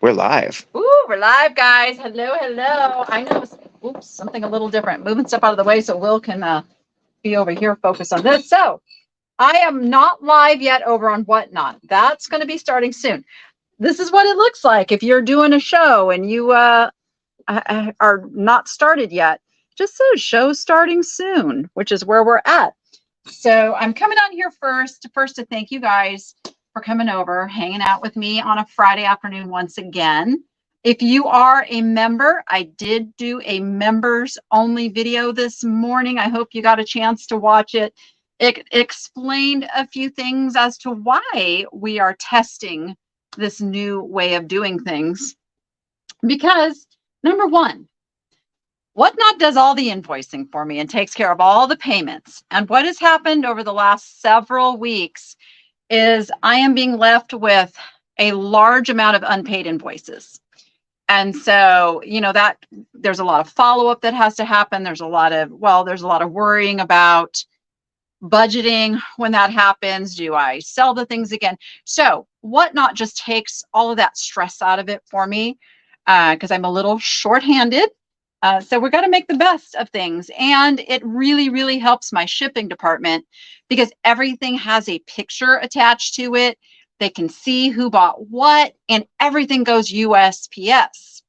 We're live. Ooh, we're live, guys. Hello, hello. I know, oops, something a little different. Moving stuff out of the way so Will can be over here focused on this. So I am not live yet over on Whatnot. That's going to be starting soon. This is what it looks like if you're doing a show and you are not started yet. Just says show starting soon, which is where we're at. So I'm coming on here first to thank you guys for coming over, hanging out with me on a Friday afternoon once again. If you are a member, I did do a members only video this morning. I hope you got a chance to watch it. It explained a few things as to why we are testing this new way of doing things. Because number one, Whatnot does all the invoicing for me and takes care of all the payments. And what has happened over the last several weeks is I am being left with a large amount of unpaid invoices. And so, you know, that there's a lot of follow-up that has to happen. There's a lot of worrying about budgeting when that happens. Do I sell the things again? So Whatnot just takes all of that stress out of it for me because I'm a little shorthanded. So we're going to make the best of things. And it really, really helps my shipping department because everything has a picture attached to it. They can see who bought what, and everything goes USPS,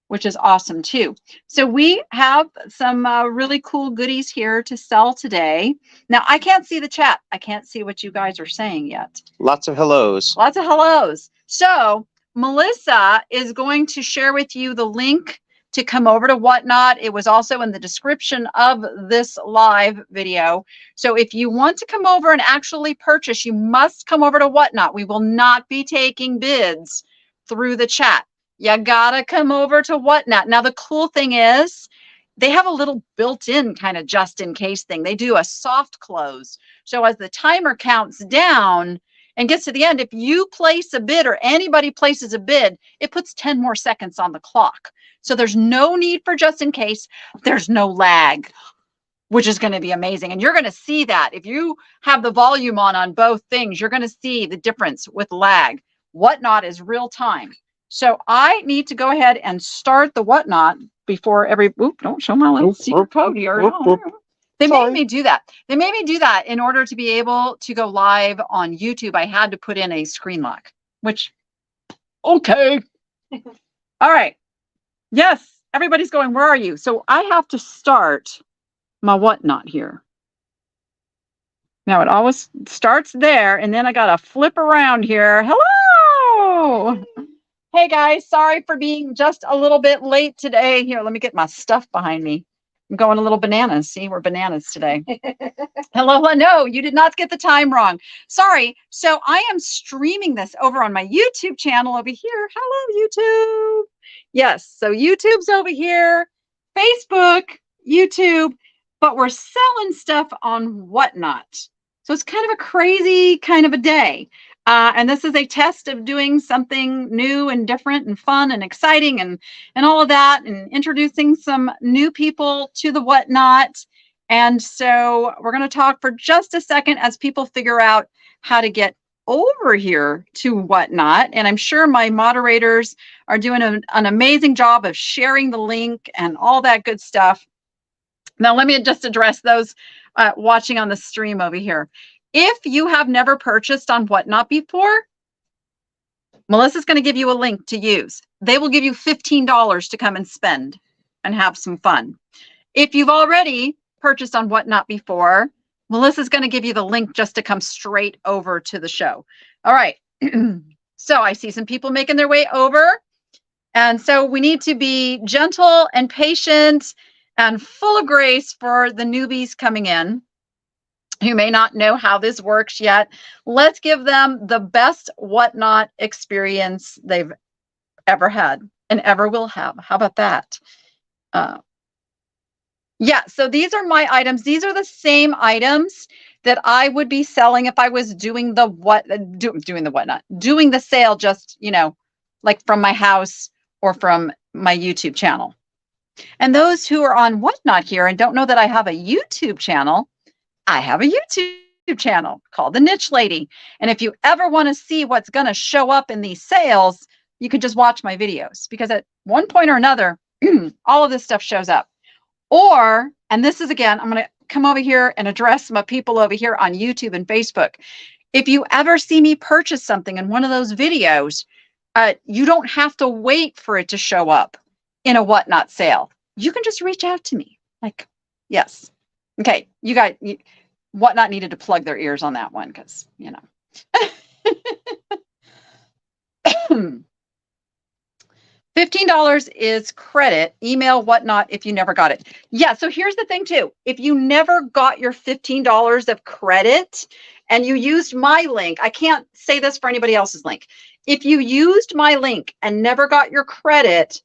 which is awesome too. So we have some really cool goodies here to sell today. Now, I can't see the chat. I can't see what you guys are saying yet. Lots of hellos. Lots of hellos. So Melissa is going to share with you the link to come over to Whatnot. It was also in the description of this live video. So if you want to come over and actually purchase, you must come over to Whatnot. We will not be taking bids through the chat. You gotta come over to Whatnot. Now, the cool thing is they have a little built-in kind of just in case thing. They do a soft close. So as the timer counts down and gets to the end, if you place a bid or anybody places a bid, it puts 10 more seconds on the clock. So there's no need for just in case. There's no lag, which is going to be amazing. And you're going to see that. If you have the volume on both things, you're going to see the difference with lag. Whatnot is real time. So I need to go ahead and start the Whatnot before don't show my little secret code here. They made me do that. They made me do that in order to be able to go live on YouTube. I had to put in a screen lock, which, okay. All right. Yes, everybody's going, where are you? So I have to start my Whatnot here. Now it always starts there, and then I got to flip around here. Hello. Hey guys, sorry for being just a little bit late today. Here, let me get my stuff behind me. I'm going a little bananas. See, we're bananas today. Hello. No, you did not get the time wrong. Sorry. So I am streaming this over on my YouTube channel over here. Hello, YouTube. Yes. So YouTube's over here, Facebook, YouTube, but we're selling stuff on Whatnot. So it's kind of a crazy kind of a day. And this is a test of doing something new and different and fun and exciting and all of that, and introducing some new people to the Whatnot. And so we're going to talk for just a second as people figure out how to get over here to Whatnot. And I'm sure my moderators are doing an amazing job of sharing the link and all that good stuff. Now, let me just address those watching on the stream over here. If you have never purchased on Whatnot before, Melissa's going to give you a link to use. They will give you $15 to come and spend and have some fun. If you've already purchased on Whatnot before, Melissa's going to give you the link just to come straight over to the show. All right. So I see some people making their way over. And so we need to be gentle and patient and full of grace for the newbies coming in who may not know how this works yet. Let's give them the best Whatnot experience they've ever had and ever will have. How about that? Yeah, so these are my items. These are the same items that I would be selling if I was doing the doing the sale, just, you know, like from my house or from my YouTube channel. And those who are on Whatnot here and don't know that I have a YouTube channel, I have a YouTube channel called The Niche Lady. And if you ever want to see what's going to show up in these sales, you could just watch my videos, because at one point or another, all of this stuff shows up. Or, and this is again, I'm going to come over here and address my people over here on YouTube and Facebook. If you ever see me purchase something in one of those videos, you don't have to wait for it to show up in a Whatnot sale. You can just reach out to me. Like, yes. Okay, you guys, Whatnot needed to plug their ears on that one, because, you know. $15 is credit. Email Whatnot if you never got it. Yeah, so here's the thing too. If you never got your $15 of credit and you used my link, I can't say this for anybody else's link. If you used my link and never got your credit,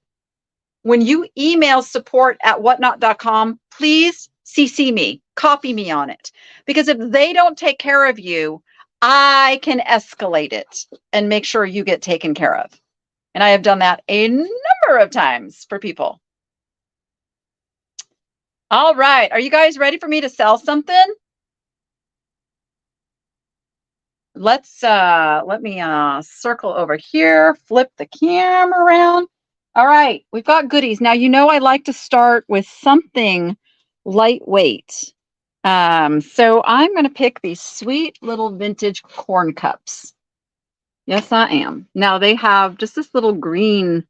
when you email support@whatnot.com, please CC me, copy me on it. Because if they don't take care of you, I can escalate it and make sure you get taken care of. And I have done that a number of times for people. All right. Are you guys ready for me to sell something? Let me circle over here, flip the camera around. All right. We've got goodies. Now, you know, I like to start with something lightweight. So I'm going to pick these sweet little vintage corn cups. Yes, I am. Now they have just this little green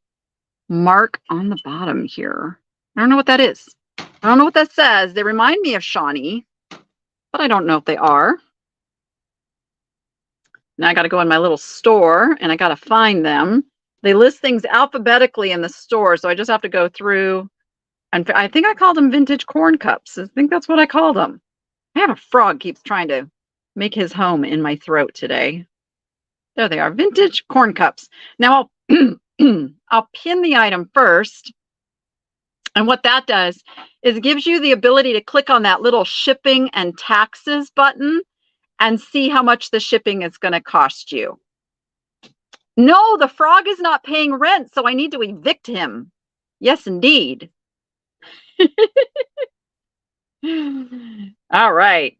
mark on the bottom here. I don't know what that is. I don't know what that says. They remind me of Shawnee, but I don't know if they are. Now I got to go in my little store and I got to find them. They list things alphabetically in the store, so I just have to go through. And I think I called them vintage corn cups. I think that's what I called them. I have a frog keeps trying to make his home in my throat today. There they are, vintage corn cups. Now I'll pin the item first. And what that does is it gives you the ability to click on that little shipping and taxes button and see how much the shipping is going to cost you. No, the frog is not paying rent, so I need to evict him. Yes, indeed. All right.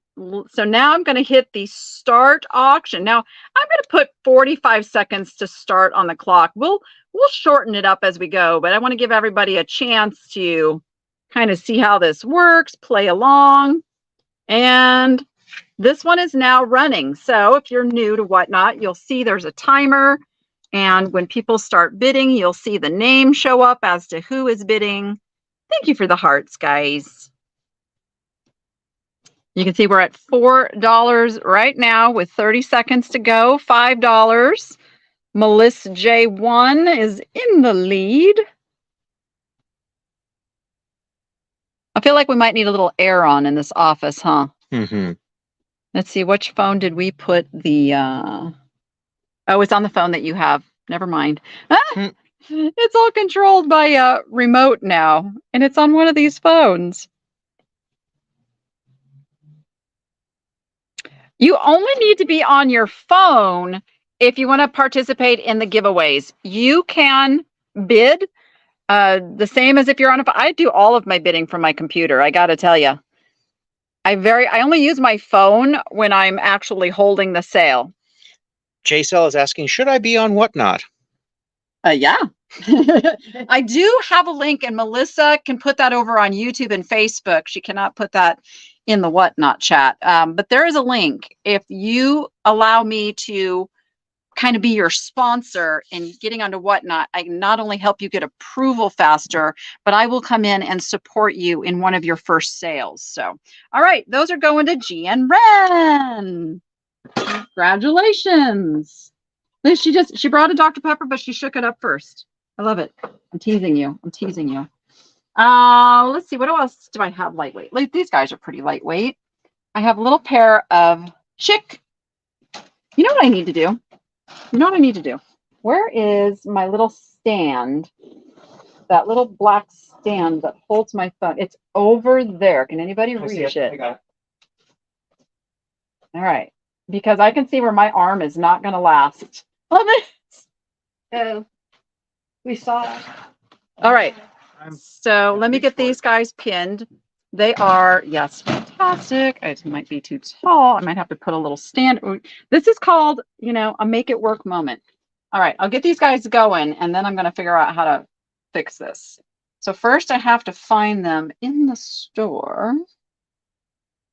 So now I'm going to hit the start auction. Now I'm going to put 45 seconds to start on the clock. We'll shorten it up as we go, but I want to give everybody a chance to kind of see how this works, play along. And this one is now running. So if you're new to Whatnot, you'll see there's a timer. And when people start bidding, you'll see the name show up as to who is bidding. Thank you for the hearts, guys. You can see we're at $4 right now with 30 seconds to go. $5. Melissa J1 is in the lead. I feel like we might need a little air on in this office, huh? Mm-hmm. Let's see, which phone did we put the... Oh, it's on the phone that you have. Never mind. It's all controlled by remote now, and it's on one of these phones. You only need to be on your phone if you want to participate in the giveaways. You can bid the same as if you're on a phone. I do all of my bidding from my computer, I got to tell you. I only use my phone when I'm actually holding the sale. JCell is asking, should I be on Whatnot? Yeah. I do have a link, and Melissa can put that over on YouTube and Facebook. She cannot put that in the Whatnot chat. But there is a link. If you allow me to kind of be your sponsor in getting onto Whatnot, I can not only help you get approval faster, but I will come in and support you in one of your first sales. So, all right, those are going to Gian Wren. Congratulations. She brought a Dr. Pepper, but she shook it up first. I love it. I'm teasing you. I'm teasing you. Let's see. What else do I have lightweight? Like, these guys are pretty lightweight. I have a little pair of chick. You know what I need to do? You know what I need to do? Where is my little stand? That little black stand that holds my phone. It's over there. Can anybody reach it? I got it. All right. Because I can see where my arm is not going to last. Oh, we saw it. All right. So let me get these guys pinned. They are, yes, fantastic. It might be too tall. I might have to put a little stand. This is called, you know, a make it work moment. All right, I'll get these guys going and then I'm going to figure out how to fix this. So first I have to find them in the store.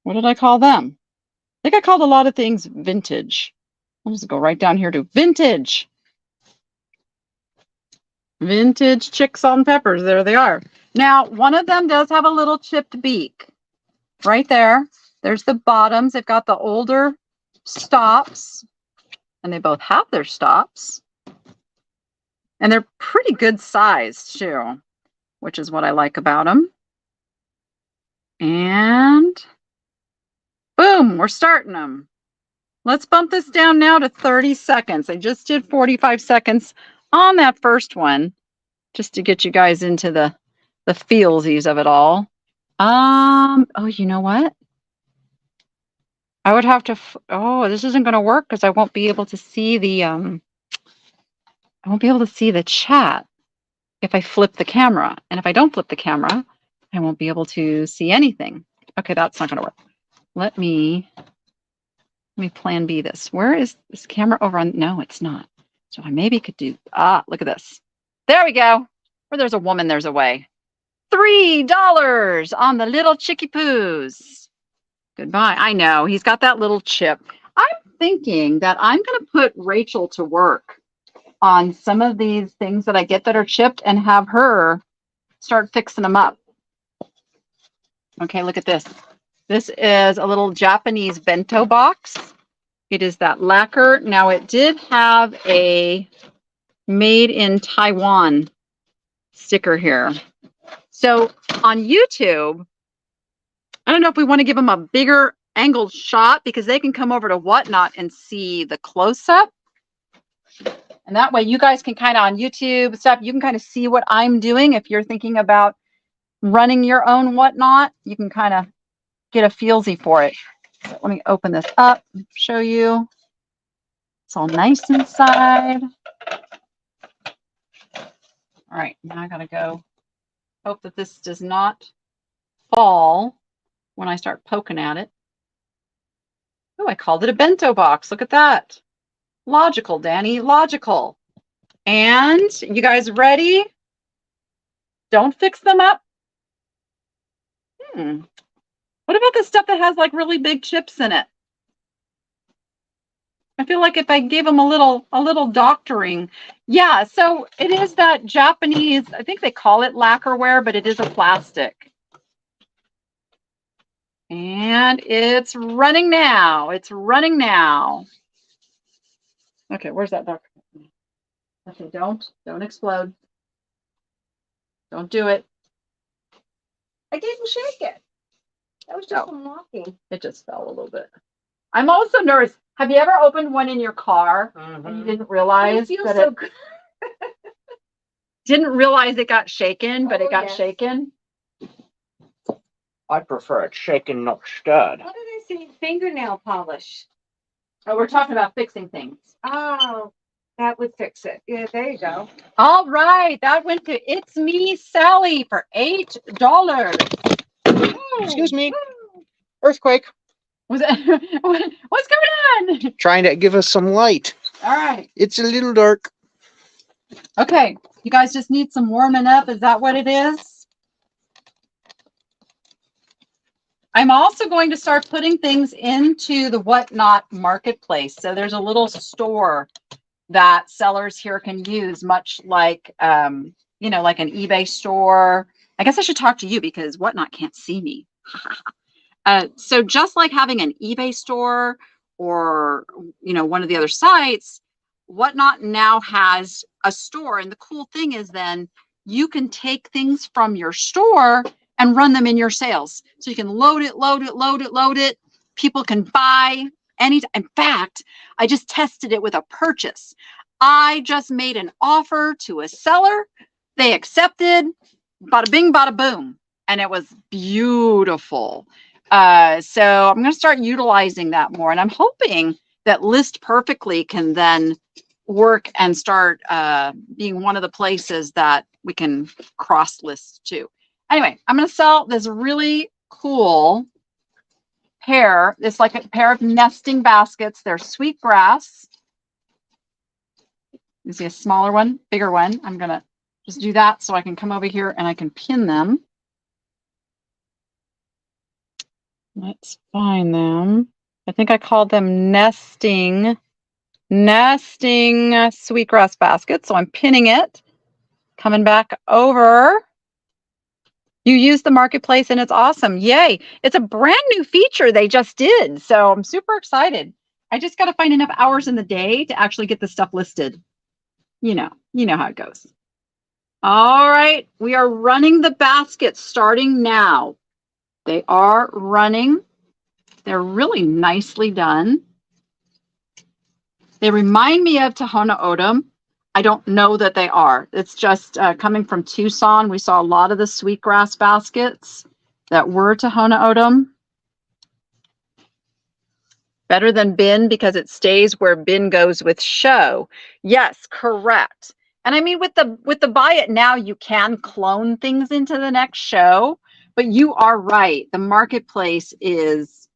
What did I call them? I think I called a lot of things vintage. I'll just go right down here to vintage. Vintage chick salt and peppers. There they are. Now, one of them does have a little chipped beak. Right there. There's the bottoms. They've got the older stops. And they both have their stops. And they're pretty good size, too, which is what I like about them. And boom, we're starting them. Let's bump this down now to 30 seconds. I just did 45 seconds on that first one, just to get you guys into the feelsies of it all. Oh, you know what? I would have to, oh, this isn't going to work because I won't be able to see the, I won't be able to see the chat if I flip the camera. And if I don't flip the camera, I won't be able to see anything. Okay, that's not going to work. Let me plan B this. Where is this camera over on? No, it's not. So I maybe could do, look at this. There we go. Where there's a woman, there's a way. $3 on the little chickie poos. Goodbye. I know, he's got that little chip. I'm thinking that I'm going to put Rachel to work on some of these things that I get that are chipped and have her start fixing them up. Okay, look at this. This is a little Japanese bento box. It is that lacquer. Now, it did have a made in Taiwan sticker here. So on YouTube, I don't know if we want to give them a bigger angled shot because they can come over to Whatnot and see the close-up. And that way you guys can kind of on YouTube stuff, you can kind of see what I'm doing. If you're thinking about running your own Whatnot, you can kind of get a feelsy for it. So let me open this up and show you. It's all nice inside. All right, now I gotta go. Hope that this does not fall when I start poking at it. Oh, I called it a bento box. Look at that. Logical, Danny, logical. And you guys ready? Don't fix them up. What about the stuff that has like really big chips in it? I feel like if I gave them a little doctoring. Yeah, so it is that Japanese, I think they call it lacquerware, but it is a plastic. And it's running now. It's running now. Okay, where's that doctor? Okay, don't explode. Don't do it. I didn't shake it. That was just unlocking. It just fell a little bit. I'm also nervous. Have you ever opened one in your car and you didn't realize that so good. Didn't realize it got shaken, but it got shaken? I prefer it shaken, not stirred. What did I say? Fingernail polish. Oh, we're talking about fixing things. Oh, that would fix it. Yeah, there you go. All right, that went to It's Me Sally for $8. Excuse me. Earthquake. Was it? What's going on? Trying to give us some light. All right. It's a little dark. Okay, you guys just need some warming up. Is that what it is? I'm also going to start putting things into the Whatnot marketplace. So there's a little store that sellers here can use, much like, you know, like an eBay store. I guess I should talk to you because Whatnot can't see me. So just like having an eBay store or, you know, one of the other sites, Whatnot now has a store. And the cool thing is then you can take things from your store and run them in your sales. So you can load it. People can buy any. In fact, I just tested it with a purchase. I just made an offer to a seller. They accepted. Bada bing, bada boom. And it was beautiful. So I'm going to start utilizing that more. And I'm hoping that List Perfectly can then work and start being one of the places that we can cross list to. Anyway, I'm going to sell this really cool pair. It's like a pair of nesting baskets. They're sweetgrass. You see a smaller one, bigger one. I'm going to just do that so I can come over here and I can pin them. Let's find them. I think I called them nesting sweetgrass baskets. So I'm pinning it, coming back over. You use the marketplace and it's awesome. Yay. It's a brand new feature they just did. So I'm super excited. I just got to find enough hours in the day to actually get the stuff listed. You know how it goes. All right. We are running the baskets starting now. They are running. They're really nicely done. They remind me of Tohono O'odham. I don't know that they are. It's just coming from Tucson. We saw a lot of the sweetgrass baskets that were Tohono O'odham. Better than bin because it stays where bin goes with show. Yes, correct. And I mean, with the buy it now, you can clone things into the next show. But you are right. The marketplace is,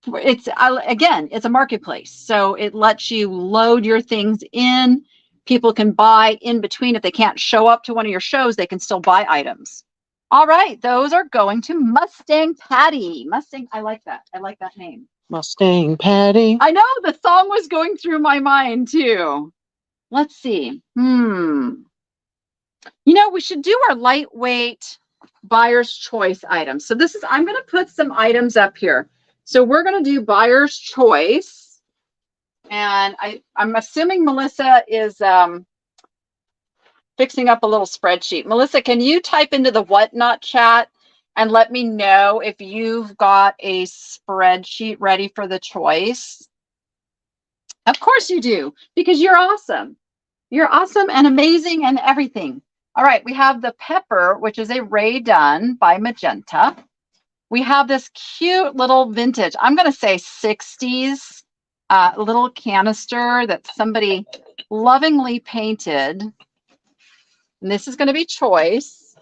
it's a marketplace. So it lets you load your things in. People can buy in between. If they can't show up to one of your shows, they can still buy items. All right, those are going to Mustang Patty. Mustang, I like that. I like that name. Mustang Patty. I know the song was going through my mind too. Let's see. You know, we should do our lightweight buyer's choice items. So this is, I'm going to put some items up here. So we're going to do buyer's choice. And I'm assuming Melissa is fixing up a little spreadsheet. Melissa, can you type into the Whatnot chat and let me know if you've got a spreadsheet ready for the choice? Of course you do, because you're awesome. You're awesome and amazing and everything. All right, we have the pepper, which is a Ray Dunn by Magenta. We have this cute little vintage, I'm going to say 60s little canister that somebody lovingly painted. And this is going to be choice.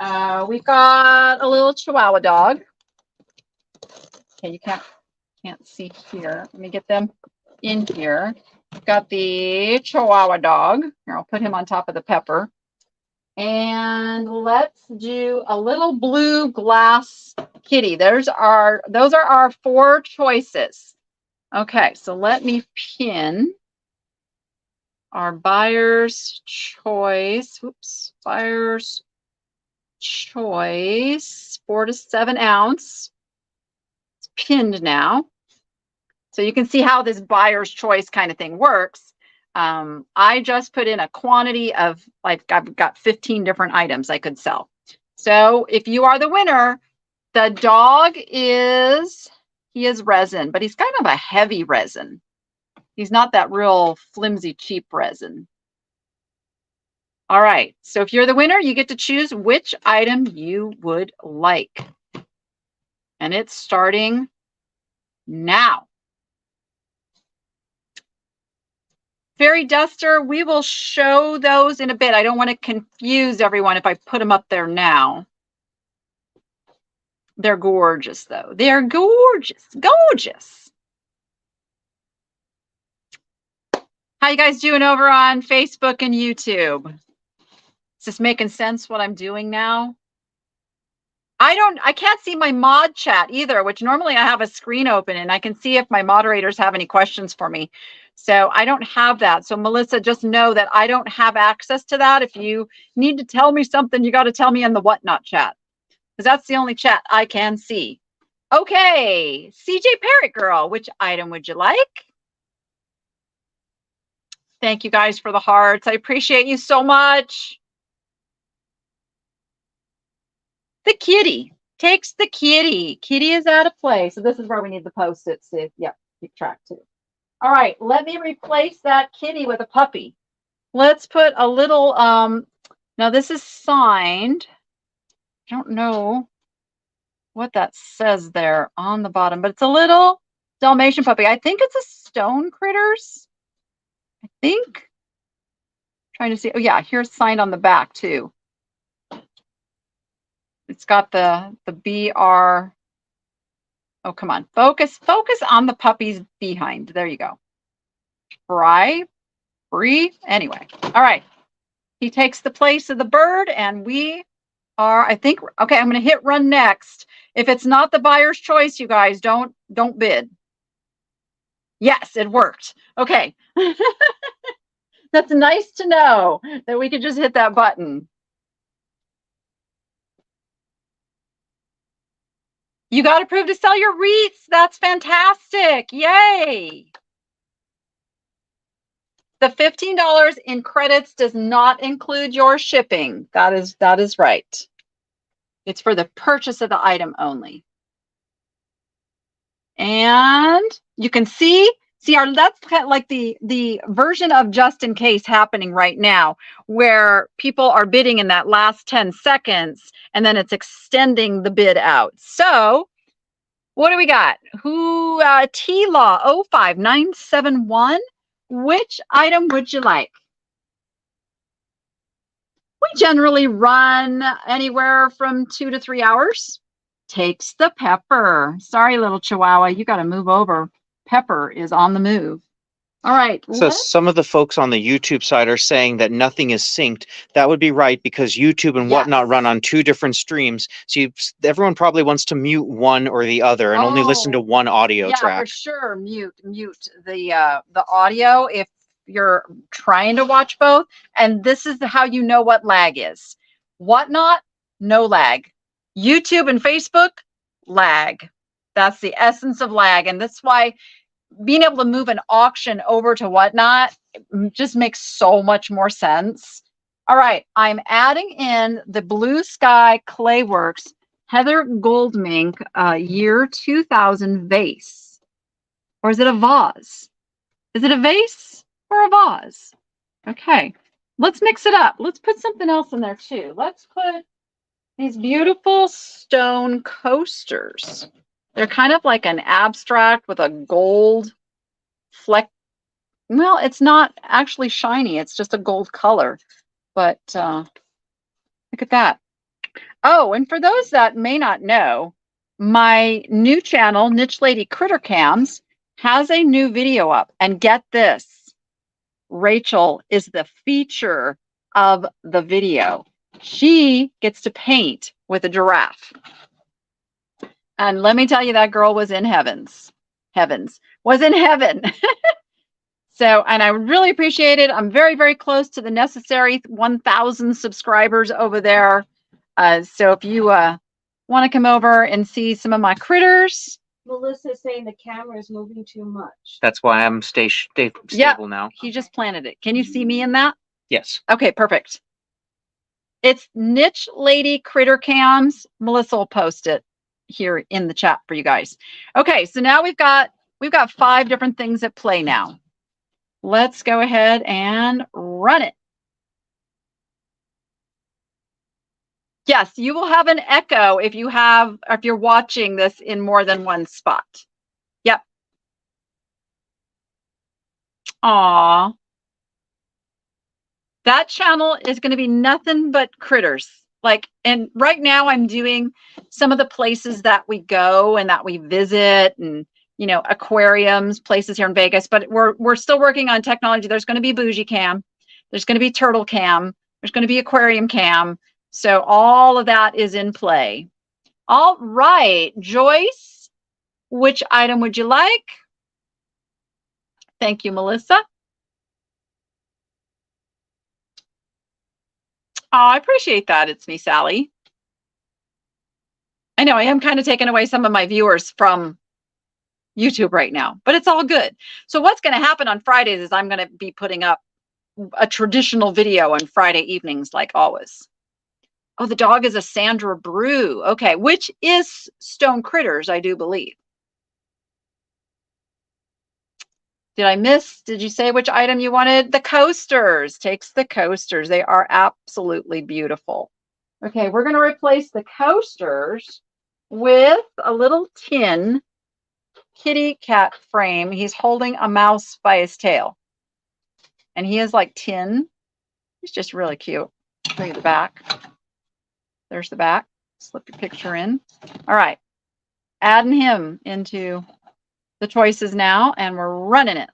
We've got a little Chihuahua dog. Okay, you can't see here. Let me get them in here. We've got the Chihuahua dog. Here, I'll put him on top of the pepper. And let's do a little blue glass kitty. Those are our 4 choices. Okay, so let me pin our buyer's choice. Oops, buyer's choice, 4 to 7 ounce. It's pinned now. So you can see how this buyer's choice kind of thing works. I just put in a quantity of, like, I've got 15 different items I could sell. So if you are the winner, the dog is, he is resin, but he's kind of a heavy resin. He's not that real flimsy, cheap resin. All right, so if you're the winner, you get to choose which item you would like. And it's starting now. Fairy duster, we will show those in a bit. I don't want to confuse everyone if I put them up there now. They're gorgeous, though. They're gorgeous, gorgeous. How you guys doing over on Facebook and YouTube? Is this making sense what I'm doing now? I can't see my mod chat either, which normally I have a screen open and I can see if my moderators have any questions for me. So I don't have that. So Melissa, just know that I don't have access to that. If you need to tell me something, you got to tell me in the Whatnot chat, because that's the only chat I can see. Okay, CJ Parrot Girl, which item would you like? Thank you guys for the hearts. I appreciate you so much. The kitty takes the kitty. Kitty is out of place. So this is where we need the Post-its to, yep, keep track too. All right, let me replace that kitty with a puppy. Let's put a little, now this is signed. I don't know what that says there on the bottom, but it's a little Dalmatian puppy. I think it's a Stone Critters. I think. Trying to see. Oh yeah, here's signed on the back too. It's got the BR. Oh, come on. Focus on the puppy's behind. There you go. free. Anyway, all right. He takes the place of the bird, and we are, I think, okay, I'm going to hit run next. If it's not the buyer's choice, you guys, don't bid. Yes, it worked. Okay. That's nice to know that we could just hit that button. You got approved to sell your wreaths. That's fantastic. Yay. The $15 in credits does not include your shipping. That is right. It's for the purchase of the item only. And you can see that's kind of like the version of just in case happening right now, where people are bidding in that last 10 seconds and then it's extending the bid out. So what do we got? T-Law 05971. Which item would you like? We generally run anywhere from 2 to 3 hours. Takes the pepper. Sorry, little Chihuahua, you got to move over. Pepper is on the move. All right. So some of the folks on the YouTube side are saying that nothing is synced. That would be right, because YouTube and whatnot run on 2 different streams. So everyone probably wants to mute one or the other and only listen to one audio track. Yeah, for sure. Mute the audio if you're trying to watch both. And this is how you know what lag is. Whatnot, no lag. YouTube and Facebook, lag. That's the essence of lag. And that's why being able to move an auction over to Whatnot just makes so much more sense. All right, I'm adding in the Blue Sky Clayworks Heather Goldmink year 2000 vase. Or is it a vase? Is it a vase or a vase? Okay, let's mix it up. Let's put something else in there too. Let's put these beautiful stone coasters. They're kind of like an abstract with a gold fleck. Well, it's not actually shiny. It's just a gold color. But look at that. Oh, and for those that may not know, my new channel, Niche Lady Critter Cams, has a new video up. And get this, Rachel is the feature of the video. She gets to paint with a giraffe. And let me tell you, that girl was in was in heaven. So, and I really appreciate it. I'm very, very close to the necessary 1,000 subscribers over there. So if you want to come over and see some of my critters. Melissa's saying the camera is moving too much. That's why I'm stable now. He just planted it. Can you see me in that? Yes. Okay, perfect. It's Niche Lady Critter Cams. Melissa will post it here in the chat for you guys. Okay, so now we've got 5 different things at play now. Let's go ahead and run it. Yes, you will have an echo if you're watching this in more than one spot. Yep. Aw. That channel is going to be nothing but critters. And right now I'm doing some of the places that we go and that we visit, and aquariums, places here in Vegas, but we're still working on technology. There's going to be bougie cam, there's going to be turtle cam, there's going to be aquarium cam. So all of that is in play. All right, Joyce, which item would you like? Thank you, Melissa. Oh, I appreciate that. It's me, Sally. I know I am kind of taking away some of my viewers from YouTube right now, but it's all good. So what's going to happen on Fridays is I'm going to be putting up a traditional video on Friday evenings, like always. Oh, the dog is a Sandra Brew. Okay, which is Stone Critters, I do believe. Did you say which item you wanted? The coasters. Takes the coasters. They are absolutely beautiful. Okay, we're going to replace the coasters with a little tin kitty cat frame. He's holding a mouse by his tail. And he is like tin. He's just really cute. Show you the back. There's the back. Slip your picture in. All right. Adding him into the choices now, and we're running it.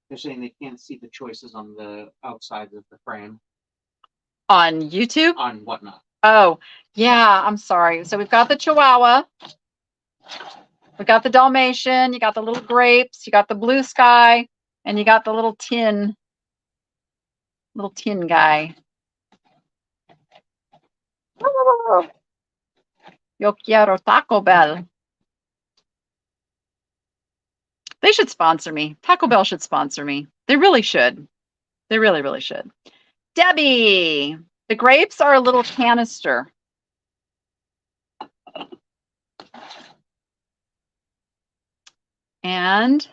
They're saying they can't see the choices on the outside of the frame On YouTube? on Whatnot. Oh, yeah, I'm sorry. So we've got the Chihuahua. We got the Dalmatian. You got the little grapes. You got the blue sky. And you got the little tin guy. Yo quiero Taco Bell. They should sponsor me. Taco Bell should sponsor me. They really should. They really, really should. Debbie, the grapes are a little canister. And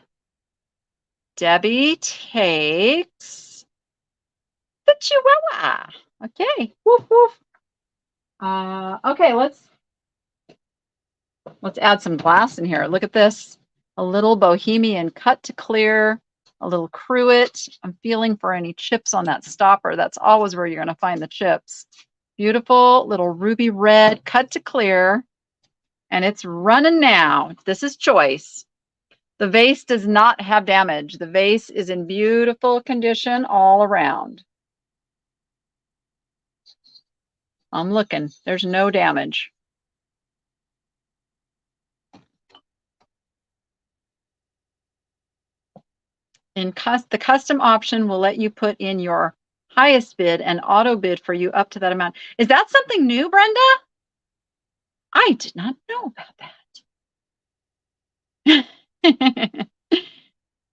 Debbie takes the Chihuahua. Okay. Woof, woof. Okay, let's add some glass in here. Look at this. A little bohemian cut to clear, a little cruet. I'm feeling for any chips on that stopper. That's always where you're going to find the chips. Beautiful little ruby red cut to clear. And it's running now. This is choice. The vase does not have damage. The vase is in beautiful condition all around. I'm looking. There's no damage. The custom option will let you put in your highest bid and auto bid for you up to that amount. Is that something new, Brenda? I did not know about that.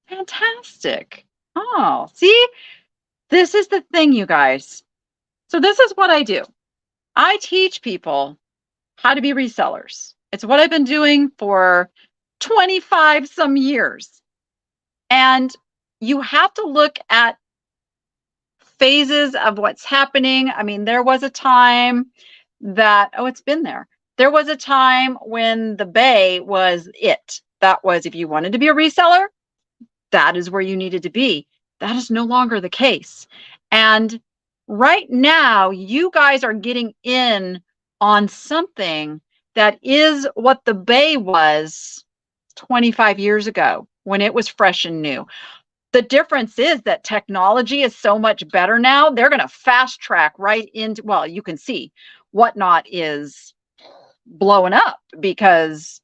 Fantastic. Oh, see, this is the thing, you guys. So this is what I do. I teach people how to be resellers. It's what I've been doing for 25 some years. And you have to look at phases of what's happening. I mean, there was a time that, oh, it's been there. There was a time when the Bay was it. That was, if you wanted to be a reseller, that is where you needed to be. That is no longer the case. And right now, you guys are getting in on something that is what the Bay was 25 years ago when it was fresh and new. The difference is that technology is so much better now. They're going to fast track right into, well, you can see Whatnot is blowing up because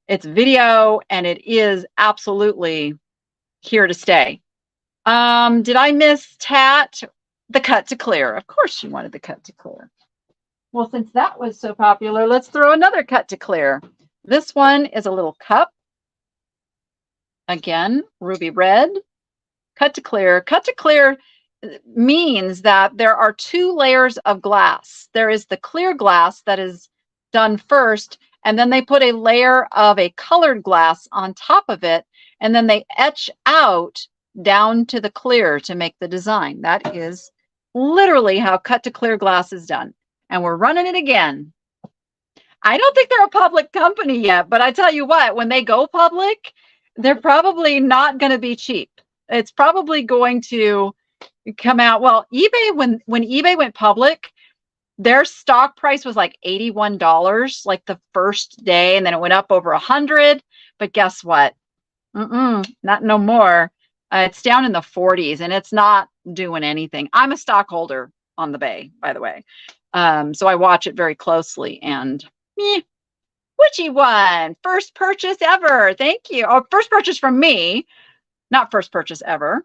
it's video and it is absolutely here to stay. Did I miss Tat? The cut to clear. Of course she wanted the cut to clear. Well, since that was so popular, let's throw another cut to clear. This one is a little cup. Again, ruby red, cut to clear. Cut to clear means that there are two layers of glass. There is the clear glass that is done first, and then they put a layer of a colored glass on top of it, and then they etch out down to the clear to make the design. That is literally how cut to clear glass is done. And we're running it again. I don't think they're a public company yet, but I tell you what, when they go public, they're probably not going to be cheap. It's probably going to come out. Well, eBay, when eBay went public, their stock price was like $81 like the first day, and then it went up over 100. But guess what? Not no more. It's down in the 40s, and it's not doing anything. I'm a stockholder on the Bay, by the way. So I watch it very closely, and Witchy one, first purchase ever. Thank you. Oh, first purchase from me, not first purchase ever.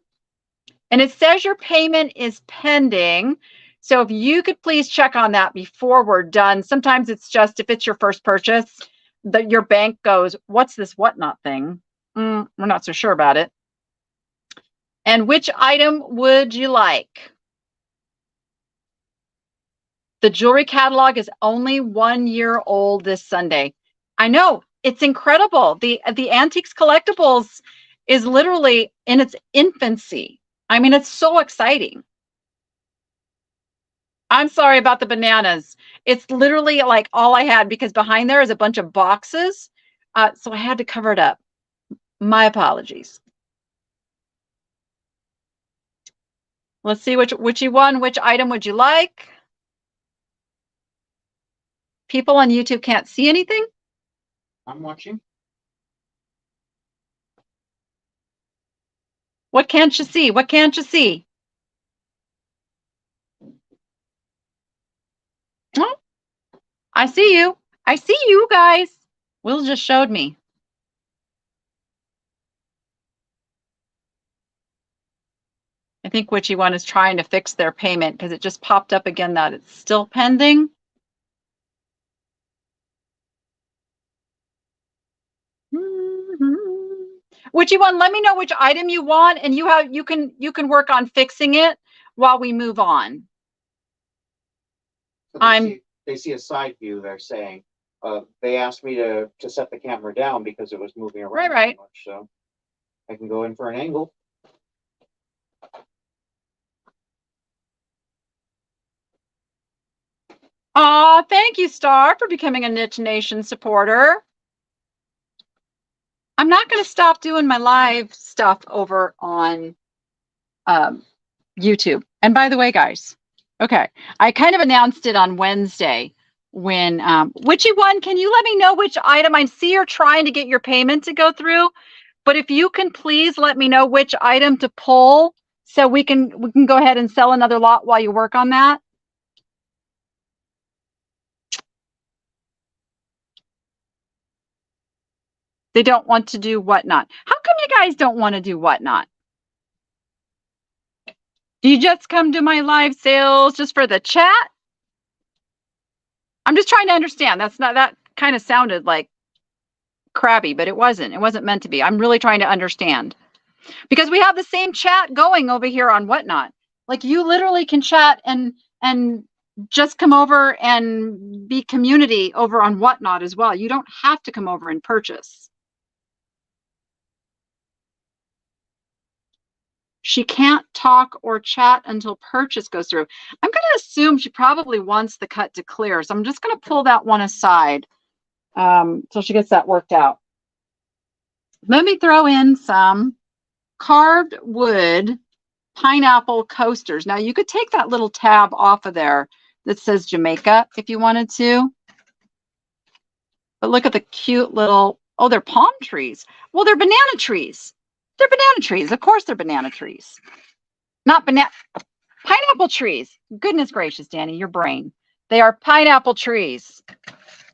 And it says your payment is pending. So if you could please check on that before we're done. Sometimes it's just, if it's your first purchase, that your bank goes, what's this Whatnot thing? We're not so sure about it. And which item would you like? The jewelry catalog is only 1 year old this Sunday. I know, it's incredible. The Antiques Collectibles is literally in its infancy. I mean, it's so exciting. I'm sorry about the bananas. It's literally like all I had, because behind there is a bunch of boxes. So I had to cover it up. My apologies. Let's see which item would you like? People on YouTube can't see anything? I'm watching. What can't you see? What can't you see? Oh, I see you. I see you guys. Will just showed me. I think Witchy One is trying to fix their payment because it just popped up again that it's still pending. Witchy One, let me know which item you want, and you can work on fixing it while we move on. They see a side view. They're saying they asked me to set the camera down because it was moving around Right. so much. So I can go in for an angle. Aw, thank you, Star, for becoming a Niche Nation supporter. I'm not going to stop doing my live stuff over on YouTube. And by the way, guys, okay, I kind of announced it on Wednesday when, Witchy One, can you let me know which item? I see you're trying to get your payment to go through, but if you can please let me know which item to pull so we can go ahead and sell another lot while you work on that. They don't want to do whatnot. How come you guys don't want to do whatnot? Do you just come to my live sales just for the chat? I'm just trying to understand. That kind of sounded like crabby, but it wasn't. It wasn't meant to be. I'm really trying to understand. Because we have the same chat going over here on Whatnot. Like you literally can chat and just come over and be community over on Whatnot as well. You don't have to come over and purchase. She can't talk or chat until purchase goes through. I'm going to assume she probably wants the cut to clear. So I'm just going to pull that one aside till she gets that worked out. Let me throw in some carved wood pineapple coasters. Now you could take that little tab off of there that says Jamaica if you wanted to. But look at the cute little, oh, they're palm trees. Well, they're banana trees. They're banana trees. Of course they're banana trees. Not pineapple trees. Goodness gracious, Danny, your brain. They are pineapple trees.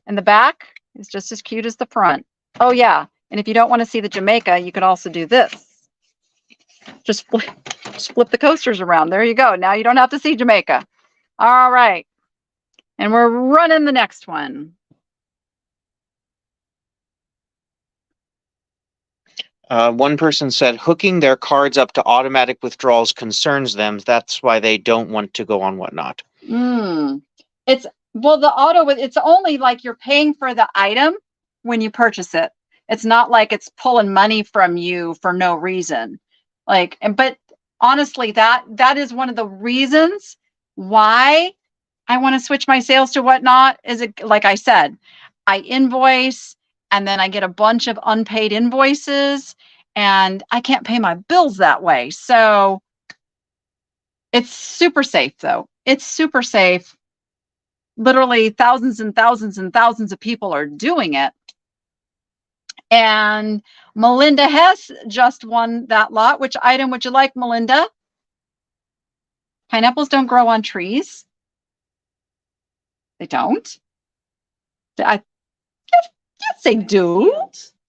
And the back is just as cute as the front. Oh, yeah. And if you don't want to see the Jamaica, you could also do this. Just flip the coasters around. There you go. Now you don't have to see Jamaica. All right. And we're running the next one. One person said hooking their cards up to automatic withdrawals concerns them. That's why they don't want to go on Whatnot. It's only like you're paying for the item when you purchase it. It's not like it's pulling money from you for no reason. But honestly, that is one of the reasons why I want to switch my sales to Whatnot. Like I said, I invoice and then I get a bunch of unpaid invoices and I can't pay my bills that way. So it's super safe though. It's super safe. Literally thousands and thousands and thousands of people are doing it. And Melinda Hess just won that lot. Which item would you like, Melinda? Pineapples don't grow on trees. They don't. Yes, they do.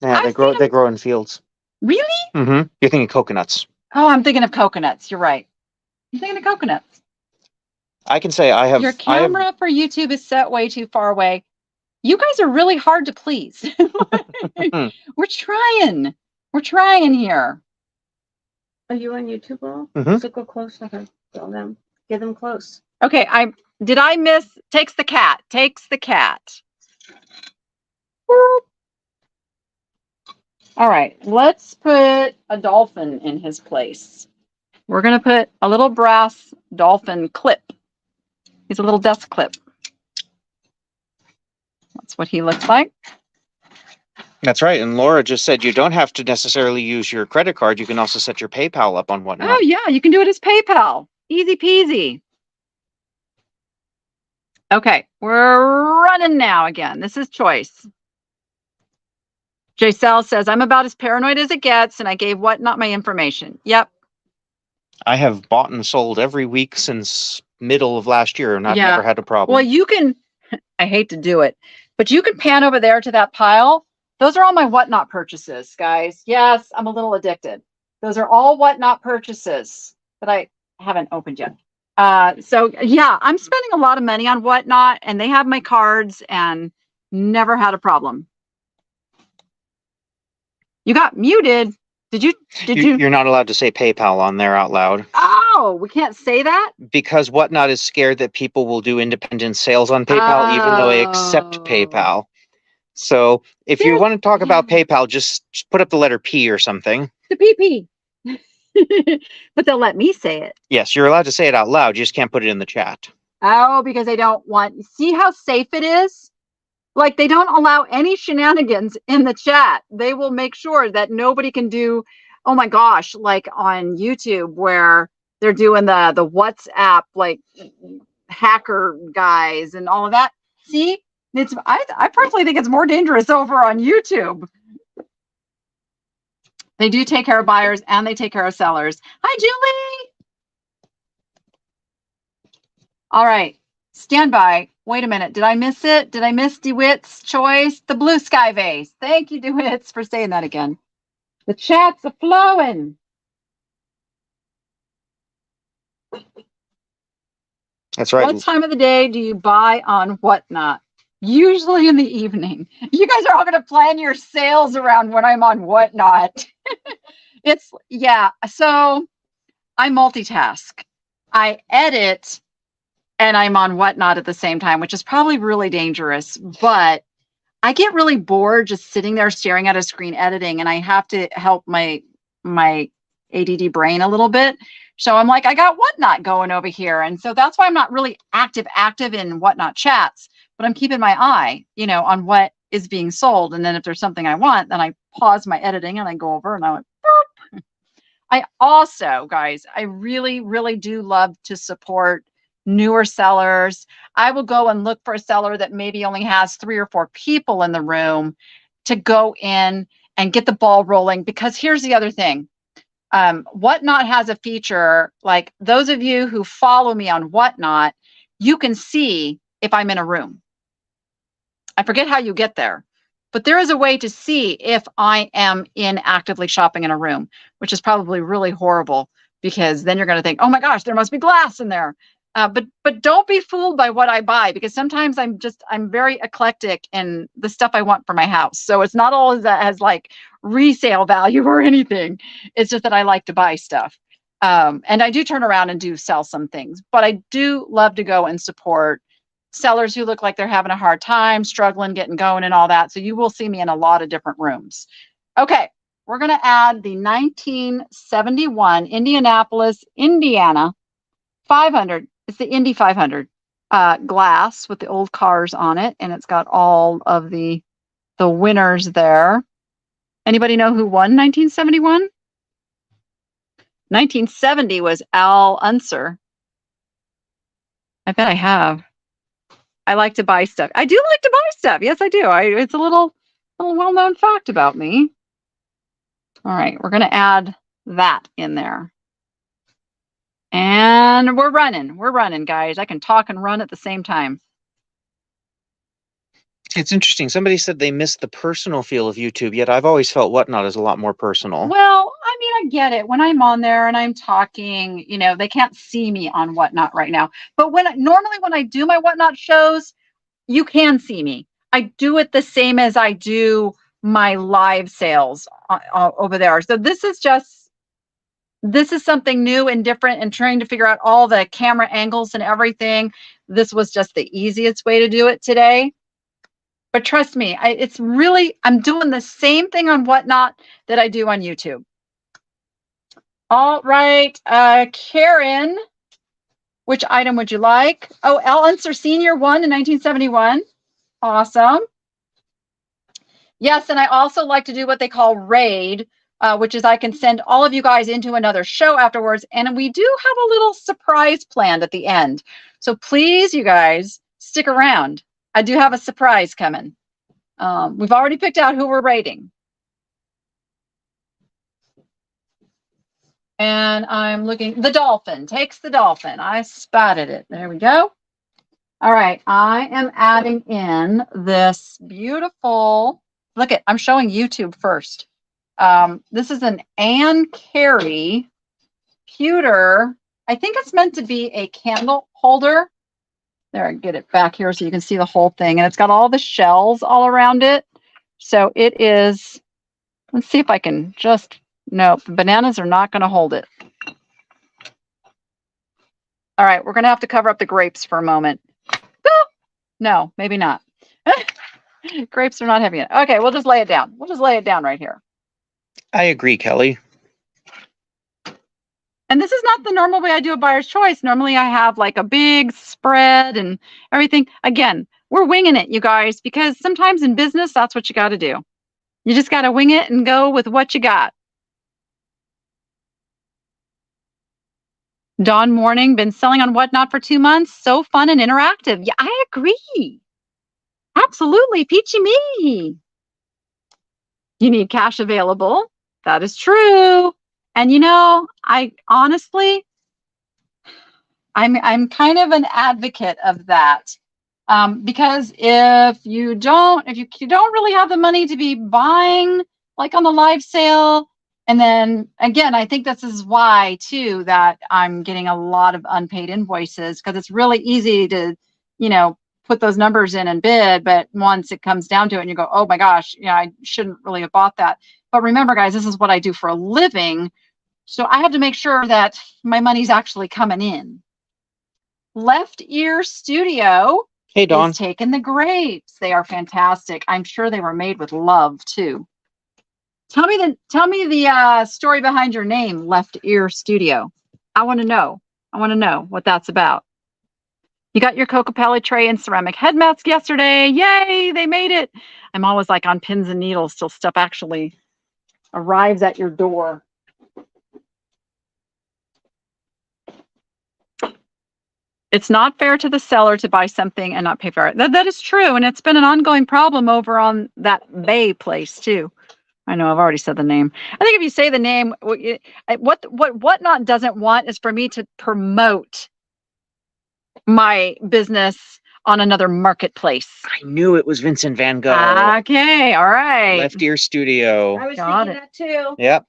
Yeah, they grow in fields. Really? Mm-hmm. You're thinking coconuts. Oh, I'm thinking of coconuts. You're right. I'm thinking of coconuts. I can say I have. Your camera for YouTube is set way too far away. You guys are really hard to please. We're trying. We're trying here. Are you on YouTube, Laurel? Mm-hmm. So go close to her. Show them. Get them close. Okay, did I miss? Takes the cat. Takes the cat. All right, let's put a dolphin in his place. We're going to put a little brass dolphin clip. He's a little desk clip. That's what he looks like. That's right. And Laura just said you don't have to necessarily use your credit card. You can also set your PayPal up on Whatnot. Oh, yeah, you can do it as PayPal. Easy peasy. Okay, we're running now again. This is choice. J-Cell says, I'm about as paranoid as it gets, and I gave Whatnot my information. Yep, I have bought and sold every week since middle of last year, and I've Yeah. never had a problem. Well, you can, I hate to do it, but you can pan over there to that pile. Those are all my whatnot purchases, guys. Yes, I'm a little addicted. Those are all whatnot purchases that I haven't opened yet. So yeah, I'm spending a lot of money on whatnot, and they have my cards and never had a problem. You got muted. Did you? You're not allowed to say PayPal on there out loud. Oh, we can't say that? Because Whatnot is scared that people will do independent sales on PayPal, even though they accept PayPal. So if you want to talk about PayPal, just put up the letter P or something. The PP. But they'll let me say it. Yes, you're allowed to say it out loud. You just can't put it in the chat. Oh, because they don't want, see how safe it is? Like they don't allow any shenanigans in the chat. They will make sure that nobody can do, oh my gosh, like on YouTube where they're doing the WhatsApp, like hacker guys and all of that. See, it's, I personally think it's more dangerous over on YouTube. They do take care of buyers and they take care of sellers. Hi, Julie. All right. Stand by. Wait a minute. Did I miss it? Did I miss DeWitt's choice? The blue sky vase. Thank you, DeWitt's, for saying that again. The chat's a flowing. That's right. What time of the day do you buy on Whatnot? Usually in the evening. You guys are all going to plan your sales around when I'm on Whatnot. It's, yeah. So I multitask. I edit and I'm on Whatnot at the same time, which is probably really dangerous, but I get really bored just sitting there staring at a screen editing, and I have to help my ADD brain a little bit. So I'm like, I got Whatnot going over here. And so that's why I'm not really active in Whatnot chats, but I'm keeping my eye, you know, on what is being sold. And then if there's something I want, then I pause my editing and I go over and I went, boop. I also, guys, I really, really do love to support newer sellers. I will go and look for a seller that maybe only has 3 or 4 people in the room to go in and get the ball rolling. Because here's the other thing. Whatnot has a feature, like those of you who follow me on Whatnot, you can see if I'm in a room. I forget how you get there, but there is a way to see if I am actively shopping in a room, which is probably really horrible because then you're going to think, oh my gosh, there must be glass in there. But don't be fooled by what I buy, because sometimes I'm very eclectic in the stuff I want for my house. So it's not all that has like resale value or anything. It's just that I like to buy stuff. And I do turn around and do sell some things, but I do love to go and support sellers who look like they're having a hard time, struggling, getting going and all that. So you will see me in a lot of different rooms. Okay, we're going to add the 1971 Indianapolis, Indiana 500. It's the Indy 500 glass with the old cars on it, and it's got all of the winners there. Anybody know who won 1971? 1970 was Al Unser. I bet I have. I like to buy stuff. I do like to buy stuff. Yes, I do. It's a little well-known fact about me. All right, we're going to add that in there. And we're running, guys. I can talk and run at the same time. It's interesting. Somebody said they missed the personal feel of YouTube, yet I've always felt Whatnot is a lot more personal. Well, I mean, I get it. When I'm on there and I'm talking, you know, they can't see me on Whatnot right now. But normally when I do my Whatnot shows, you can see me. I do it the same as I do my live sales over there. So this is something new and different, and trying to figure out all the camera angles and everything. This was just the easiest way to do it today. But trust me, I'm doing the same thing on Whatnot that I do on YouTube. All right, Karen, which item would you like? Oh, Al Unser Senior won in 1971. Awesome. Yes, and I also like to do what they call raid, which is I can send all of you guys into another show afterwards. And we do have a little surprise planned at the end. So please, you guys, stick around. I do have a surprise coming. We've already picked out who we're raiding. And I'm looking, the dolphin, takes the dolphin. I spotted it. There we go. All right, I am adding in this beautiful, look at, I'm showing YouTube first. This is an Ann Carey pewter. I think it's meant to be a candle holder. There, I get it back here so you can see the whole thing. And it's got all the shells all around it. So it is, let's see if I can just, no, the bananas are not going to hold it. All right, we're going to have to cover up the grapes for a moment. No, maybe not. Grapes are not heavy enough. Okay, we'll just lay it down. We'll just lay it down right here. I agree, Kelly. And this is not the normal way I do a buyer's choice. Normally I have like a big spread and everything. Again, we're winging it, you guys, because sometimes in business, that's what you got to do. You just got to wing it and go with what you got. Dawn Morning, been selling on Whatnot for 2 months. So fun and interactive. Yeah, I agree. Absolutely. Peachy me. You need cash available. That is true. And you know, I honestly, I'm kind of an advocate of that. Because if you don't really have the money to be buying like on the live sale, and then again, I think this is why too that I'm getting a lot of unpaid invoices, because it's really easy to, you know, put those numbers in and bid, but once it comes down to it and you go, oh my gosh, you know, I shouldn't really have bought that. But remember, guys, this is what I do for a living. So I have to make sure that my money's actually coming in. Left Ear Studio. Hey, Dawn. Is taking the grapes. They are fantastic. I'm sure they were made with love too. Tell me the story behind your name, Left Ear Studio. I want to know. I want to know what that's about. You got your Coca-Cola tray and ceramic head mask yesterday. Yay, they made it. I'm always like on pins and needles till stuff actually arrives at your door. It's not fair to the seller to buy something and not pay for it. That is true. And it's been an ongoing problem over on that Bay place too. I know I've already said the name. I think if you say the name, what Whatnot doesn't want is for me to promote my business on another marketplace. I knew it was Vincent Van Gogh. Okay, all right. Left Ear Studio. I was Got thinking it. that too. Yep.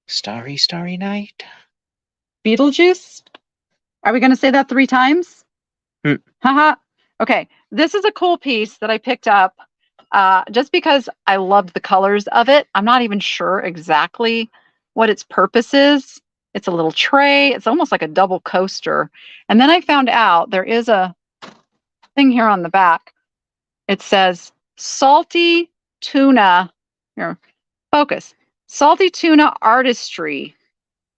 Starry, starry night. Beetlejuice? Are we going to say that 3 times? Haha. Okay, this is a cool piece that I picked up just because I loved the colors of it. I'm not even sure exactly what its purpose is. It's a little tray. It's almost like a double coaster. And then I found out there is a thing here on the back. It says salty tuna. Here, focus. Salty tuna artistry.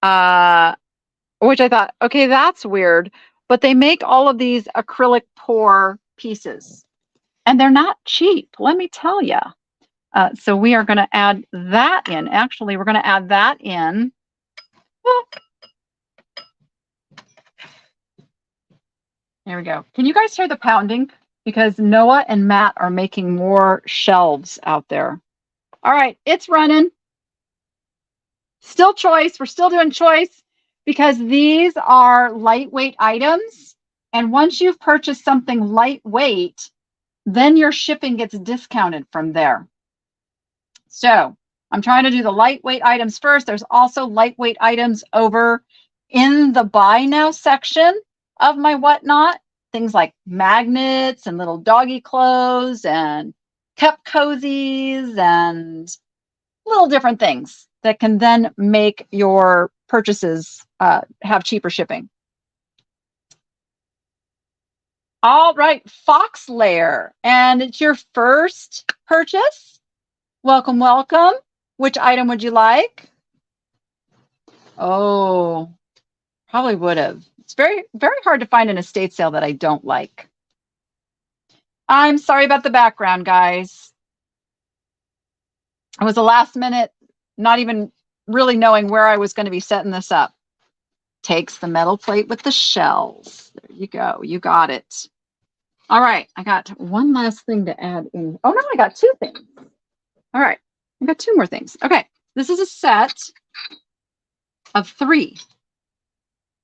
Which I thought, okay, that's weird. But they make all of these acrylic pour pieces. And they're not cheap, let me tell you. So we are going to add that in. Actually, we're going to add that in. There we go. Can you guys hear the pounding? Because Noah and Matt are making more shelves out there. All right, it's running. Still choice. We're still doing choice because these are lightweight items. And once you've purchased something lightweight, then your shipping gets discounted from there. So I'm trying to do the lightweight items first. There's also lightweight items over in the buy now section of my Whatnot. Things like magnets and little doggy clothes and cup cozies and little different things that can then make your purchases have cheaper shipping. All right, Fox Layer, and it's your first purchase. Welcome, welcome. Which item would you like? Oh, probably would have. It's very, very hard to find an estate sale that I don't like. I'm sorry about the background, guys. It was a last minute, not even really knowing where I was going to be setting this up. Takes the metal plate with the shells. There you go. You got it. All right. I got one last thing to add in. Oh, no, I got 2 things. All right. I got 2 more things. Okay. This is a set of 3.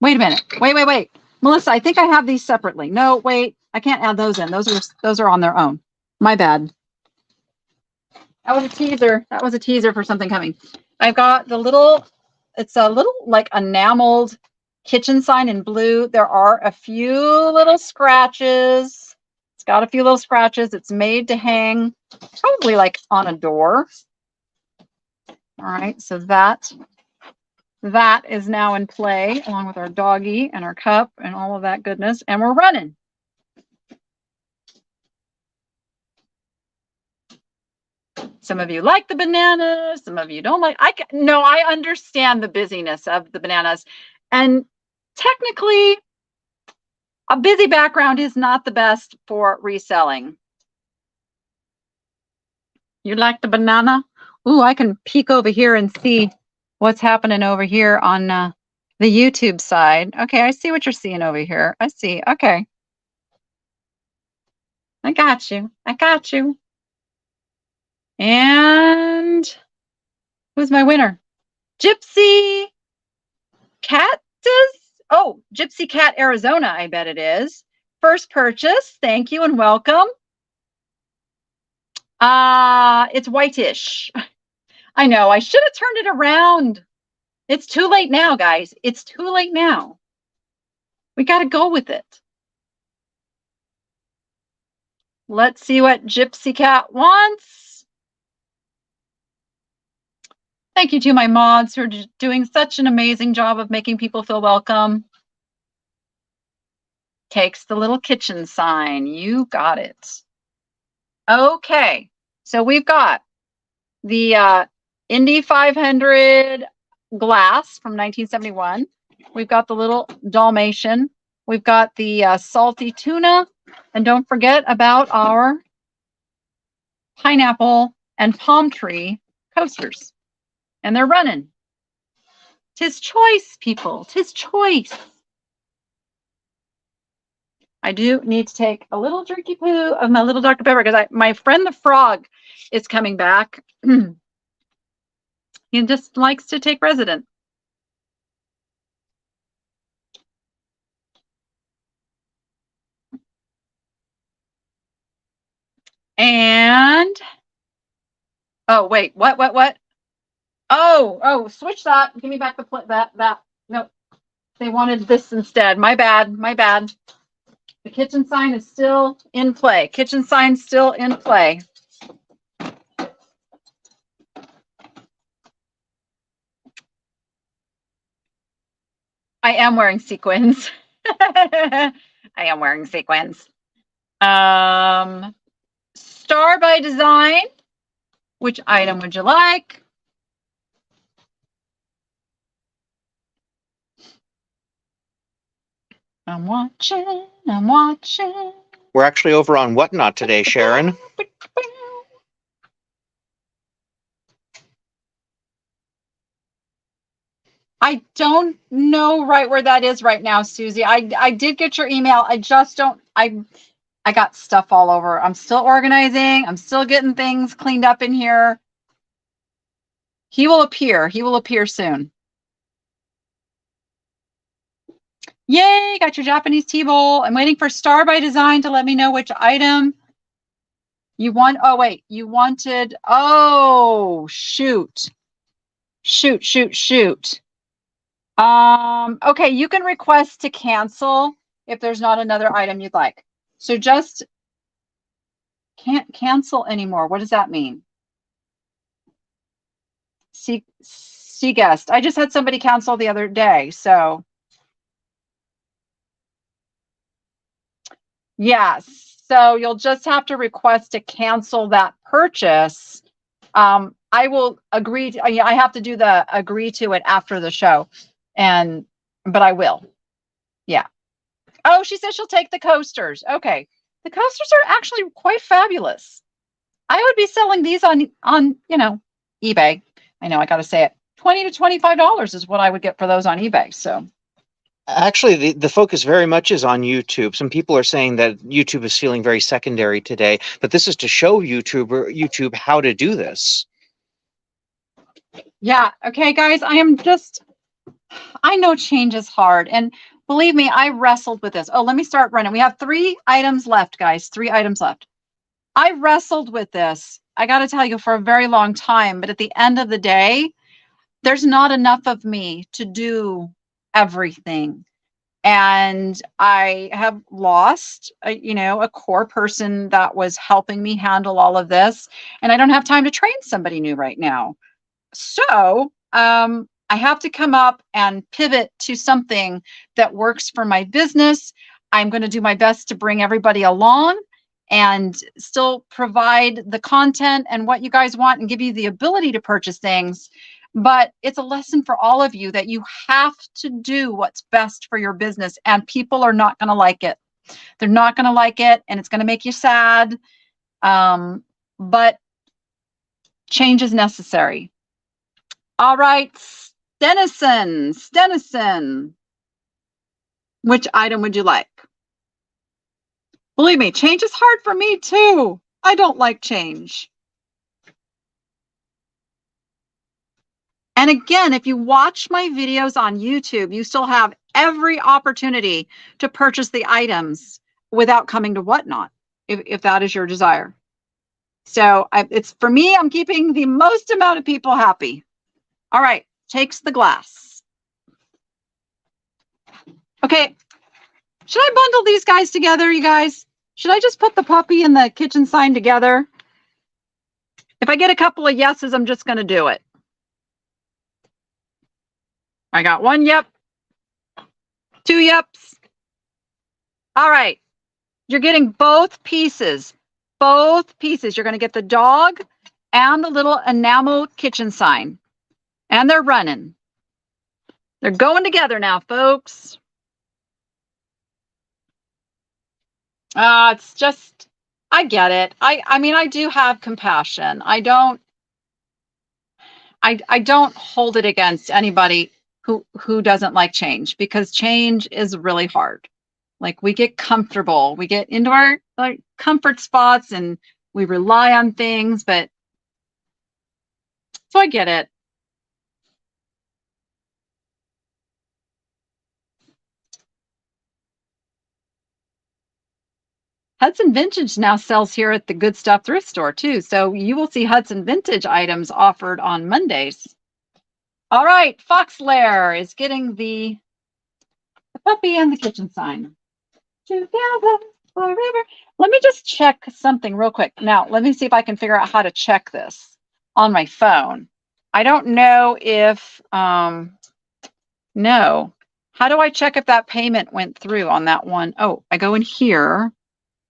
Wait a minute. Wait. Melissa, I think I have these separately. No, wait. I can't add those in. Those are on their own. My bad. That was a teaser. That was a teaser for something coming. I've got the little, it's a little like enameled kitchen sign in blue. There are a few little scratches. It's got a few little scratches. It's made to hang probably like on a door. All right, so that is now in play along with our doggy and our cup and all of that goodness. And we're running. Some of you like the bananas. Some of you don't like. I understand the busyness of the bananas. And technically, a busy background is not the best for reselling. You like the banana? Ooh, I can peek over here and see what's happening over here on the YouTube side. Okay, I see what you're seeing over here. I see. Okay. I got you. I got you. And who's my winner? Gypsy Cat does? Oh, Gypsy Cat Arizona, I bet it is. First purchase. Thank you and welcome. It's whitish. I know, I should have turned it around. It's too late now, guys. It's too late now. We got to go with it. Let's see what Gypsy Cat wants. Thank you to my mods who are doing such an amazing job of making people feel welcome. Takes the little kitchen sign. You got it. Okay, so we've got the Indy 500 glass from 1971. We've got the little Dalmatian. We've got the salty tuna. And don't forget about our pineapple and palm tree coasters. And they're running. 'Tis choice, people. 'Tis choice. I do need to take a little drinky poo of my little Dr. Pepper because my friend the frog is coming back. He just likes to take resident. And oh wait, what? Oh, switch that. Give me back that. No, they wanted this instead. My bad. The kitchen sign is still in play. Kitchen sign still in play. I am wearing sequins. I am wearing sequins. Star by Design. Which item would you like? I'm watching. We're actually over on Whatnot today, Sharon. I don't know right where that is right now, Susie. I did get your email. I just don't. I got stuff all over. I'm still organizing. I'm still getting things cleaned up in here. He will appear. He will appear soon. Yay, got your Japanese tea bowl. I'm waiting for Star by Design to let me know which item you want. Oh, wait, you wanted, oh, shoot. Okay, you can request to cancel if there's not another item you'd like. So just can't cancel anymore. What does that mean? See guest. I just had somebody cancel the other day, so. Yes, so you'll just have to request to cancel that purchase. I will agree to, I have to do the agree to it after the show, but I will. Yeah. Oh, she says she'll take the coasters. Okay. The coasters are actually quite fabulous. I would be selling these on eBay. I know I got to say it. $20 to $25 is what I would get for those on eBay. So. Actually, the focus very much is on YouTube. Some people are saying that YouTube is feeling very secondary today, but this is to show YouTube how to do this. Yeah. Okay, guys, I am just I know change is hard. And believe me, I wrestled with this. Oh, let me start running. We have 3 items left, guys. 3 items left. I wrestled with this. I got to tell you for a very long time. But at the end of the day, there's not enough of me to do everything. And I have lost, a core person that was helping me handle all of this. And I don't have time to train somebody new right now. So I have to come up and pivot to something that works for my business. I'm going to do my best to bring everybody along and still provide the content and what you guys want and give you the ability to purchase things. But it's a lesson for all of you that you have to do what's best for your business, and people are not going to like it. They're not going to like it, and it's going to make you sad. But change is necessary. All right, Stenison. Which item would you like? Believe me, change is hard for me too. I don't like change. And again, if you watch my videos on YouTube, you still have every opportunity to purchase the items without coming to Whatnot, if that is your desire. So it's for me, I'm keeping the most amount of people happy. All right, takes the glass. Okay, should I bundle these guys together, you guys? Should I just put the puppy and the kitchen sign together? If I get a couple of yeses, I'm just going to do it. I got 1 yep, 2 yeps. All right, you're getting both pieces. Both pieces. You're going to get the dog and the little enamel kitchen sign. And they're running. They're going together now, folks. It's just, I get it. I mean, I do have compassion. I don't hold it against anybody who doesn't like change, because change is really hard. Like, we get comfortable, we get into our comfort spots and we rely on things, but so I get it. Hudson Vintage now sells here at the Good Stuff thrift store too. So you will see Hudson Vintage items offered on Mondays. All right, Fox Lair is getting the puppy and the kitchen sign. Together forever. Let me just check something real quick. Now, let me see if I can figure out how to check this on my phone. I don't know if, no. How do I check if that payment went through on that one? Oh, I go in here.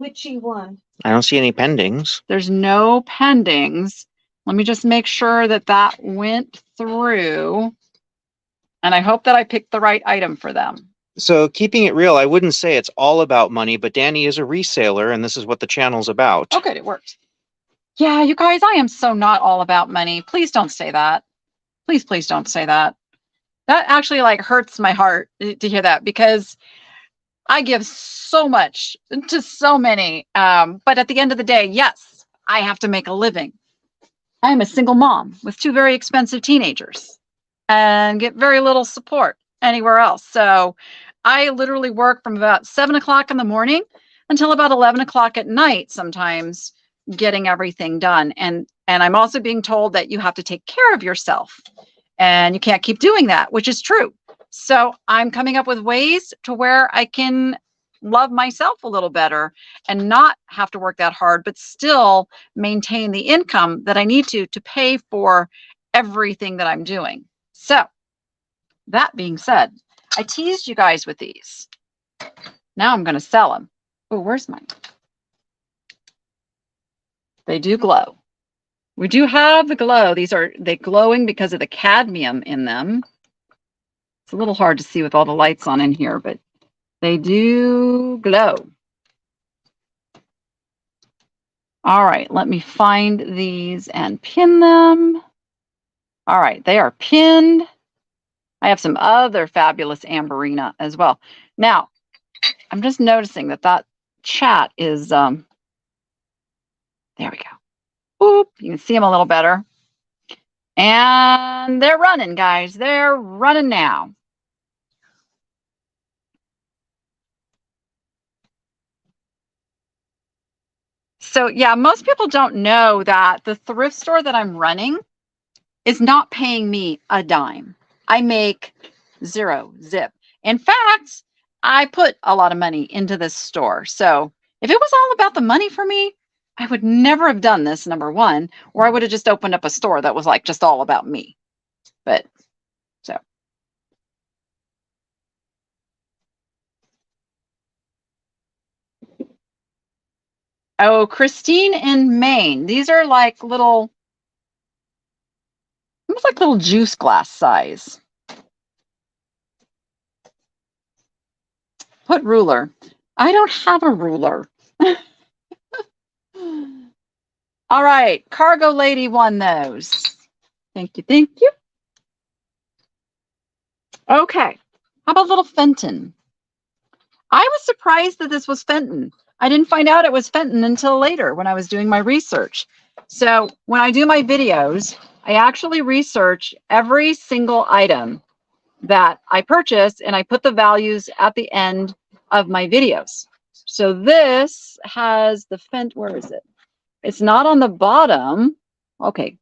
Whichy one? I don't see any pendings. There's no pendings. Let me just make sure that that went through. And I hope that I picked the right item for them. So keeping it real, I wouldn't say it's all about money, but Danny is a reseller, and this is what the channel's about. Okay, it worked. Yeah, you guys, I am so not all about money. Please don't say that. Please, please don't say that. That actually hurts my heart to hear that, because I give so much to so many. But at the end of the day, yes, I have to make a living. I am a single mom with 2 very expensive teenagers and get very little support anywhere else. So I literally work from about 7 o'clock in the morning until about 11 o'clock at night, sometimes, getting everything done. And I'm also being told that you have to take care of yourself and you can't keep doing that, which is true. So I'm coming up with ways to where I can love myself a little better and not have to work that hard, but still maintain the income that I need to pay for everything that I'm doing. So that being said, I teased you guys with these. Now I'm going to sell them. Oh, where's mine? They do glow. We do have the glow. They glowing because of the cadmium in them. It's a little hard to see with all the lights on in here, but they do glow. All right, let me find these and pin them. All right, they are pinned. I have some other fabulous Amberina as well. Now, I'm just noticing that chat is, there we go. Oop, you can see them a little better. And they're running, guys. They're running now. So yeah, most people don't know that the thrift store that I'm running is not paying me a dime. I make zero, zip. In fact, I put a lot of money into this store. So if it was all about the money for me, I would never have done this, number one, or I would have just opened up a store that was like just all about me. But so. Oh, Christine in Maine. These are like little, almost like little juice glass size. Put ruler. I don't have a ruler. All right, Cargo Lady won those. Thank you, thank you. Okay, how about little Fenton? I was surprised that this was Fenton. I didn't find out it was Fenton until later when I was doing my research. So when I do my videos, I actually research every single item that I purchase and I put the values at the end of my videos. So this has the Fenton, where is it? It's not on the bottom. Okay,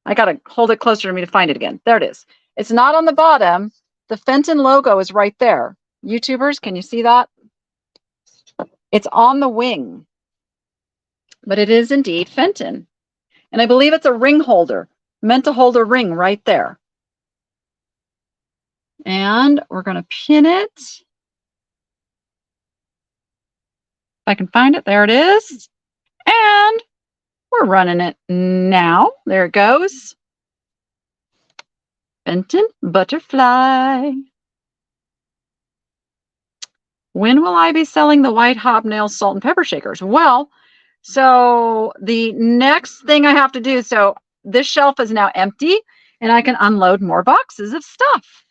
I gotta hold it closer to me to find it again. There it is. It's not on the bottom. The Fenton logo is right there. YouTubers, can you see that? It's on the wing, but it is indeed Fenton. And I believe it's a ring holder, meant to hold a ring right there. And we're going to pin it. If I can find it, there it is. And we're running it now. There it goes. Fenton butterfly. When will I be selling the white hobnail salt and pepper shakers? Well, so the next thing I have to do, so this shelf is now empty and I can unload more boxes of stuff.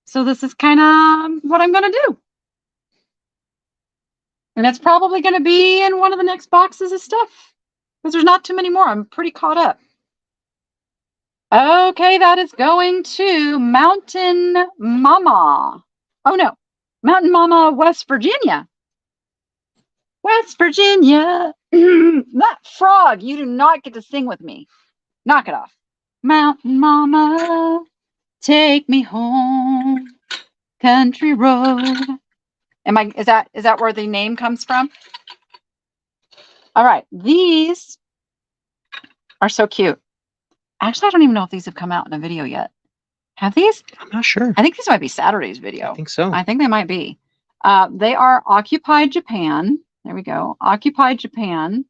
So this is kind of what I'm going to do. And it's probably going to be in one of the next boxes of stuff because there's not too many more. I'm pretty caught up. Okay, that is going to Mountain Mama. Oh, no. Mountain Mama, West Virginia. West Virginia. That frog, you do not get to sing with me. Knock it off. Mountain Mama, take me home. Country road. Is that where the name comes from? All right, these are so cute. Actually, I don't even know if these have come out in a video yet. Have these? I'm not sure. I think these might be Saturday's video. I think so. I think they might be. They are Occupied Japan. There we go. Occupied Japan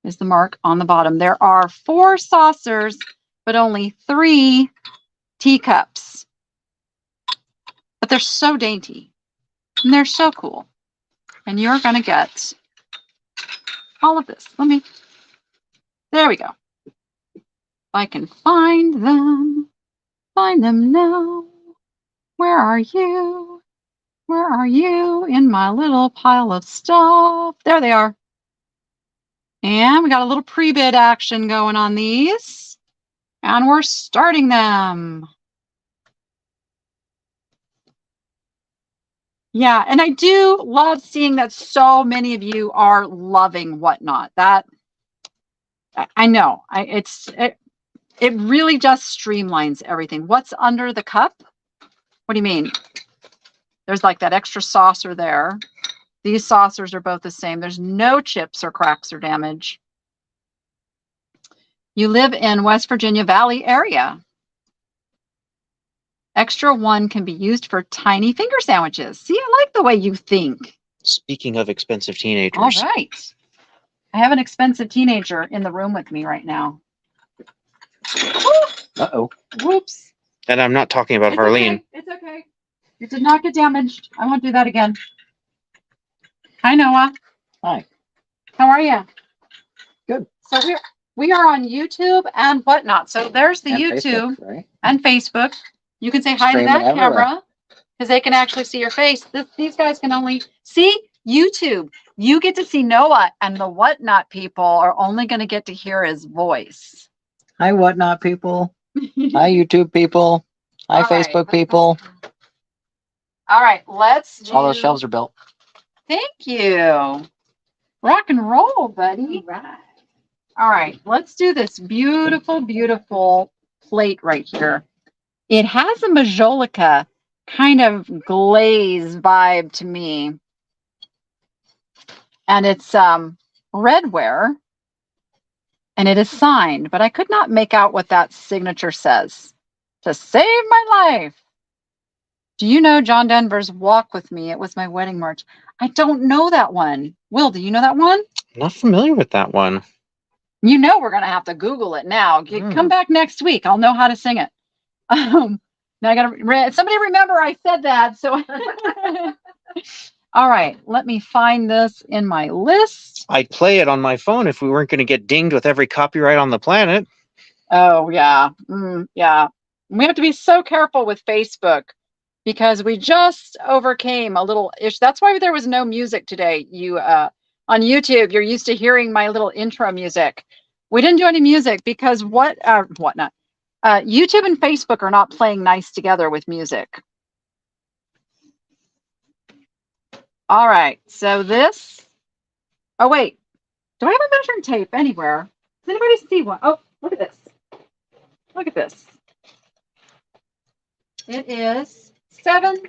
is the mark on the bottom. There are 4 saucers, but only 3 teacups. But they're so dainty. And they're so cool. And you're going to get all of this. There we go. If I can find them. Find them now. Where are you? Where are you in my little pile of stuff? There they are. And we got a little pre-bid action going on these. And we're starting them. Yeah, and I do love seeing that so many of you are loving Whatnot. That I know. It really just streamlines everything. What's under the cup? What do you mean? There's like that extra saucer there. These saucers are both the same. There's no chips or cracks or damage. You live in West Virginia Valley area. Extra 1 can be used for tiny finger sandwiches. See, I like the way you think. Speaking of expensive teenagers. All right. I have an expensive teenager in the room with me right now. Uh-oh. Whoops. And I'm not talking about Harleen. Okay. It's okay. It did not get damaged. I won't do that again. Hi, Noah. Hi. How are you? Good. So we are on YouTube and Whatnot. So there's the And YouTube Facebook, right? and Facebook. You can say hi to Streaming that everywhere. camera because they can actually see your face. These guys can only see YouTube. You get to see Noah, and the Whatnot people are only going to get to hear his voice. Hi, Whatnot people. Hi, YouTube people. Hi, All right. Facebook people. All right, let's do... All those shelves are built. Thank you. Rock and roll, buddy. Right. All right, let's do this beautiful, beautiful plate right here. It has a majolica kind of glaze vibe to me. And it's redware. And it is signed, but I could not make out what that signature says. To save my life. Do you know John Denver's Walk With Me? It was my wedding march. I don't know that one. Will, do you know that one? Not familiar with that one. You know we're going to have to Google it now. Come back next week. I'll know how to sing it. Now I got to somebody remember I said that. So all right, let me find this in my list. I'd play it on my phone if we weren't going to get dinged with every copyright on the planet. Oh yeah. Yeah. We have to be so careful with Facebook because we just overcame a little issue. That's why there was no music today. You on YouTube, you're used to hearing my little intro music. We didn't do any music because whatnot. YouTube and Facebook are not playing nice together with music. All right, so this. Oh wait, do I have a measuring tape anywhere? Does anybody see one? Oh, look at this. Look at this. It is 7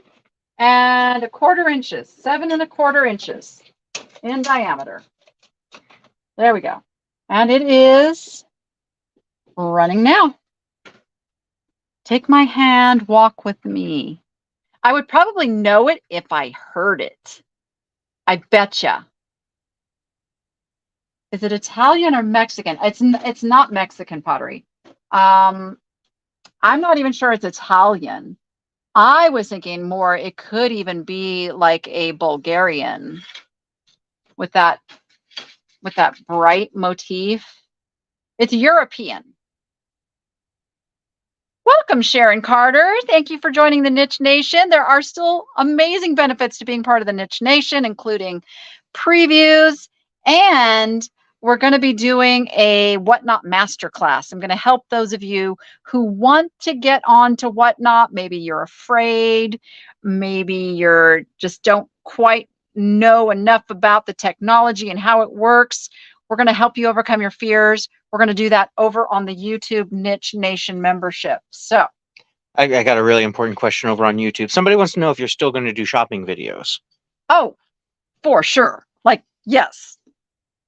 1/4 inches. 7 1/4 inches in diameter. There we go. And it is running now. Take my hand, walk with me. I would probably know it if I heard it. I betcha. Is it Italian or Mexican? It's not Mexican pottery. I'm not even sure it's Italian. I was thinking more it could even be like a Bulgarian with that bright motif. It's European. Welcome, Sharon Carter. Thank you for joining the Niche Nation. There are still amazing benefits to being part of the Niche Nation, including previews, and we're going to be doing a Whatnot Masterclass. I'm going to help those of you who want to get on to Whatnot. Maybe you're afraid. Maybe you're just don't quite know enough about the technology and how it works. We're going to help you overcome your fears. We're going to do that over on the YouTube Niche Nation membership. So I got a really important question over on YouTube. Somebody wants to know if you're still going to do shopping videos. oh, for sure. Like, yes.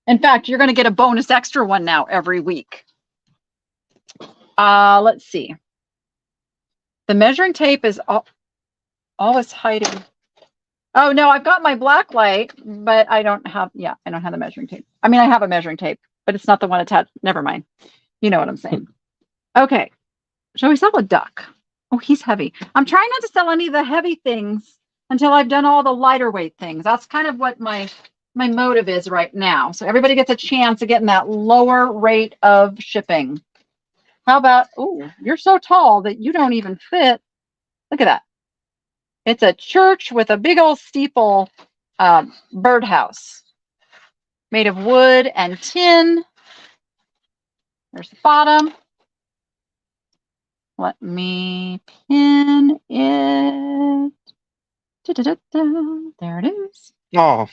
In fact, you're going to get a bonus extra one now every week. Let's see. The measuring tape is always hiding. Oh, no, I've got my black light, but I don't have the measuring tape. I mean, I have a measuring tape, but it's not the one attached. Never mind. You know what I'm saying. Okay. Shall we sell a duck? Oh, he's heavy. I'm trying not to sell any of the heavy things until I've done all the lighter weight things. That's kind of what my motive is right now. So everybody gets a chance of getting that lower rate of shipping. How about, oh, you're so tall that you don't even fit. Look at that. It's a church with a big old steeple birdhouse made of wood and tin. There's the bottom. Let me pin it. Da-da-da-da. There it is. Oh,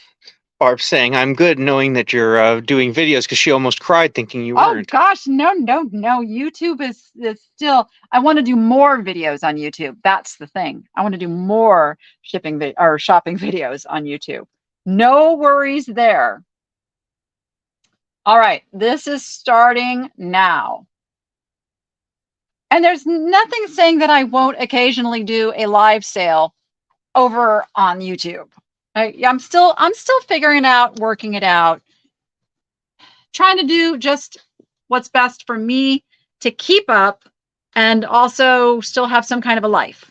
Barb's saying I'm good knowing that you're doing videos because she almost cried thinking you Oh weren't. gosh, no. YouTube is still. I want to do more videos on YouTube. That's the thing. I want to do more shopping videos on YouTube. No worries there. All right, this is starting now. And there's nothing saying that I won't occasionally do a live sale over on YouTube. I'm still figuring out, working it out, trying to do just what's best for me to keep up and also still have some kind of a life.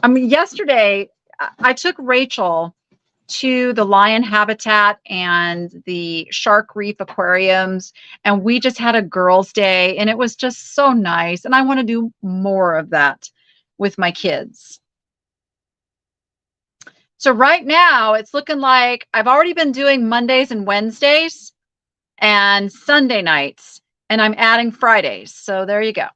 I mean, yesterday I took Rachel to the lion habitat and the shark reef aquariums, and we just had a girls' day, and it was just so nice. And I want to do more of that with my kids. So right now it's looking like I've already been doing Mondays and Wednesdays and Sunday nights, and I'm adding Fridays. So there you go.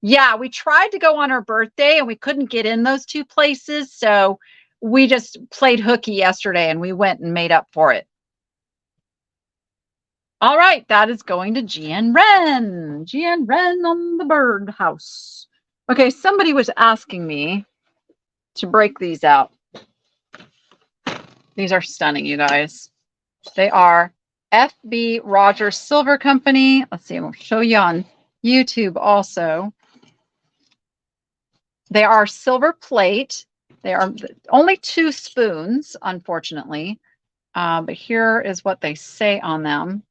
Yeah, we tried to go on her birthday and we couldn't get in those two places. So we just played hooky yesterday and we went and made up for it. All right, that is going to GN Wren. GN Wren on the birdhouse. Okay, somebody was asking me to break these out. These are stunning, you guys. They are FB Rogers Silver Company. Let's see, I'll show you on YouTube also. They are silver plate. They are only 2 spoons, unfortunately. But here is what they say on them.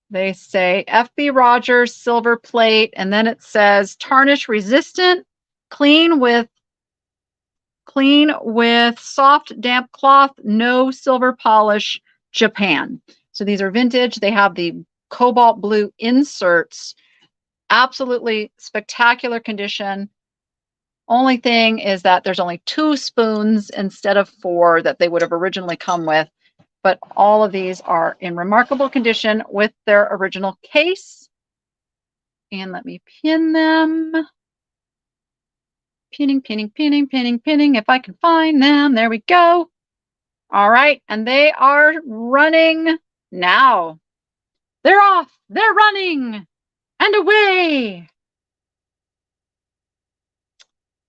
They say FB Rogers silver plate, and then it says tarnish resistant, clean with soft damp cloth, no silver polish, Japan. So these are vintage. They have the cobalt blue inserts. Absolutely spectacular condition. Only thing is that there's only 2 spoons instead of 4 that they would have originally come with. But all of these are in remarkable condition with their original case. And let me pin them. Pinning, pinning, pinning, pinning, pinning. If I can find them, there we go. All right, and they are running now. They're off, they're running, and away.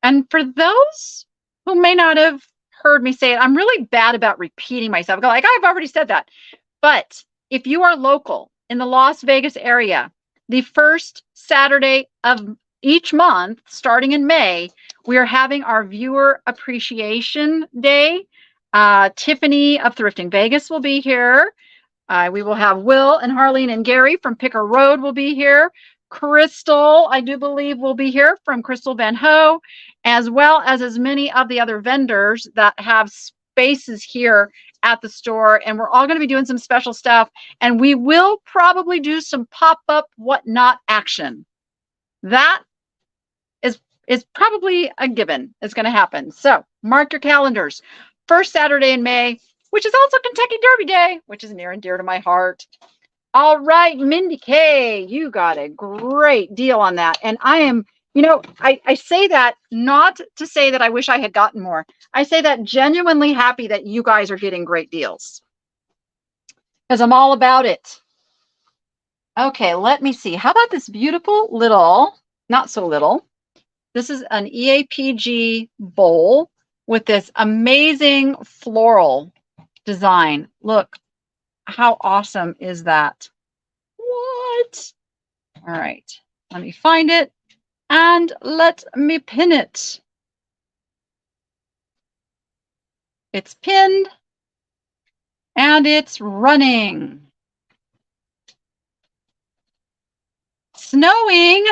And for those who may not have heard me say it, I'm really bad about repeating myself. I go like, I've already said that. But if you are local in the Las Vegas area, the first Saturday of each month, starting in May, we are having our Viewer Appreciation Day. Tiffany of Thrifting Vegas will be here. We will have Will and Harleen and Gary from Picker Road will be here. Crystal, I do believe, will be here from Crystal Van Ho, as well as many of the other vendors that have spaces here at the store. And we're all going to be doing some special stuff. And we will probably do some pop-up whatnot action. That is probably a given. It's going to happen. So mark your calendars. First Saturday in May, which is also Kentucky Derby Day, which is near and dear to my heart. All right, Mindy K, you got a great deal on that. And I am, you know, I say that not to say that I wish I had gotten more. I say that genuinely happy that you guys are getting great deals, because I'm all about it. Okay, let me see. How about this beautiful little, not so little. This is an EAPG bowl with this amazing floral design. Look, how awesome is that? What? All right, let me find it and let me pin it. It's pinned and it's running. Snowing.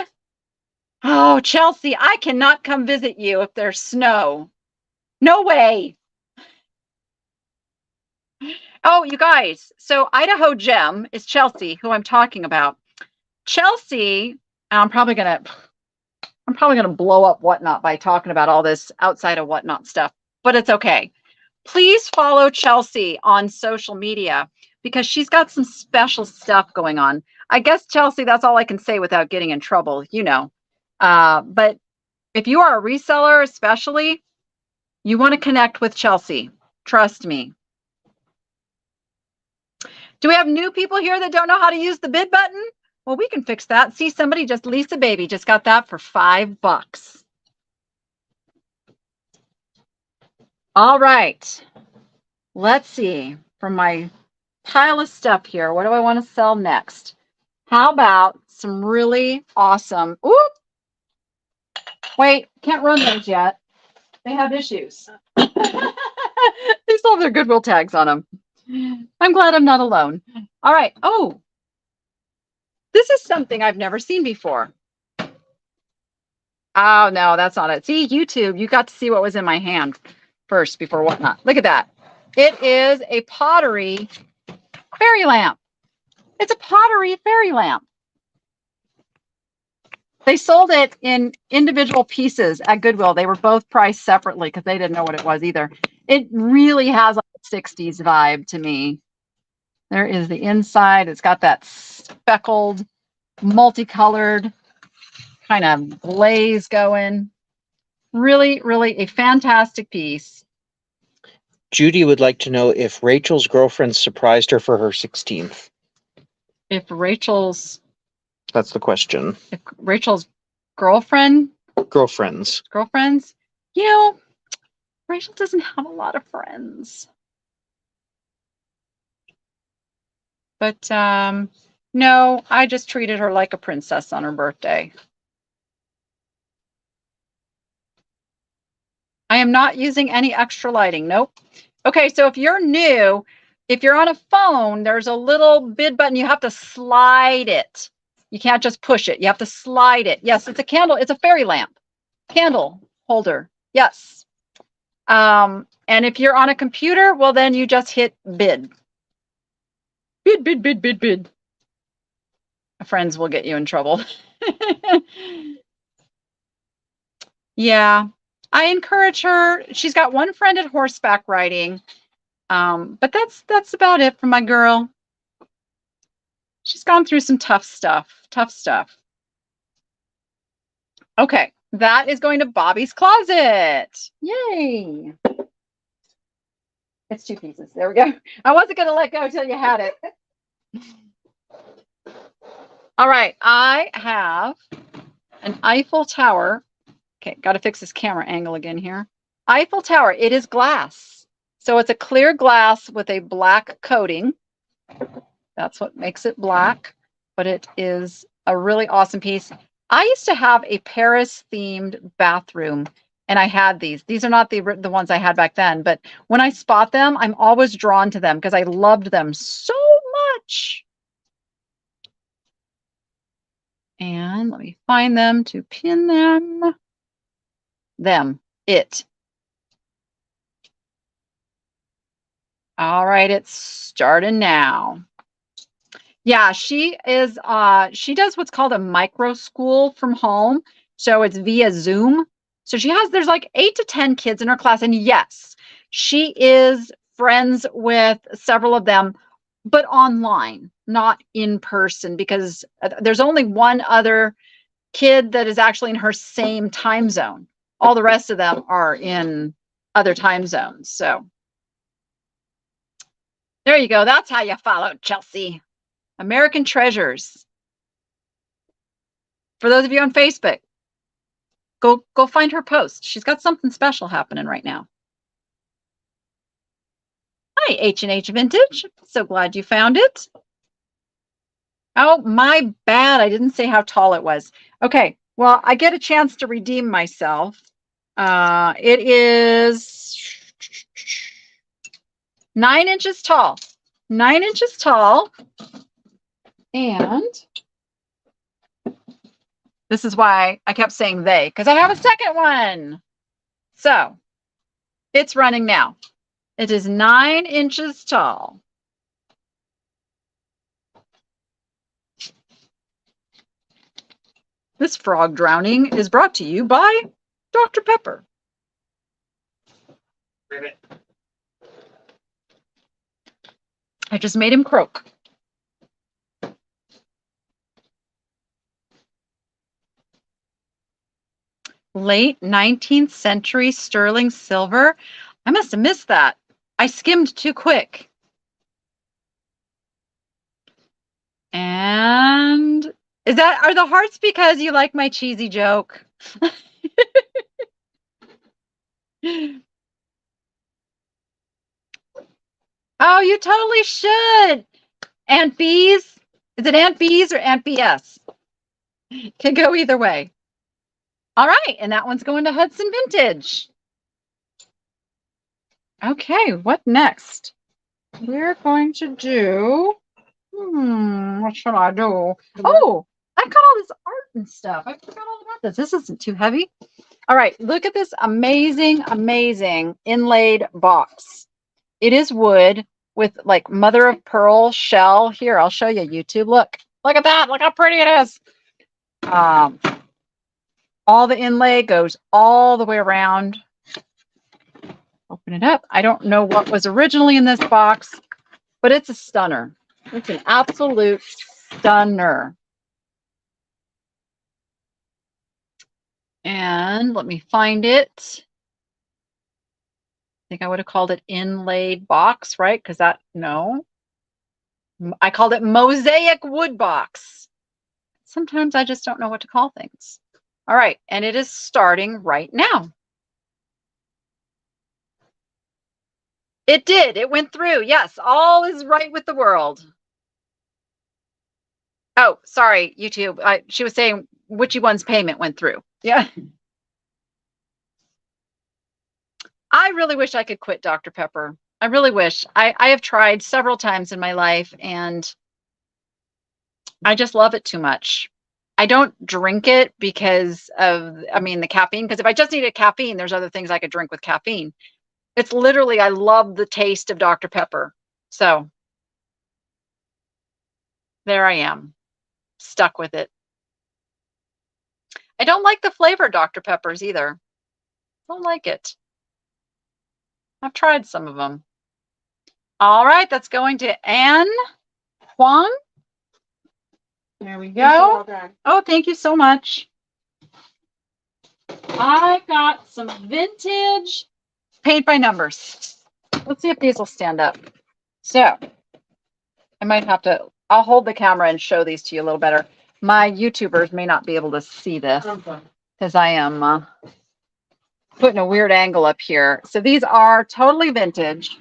Oh, Chelsea, I cannot come visit you if there's snow. No way. Oh, you guys. So Idaho Gem is Chelsea, who I'm talking about. Chelsea, I'm probably gonna blow up Whatnot by talking about all this outside of Whatnot stuff, but it's okay. Please follow Chelsea on social media because she's got some special stuff going on. I guess, Chelsea, that's all I can say without getting in trouble, you know. But if you are a reseller, especially, you want to connect with Chelsea. Trust me. Do we have new people here that don't know how to use the bid button? Well, we can fix that. See, somebody just, Lisa Baby, just got that for $5. All right. Let's see. From my pile of stuff here, what do I want to sell next? How about some really awesome, oop! Wait, can't run those yet. They have issues. They still have their Goodwill tags on them. I'm glad I'm not alone. All right. Oh, this is something I've never seen before. Oh, no, that's not it. See, YouTube, you got to see what was in my hand first before Whatnot. Look at that. It is a Pottery fairy lamp. It's a Pottery fairy lamp. They sold it in individual pieces at Goodwill. They were both priced separately because they didn't know what it was either. It really has like a 60s vibe to me. There is the inside. It's got that speckled, multicolored kind of glaze going. Really, really a fantastic piece. Judy would like to know if Rachel's girlfriend surprised her for her 16th. if Rachel's That's the question. girlfriends, you know, Rachel doesn't have a lot of friends. But no, I just treated her like a princess on her birthday. I am not using any extra lighting. Nope. Okay, so if you're new, if you're on a phone, there's a little bid button. You have to slide it. You can't just push it. You have to slide it. Yes, it's a candle. It's a fairy lamp. Candle holder. Yes. And if you're on a computer, well, then you just hit bid. Bid, bid, bid, bid, bid. Friends will get you in trouble. Yeah, I encourage her. She's got one friend at horseback riding. But that's about it for my girl. She's gone through some tough stuff. Okay, that is going to Bobby's closet. Yay. It's 2 pieces. There we go. I wasn't going to let go until you had it. All right, I have an Eiffel Tower. Okay, got to fix this camera angle again here. Eiffel Tower, it is glass. So it's a clear glass with a black coating. That's what makes it black, but it is a really awesome piece. I used to have a Paris-themed bathroom, and I had these. These are not the ones I had back then, but when I spot them, I'm always drawn to them because I loved them so much. And let me find them to pin them. It. All right, it's starting now. Yeah, she is, she does what's called a micro school from home. So it's via Zoom. So there's like 8 to 10 kids in her class. And yes, she is friends with several of them, but online, not in person, because there's only one other kid that is actually in her same time zone. All the rest of them are in other time zones. So there you go. That's how you follow Chelsea. American Treasures. For those of you on Facebook, go find her post. She's got something special happening right now. Hi, H&H Vintage. So glad you found it. Oh, my bad. I didn't say how tall it was. Okay, well, I get a chance to redeem myself. It is 9 inches tall. 9 inches tall. And this is why I kept saying they, because I have a second one. So it's running now. It is 9 inches tall. This frog drowning is brought to you by Dr. Pepper. Ribbit. I just made him croak. Late 19th century sterling silver. I must have missed that. I skimmed too quick. And are the hearts because you like my cheesy joke? Oh, you totally should. Aunt Bees. Is it Aunt Bees or Aunt BS? Can go either way. All right, and that one's going to Hudson Vintage. Okay, what next? We're going to do, what should I do? Oh, I've got all this art and stuff. I forgot all about this. This isn't too heavy. All right, look at this amazing, amazing inlaid box. It is wood with like mother of pearl shell. Here, I'll show you, YouTube. Look at that. Look how pretty it is. All the inlay goes all the way around. Open it up. I don't know what was originally in this box, but it's a stunner. It's an absolute stunner. And let me find it. I think I would have called it inlaid box, right? Because no. I called it Mosaic Wood Box. Sometimes I just don't know what to call things. All right, and it is starting right now. It did. It went through. Yes, all is right with the world. Oh, sorry, YouTube. She was saying which one's payment went through. Yeah. I really wish I could quit Dr. Pepper. I really wish. I have tried several times in my life, and I just love it too much. I don't drink it because of, the caffeine. Because if I just needed caffeine, there's other things I could drink with caffeine. It's literally, I love the taste of Dr. Pepper. So there I am, stuck with it. I don't like the flavor of Dr. Peppers either. Don't like it. I've tried some of them. All right, that's going to Anne Huang. There we go. Oh, thank you so much. I got some vintage paint by numbers. Let's see if these will stand up. So I might have to, I'll hold the camera and show these to you a little better. My YouTubers may not be able to see this because I am putting a weird angle up here. So these are totally vintage.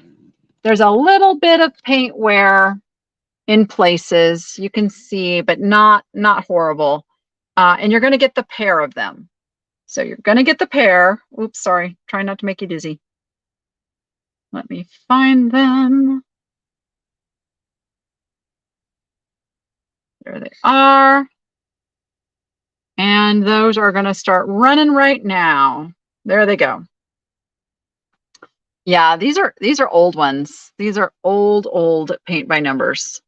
There's a little bit of paint wear in places you can see, but not horrible. And you're going to get the pair of them. So you're going to get the pair. Oops, sorry. Try not to make you dizzy. Let me find them. There they are. And those are going to start running right now. There they go. Yeah, these are old ones. These are old paint by numbers.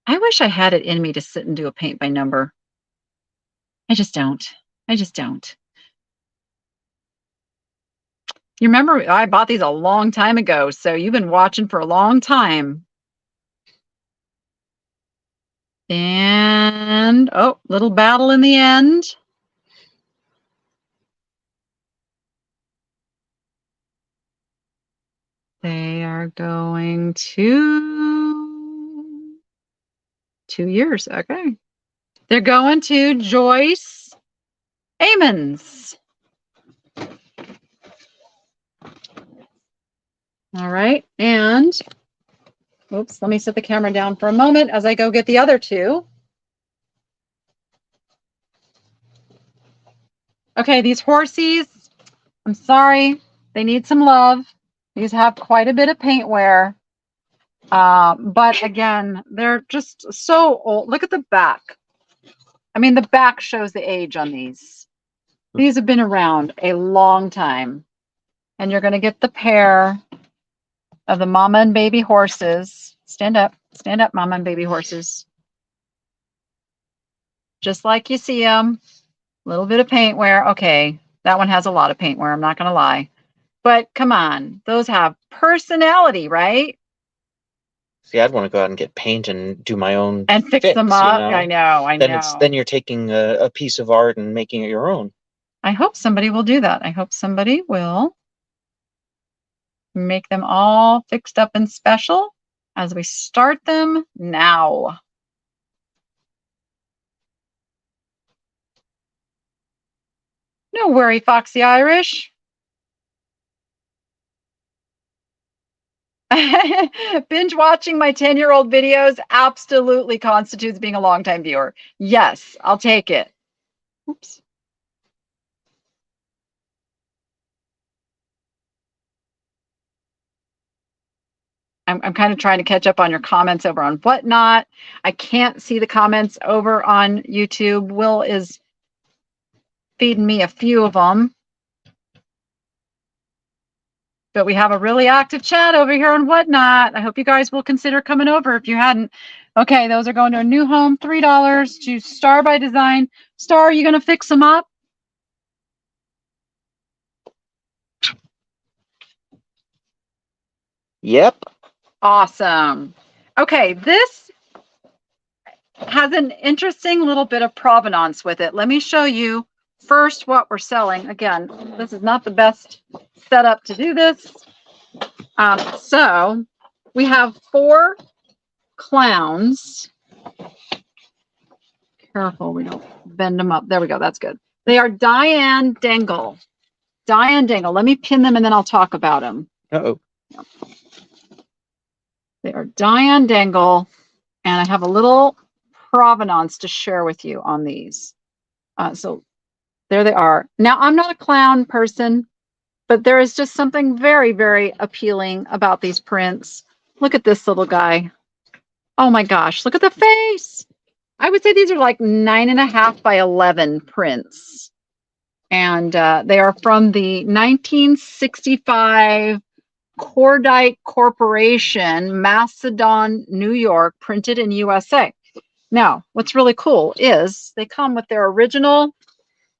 I wish I had it in me to sit and do a paint by number. I just don't. I just don't. You remember I bought these a long time ago, so you've been watching for a long time. And, oh, little battle in the end. They are going to 2 years. Okay. They're going to Joyce Amons. All right. And, oops, let me set the camera down for a moment as I go get the other two. Okay, these horsies, I'm sorry, they need some love. These have quite a bit of paint wear. But again, they're just so old. Look at the back. I mean, the back shows the age on these. These have been around a long time. And you're going to get the pair of the mama and baby horses. Stand up, mama and baby horses. Just like you see them. A little bit of paint wear. Okay, that one has a lot of paint wear, I'm not going to lie. But come on, those have personality, right? See, I'd want to go out and get paint and do my own and fix them up. You know? I know. Then you're taking a piece of art and making it your own. I hope somebody will do that. I hope somebody will make them all fixed up and special as we start them now. No worry, Foxy Irish. Binge watching my 10-year-old videos absolutely constitutes being a longtime viewer. Yes, I'll take it. Oops. I'm kind of trying to catch up on your comments over on Whatnot. I can't see the comments over on YouTube. Will is feeding me a few of them. But we have a really active chat over here on Whatnot. I hope you guys will consider coming over if you hadn't. Okay, those are going to a new home, $3 to Star by Design. Star, are you going to fix them up? Yep. Awesome. Okay, this has an interesting little bit of provenance with it. Let me show you first what we're selling. Again, this is not the best setup to do this. So we have 4 clowns. Careful, we don't bend them up. There we go. That's good. They are Diane Dangle. Diane Dangle. Let me pin them and then I'll talk about them. Uh-oh. They are Diane Dangle. And I have a little provenance to share with you on these. So there they are. Now, I'm not a clown person, but there is just something very, very appealing about these prints. Look at this little guy. Oh my gosh, look at the face. I would say these are like 9.5 by 11 prints. And they are from the 1965 Cordite Corporation, Macedon, New York, printed in USA. Now, what's really cool is they come with their original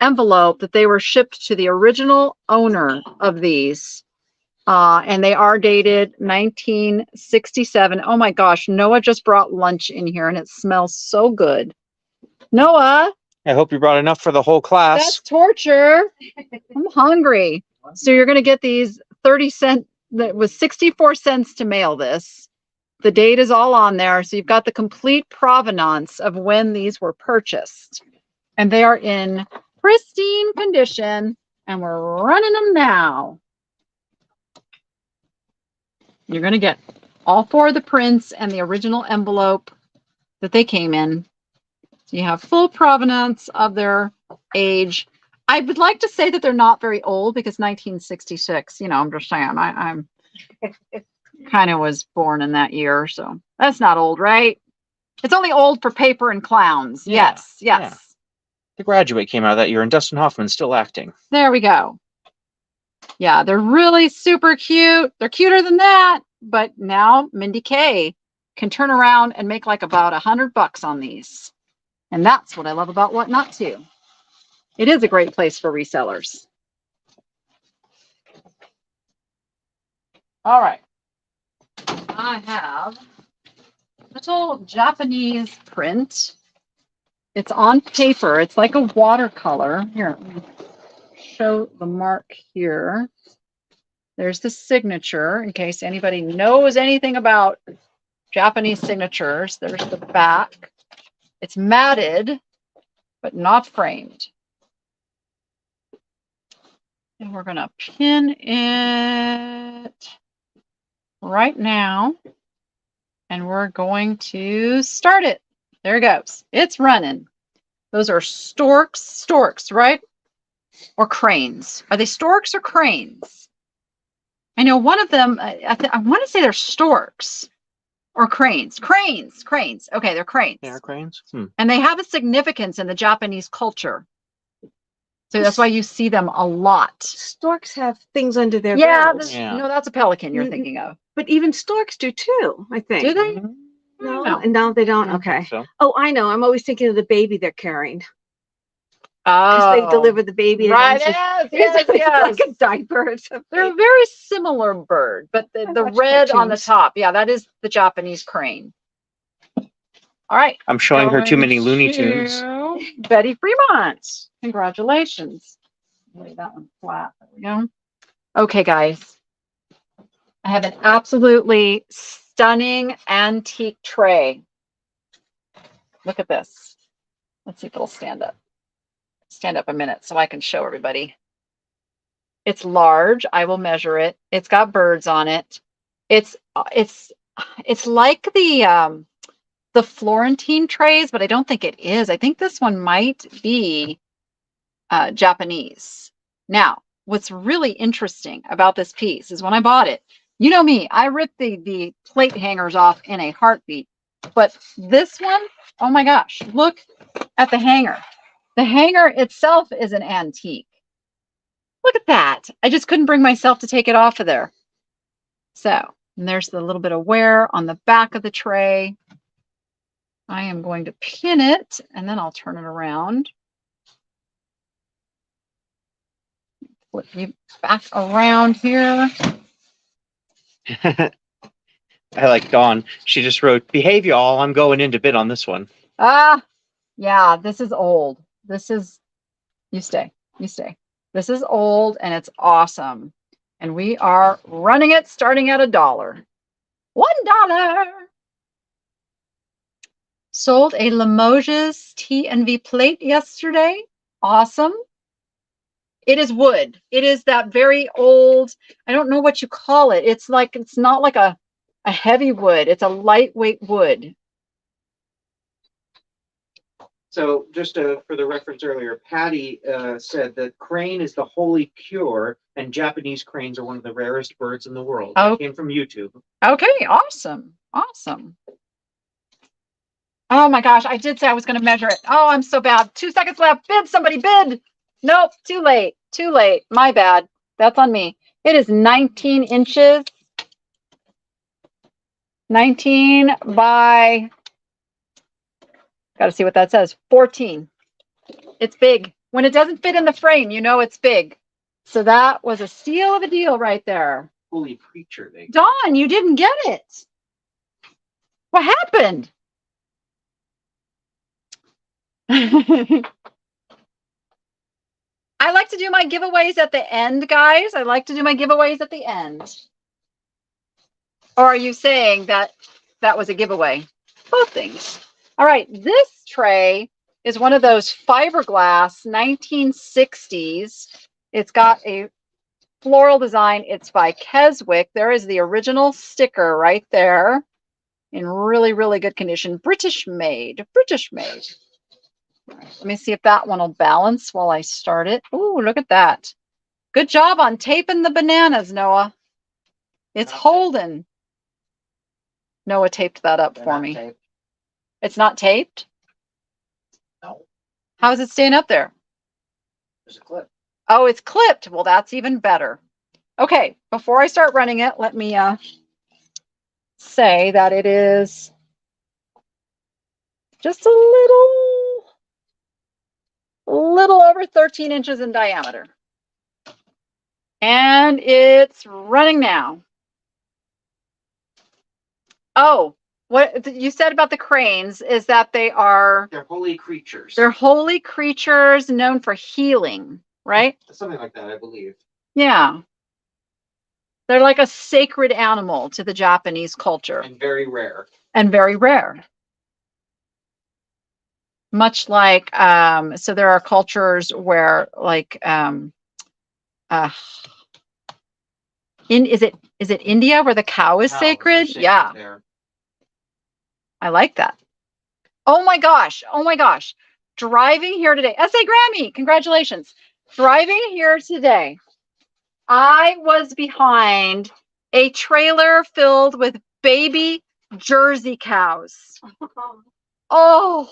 envelope that they were shipped to the original owner of these. And they are dated 1967. Oh my gosh, Noah just brought lunch in here and it smells so good. Noah, I hope you brought enough for the whole class. that's torture. I'm hungry. So you're going to get these 30-cent, that was 64 cents to mail this. The date is all on there. So you've got the complete provenance of when these were purchased. And they are in pristine condition. And we're running them now. You're going to get all 4 of the prints and the original envelope that they came in. So you have full provenance of their age. I would like to say that they're not very old because 1966, you know, I'm just saying, I'm kind of was born in that year. So that's not old, right? It's only old for paper and clowns. Yeah, Yes. yeah. The Graduate came out of that year and Dustin Hoffman's still acting. There we go. Yeah, they're really super cute. They're cuter than that. But now Mindy K can turn around and make like about $100 on these. And that's what I love about What Not To. It is a great place for resellers. All right. I have a little Japanese print. It's on paper. It's like a watercolor. Here, let me show the mark here. There's the signature in case anybody knows anything about Japanese signatures. There's the back. It's matted, but not framed. And we're going to pin it right now. And we're going to start it. There it goes. It's running. Those are storks, right? Or cranes. Are they storks or cranes? I know one of them, I want to say they're storks or cranes. Cranes. Okay, they're cranes. They are cranes? And they have a significance in the Japanese culture. So that's why you see them a lot. Storks have things under their Yeah, bills. no, that's a pelican you're thinking of. But even storks do too, I think. Do they? No, No. no, they don't. Okay. So, Oh, I know. I'm always thinking of the baby they're carrying. Oh, Because they deliver the baby. right. and Yes. like a diaper or something. They're a very similar bird, but the watch red on the cartoons. top, yeah, that is the Japanese crane. All right. I'm showing her too many Going Looney Tunes. to Betty Fremont. Congratulations. Lay that one flat. There we go. Okay, guys. I have an absolutely stunning antique tray. Look at this. Let's see if it'll stand up. Stand up a minute so I can show everybody. It's large. I will measure it. It's got birds on it. It's like the Florentine trays, but I don't think it is. I think this one might be Japanese. Now, what's really interesting about this piece is when I bought it, you know me, I ripped the plate hangers off in a heartbeat. But this one, oh my gosh, look at the hanger. The hanger itself is an antique. Look at that. I just couldn't bring myself to take it off of there. So, and there's the little bit of wear on the back of the tray. I am going to pin it and then I'll turn it around. Flip you back around here. I like Dawn. She just wrote, "Behave, y'all. I'm going into bid on this one." Yeah, this is old. This is, you stay. This is old and it's awesome. And we are running it starting at $1. $1. Sold a Limoges T&V plate yesterday. Awesome. It is wood. It is that very old, I don't know what you call it. It's like, it's not like a heavy wood. It's a lightweight wood. So just for the reference earlier, Patty said that crane is the holy cure, and Japanese cranes are one of the rarest birds in the world. Oh. That came from YouTube. Okay, awesome. Awesome. Oh my gosh, I did say I was going to measure it. Oh, I'm so bad. 2 seconds left. Bid, somebody bid. Nope, too late. Too late. My bad. That's on me. It is 19 inches. 19 by, got to see what that says, 14. It's big. When it doesn't fit in the frame, you know it's big. So that was a steal of a deal right there. Holy creature. Dawn, you didn't get it. What happened? I like to do my giveaways at the end, guys. I like to do my giveaways at the end. Or are you saying that that was a giveaway? Both things. All right, this tray is one of those fiberglass 1960s. It's got a floral design. It's by Keswick. There is the original sticker right there in really, really good condition. British made. British made. Let me see if that one will balance while I start it. Ooh, look at that. Good job on taping the bananas, Noah. It's holding. Noah taped that up for me. Taped. It's not taped? No, How is it staying up there? there's a clip. Oh, it's clipped. Well, that's even better. Okay, before I start running it, let me say that it is just a little over 13 inches in diameter. And it's running now. Oh, what you said about the cranes is that they're holy creatures. they're holy creatures known for healing, right? Something like that, I believe. Yeah. They're like a sacred animal to the Japanese culture. And very rare. And very rare. Much like, so there are cultures where like, is it India where the cow is Cows are sacred? sacred Yeah. there. I like that. Oh my gosh. Oh my gosh. Driving here today. S.A. Grammy, congratulations. Driving here today, I was behind a trailer filled with baby Jersey cows. Oh,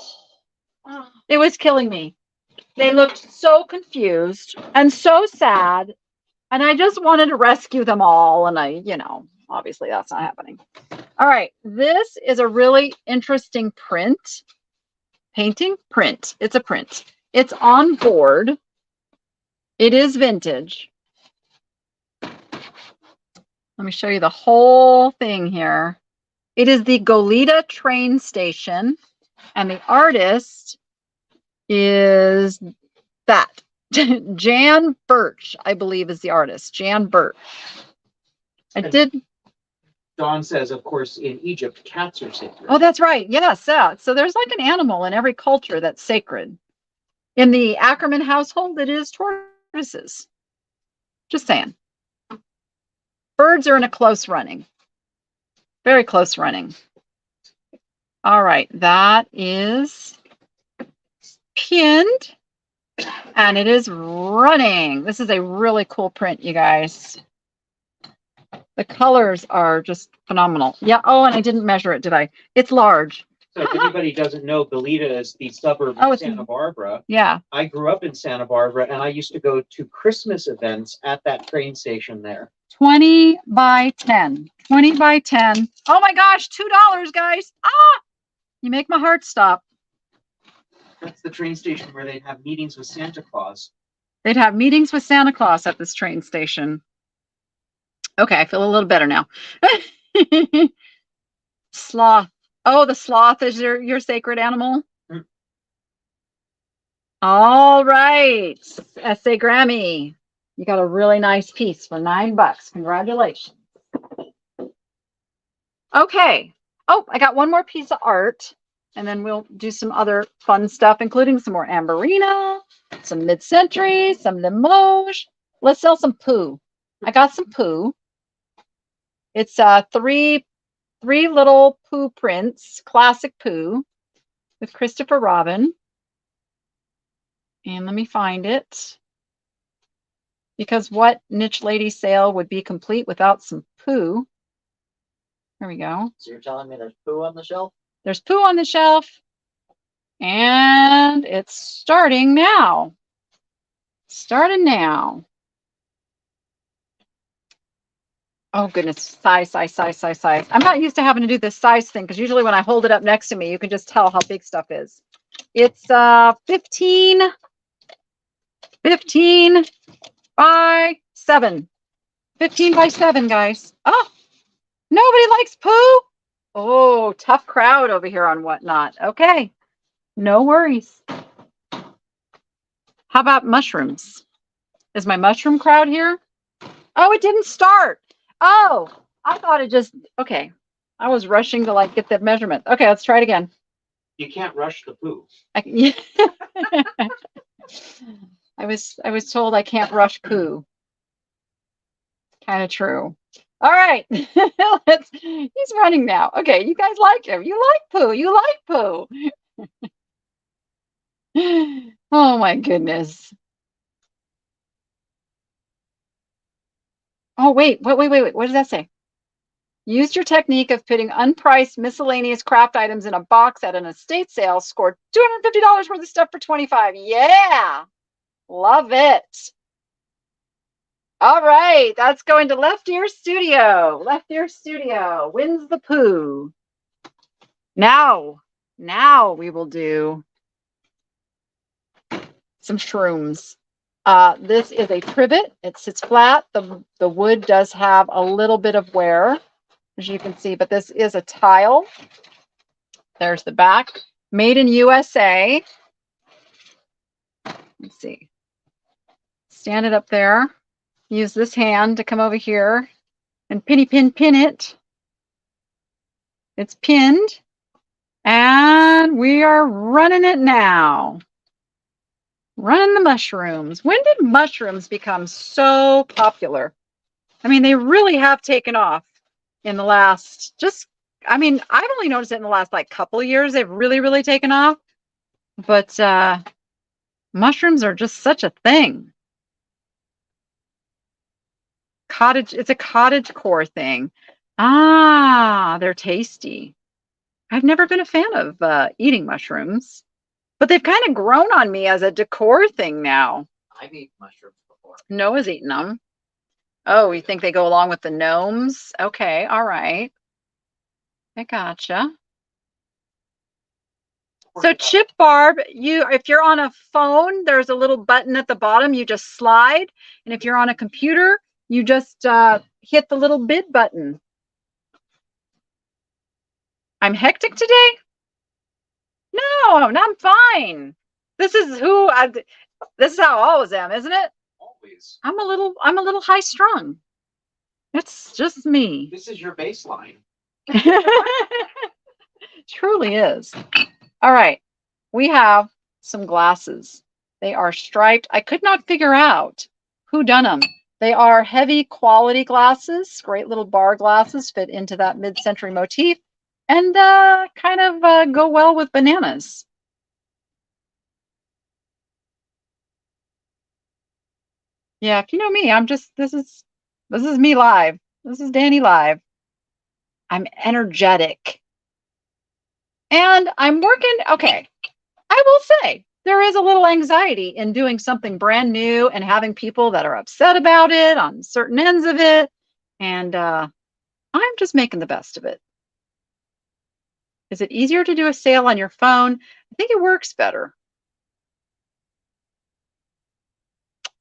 it was killing me. They looked so confused and so sad. And I just wanted to rescue them all. And obviously that's not happening. All right. This is a really interesting print. Painting? Print. It's a print. It's on board. It is vintage. Let me show you the whole thing here. It is the Goleta train station. And the artist is that. Jan Birch, I believe, is the artist. Jan Birch. Dawn says, of course, in Egypt, cats are sacred. Oh, that's right. Yes. Yeah. So there's like an animal in every culture that's sacred. In the Ackerman household, it is tortoises. Just saying. Birds are in a close running. Very close running. All right. That is pinned. And it is running. This is a really cool print, you guys. The colors are just phenomenal. Yeah. Oh, and I didn't measure it, did I? It's large. So if anybody doesn't know, Goleta is the suburb of Santa Barbara. Yeah. I grew up in Santa Barbara, and I used to go to Christmas events at that train station there. 20 by 10. 20 by 10. Oh my gosh, $2, guys. Ah! You make my heart stop. That's the train station where they'd have meetings with Santa Claus. They'd have meetings with Santa Claus at this train station. Okay, I feel a little better now. Sloth. Oh, the sloth is your sacred animal? Mm. All right. S.A. Grammy. You got a really nice piece for $9. Congratulations. Okay. Oh, I got one more piece of art. and then we'll do some other fun stuff, including some more Amberina, some mid-century, some Limoges. Let's sell some poo. I got some poo. It's three little poo prints, classic poo with Christopher Robin. And let me find it. Because what niche lady sale would be complete without some poo? There we go. So you're telling me there's poo on the shelf? There's poo on the shelf. And it's starting now. Starting now. Oh goodness, size. I'm not used to having to do this size thing because usually when I hold it up next to me, you can just tell how big stuff is. It's 15 by 7. 15 by 7, guys. Oh, nobody likes poo. Oh, tough crowd over here on Whatnot. Okay, no worries. How about mushrooms? Is my mushroom crowd here? Oh, it didn't start. Oh, I thought it just, okay. I was rushing to like get the measurement. Okay, let's try it again. You can't rush the poo. Yeah. I was told I can't rush poo. Kind of true. All right. He's running now. Okay, you guys like him. You like poo. You like poo. Oh my goodness. Oh, wait. What does that say? Used your technique of putting unpriced miscellaneous craft items in a box at an estate sale, scored $250 worth of stuff for $25. Yeah. Love it. All right. That's going to Left Ear Studio. Left Ear Studio wins the poo. Now we will do some shrooms. This is a trivet. It sits flat. The wood does have a little bit of wear, as you can see, but this is a tile. There's the back. Made in USA. Let's see. Stand it up there. Use this hand to come over here and pin it. It's pinned. And we are running it now. Running the mushrooms. When did mushrooms become so popular? I mean, they really have taken off in the last I've only noticed it in the last like couple of years. They've really taken off. But mushrooms are just such a thing. It's a cottage core thing. Ah, they're tasty. I've never been a fan of eating mushrooms, but they've kind of grown on me as a decor thing now. I've eaten mushrooms before. Noah's eaten them. Oh, you think they go along with the gnomes? Okay, all right. I gotcha. So Chip Barb, if you're on a phone, there's a little button at the bottom. You just slide, and if you're on a computer, you just hit the little bid button. I'm hectic today? No, I'm fine. This is how I always am, isn't it? Always. I'm a little high strung. It's just me. This is your baseline. Truly is. All right. We have some glasses. They are striped. I could not figure out who done them. They are heavy quality glasses. Great little bar glasses, fit into that mid-century motif, and kind of go well with bananas. Yeah, if you know me, this is me live. This is Danny live. I'm energetic. And I'm working, okay, I will say, there is a little anxiety in doing something brand new and having people that are upset about it on certain ends of it. And I'm just making the best of it. Is it easier to do a sale on your phone? I think it works better.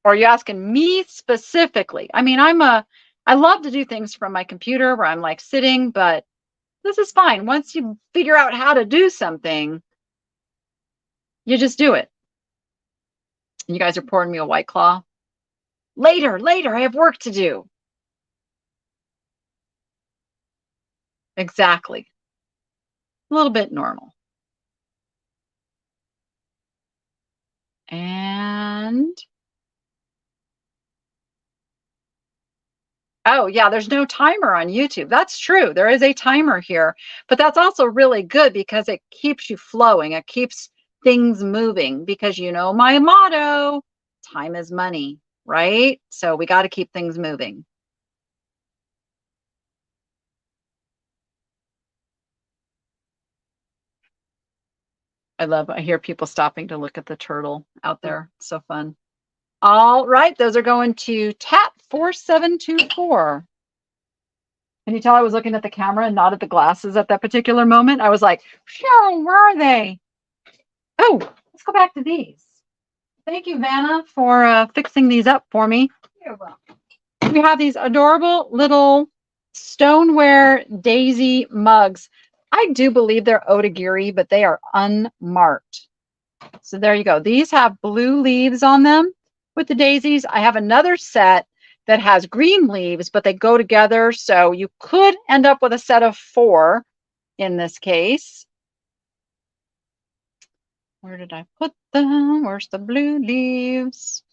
Or are you asking me specifically? I mean, I love to do things from my computer where I'm like sitting, but this is fine. Once you figure out how to do something, you just do it. You guys are pouring me a White Claw. Later, I have work to do. Exactly. A little bit normal. And oh, yeah, there's no timer on YouTube. That's true. There is a timer here, but that's also really good because it keeps you flowing. It keeps things moving because you know my motto, time is money, right? So we got to keep things moving. I hear people stopping to look at the turtle out there. It's so fun. All right, those are going to tap 4724. Can you tell I was looking at the camera and not at the glasses at that particular moment? I was like, Cheryl, where are they? Oh, let's go back to these. Thank you, Vanna, for fixing these up for me. You're welcome. We have these adorable little stoneware daisy mugs. I do believe they're otagiri, but they are unmarked. So there you go. These have blue leaves on them with the daisies. I have another set that has green leaves, but they go together. So you could end up with a set of 4 in this case. Where did I put them? Where's the blue leaves?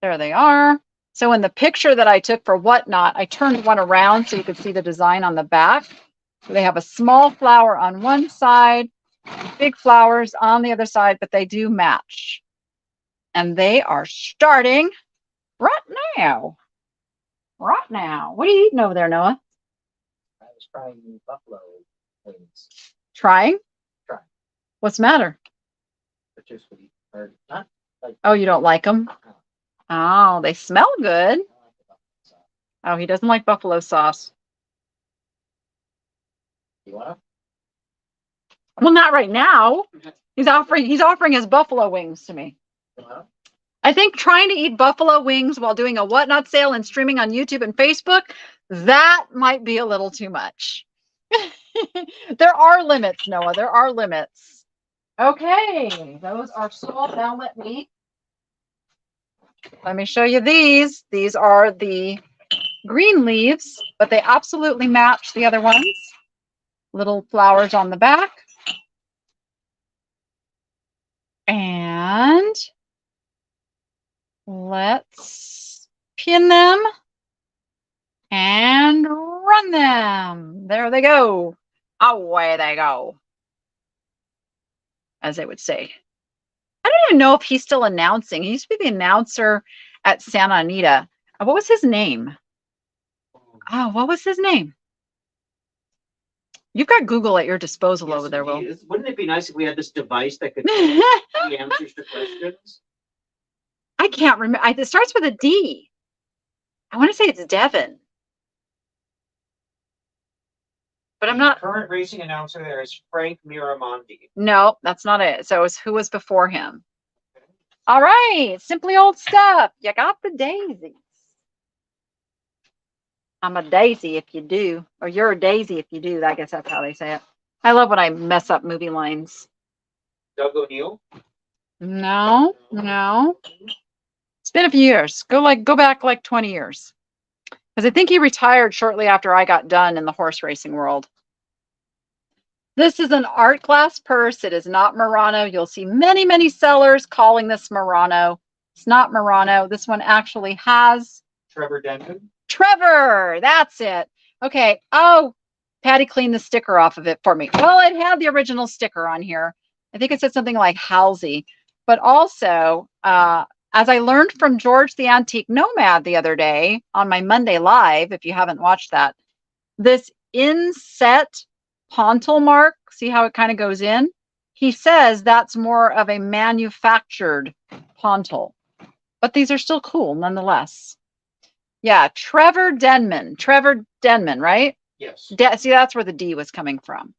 There they are. So in the picture that I took for Whatnot, I turned one around so you could see the design on the back. So they have a small flower on one side, big flowers on the other side, but they do match. And they are starting right now. Right now. What are you eating over there, Noah? I was trying the buffalo wings. Trying? Trying. What's the matter? They're too sweet. Or not like Oh, you don't like them? Oh, they smell good. I like the buffalo sauce. Oh, he doesn't like buffalo sauce. You want Well, not right now. He's offering his buffalo wings to me. them? You want them? I think trying to eat buffalo wings while doing a Whatnot sale and streaming on YouTube and Facebook, that might be a little too much. There are limits, Noah. There are limits. Okay, those are sold. Now let me show you these. These are the green leaves, but they absolutely match the other ones. Little flowers on the back. And let's pin them and run them. There they go. Away they go, as they would say. I don't even know if he's still announcing. He used to be the announcer at Santa Anita. What was his name? Oh, what was his name? You've got Google at your disposal over there, Will. Wouldn't it be nice if we had this device that could the answers to questions? I can't remember. It starts with a D. I want to say it's Devin. But I'm not. Current racing announcer there is Frank Miramonti. No, that's not it. So it's who was before him. All right. Simply old stuff. You got the daisies. I'm a daisy if you do. Or you're a daisy if you do. I guess that's how they say it. I love when I mess up movie lines. Doug O'Neill? No. It's been a few years. Go back like 20 years. Because I think he retired shortly after I got done in the horse racing world. This is an art glass purse. It is not Murano. You'll see many, many sellers calling this Murano. It's not Murano. This one actually has Trevor Denton? Trevor. That's it. Okay. Oh, Patty cleaned the sticker off of it for me. Well, it had the original sticker on here. I think it said something like Halsey. But also, as I learned from George the Antique Nomad the other day on my Monday Live, if you haven't watched that, this inset pontil mark, see how it kind of goes in? He says that's more of a manufactured pontil, but these are still cool nonetheless. Yeah, Trevor Denman, right? Yes. See, that's where the D was coming from.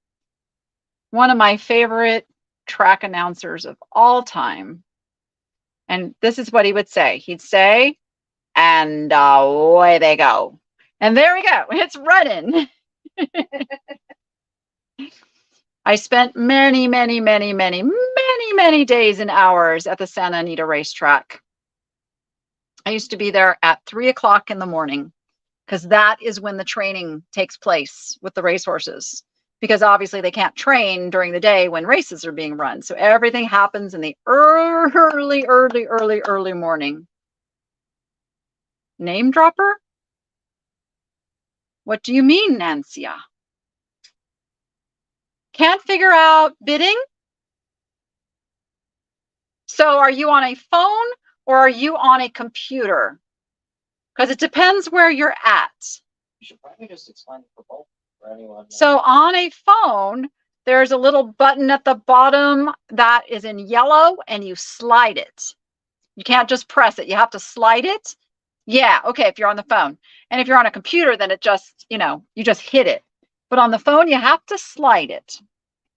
One of my favorite track announcers of all time. And this is what he would say. He'd say, and away they go. And there we go. It's running. I spent many, many, many, many, many, many days and hours at the Santa Anita racetrack. I used to be there at 3 o'clock in the morning because that is when the training takes place with the racehorses. because obviously they can't train during the day when races are being run. So everything happens in the early morning. Name dropper? What do you mean, Nancia? Can't figure out bidding? So are you on a phone or are you on a computer? Because it depends where you're at. You should probably just explain it for both for anyone. So on a phone, there's a little button at the bottom that is in yellow and you slide it. You can't just press it. You have to slide it. Yeah, okay, if you're on the phone. And if you're on a computer, then it just, you just hit it. But on the phone, you have to slide it.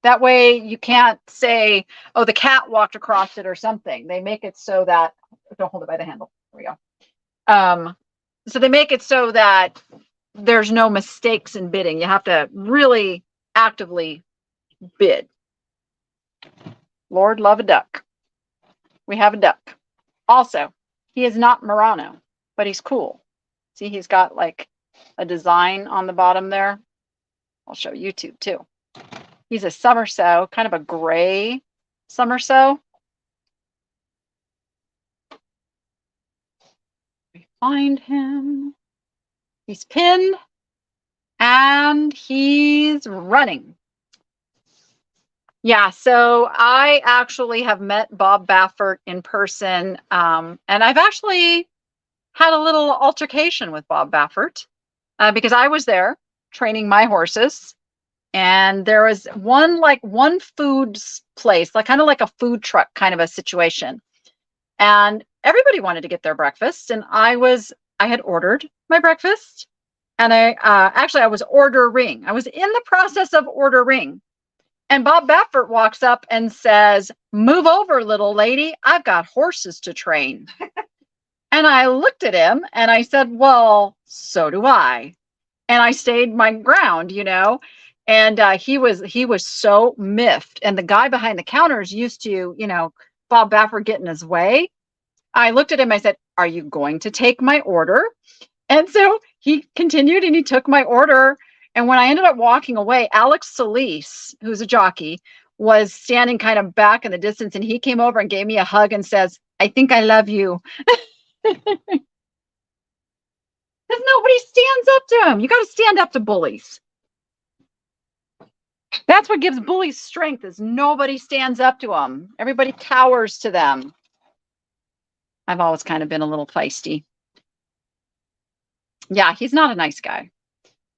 That way you can't say, oh, the cat walked across it or something. They make it so that, don't hold it by the handle. There we go. So they make it so that there's no mistakes in bidding. You have to really actively bid. Lord love a duck. We have a duck. Also, he is not Murano, but he's cool. See, he's got like a design on the bottom there. I'll show YouTube too. He's a somersault, kind of a gray somersault. We find him. He's pinned and he's running. Yeah, so I actually have met Bob Baffert in person, and I've actually had a little altercation with Bob Baffert because I was there training my horses. And there was one food place, like kind of like a food truck kind of a situation. And everybody wanted to get their breakfast. And I had ordered my breakfast. And I was ordering. I was in the process of ordering. And Bob Baffert walks up and says, "Move over, little lady. I've got horses to train." And I looked at him and I said, "Well, so do I." And I stayed my ground, And he was so miffed. And the guy behind the counters used to, Bob Baffert get in his way. I looked at him, I said, "Are you going to take my order?" And so he continued and he took my order. And when I ended up walking away, Alex Solis, who's a jockey, was standing kind of back in the distance. And he came over and gave me a hug and says, "I think I love you." Because nobody stands up to him. You got to stand up to bullies. That's what gives bullies strength, is nobody stands up to them. Everybody cowers to them. I've always kind of been a little feisty. Yeah, he's not a nice guy.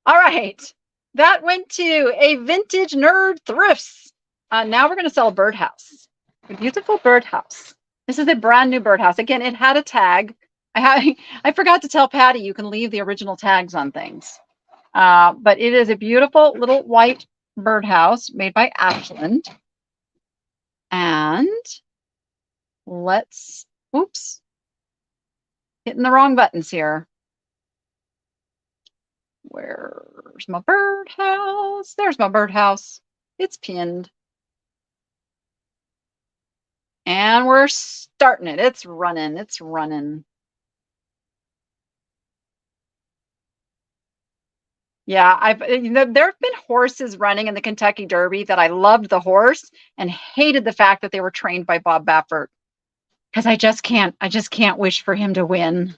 All right. That went to a vintage nerd thrifts. Now we're going to sell a birdhouse. A beautiful birdhouse. This is a brand new birdhouse. Again, it had a tag. I forgot to tell Patty you can leave the original tags on things. But it is a beautiful little white birdhouse made by Ashland. And let's, oops, hitting the wrong buttons here. Where's my birdhouse? There's my birdhouse. It's pinned. And we're starting it. It's running. It's running. Yeah, there have been horses running in the Kentucky Derby that I loved the horse and hated the fact that they were trained by Bob Baffert, because I just can't wish for him to win.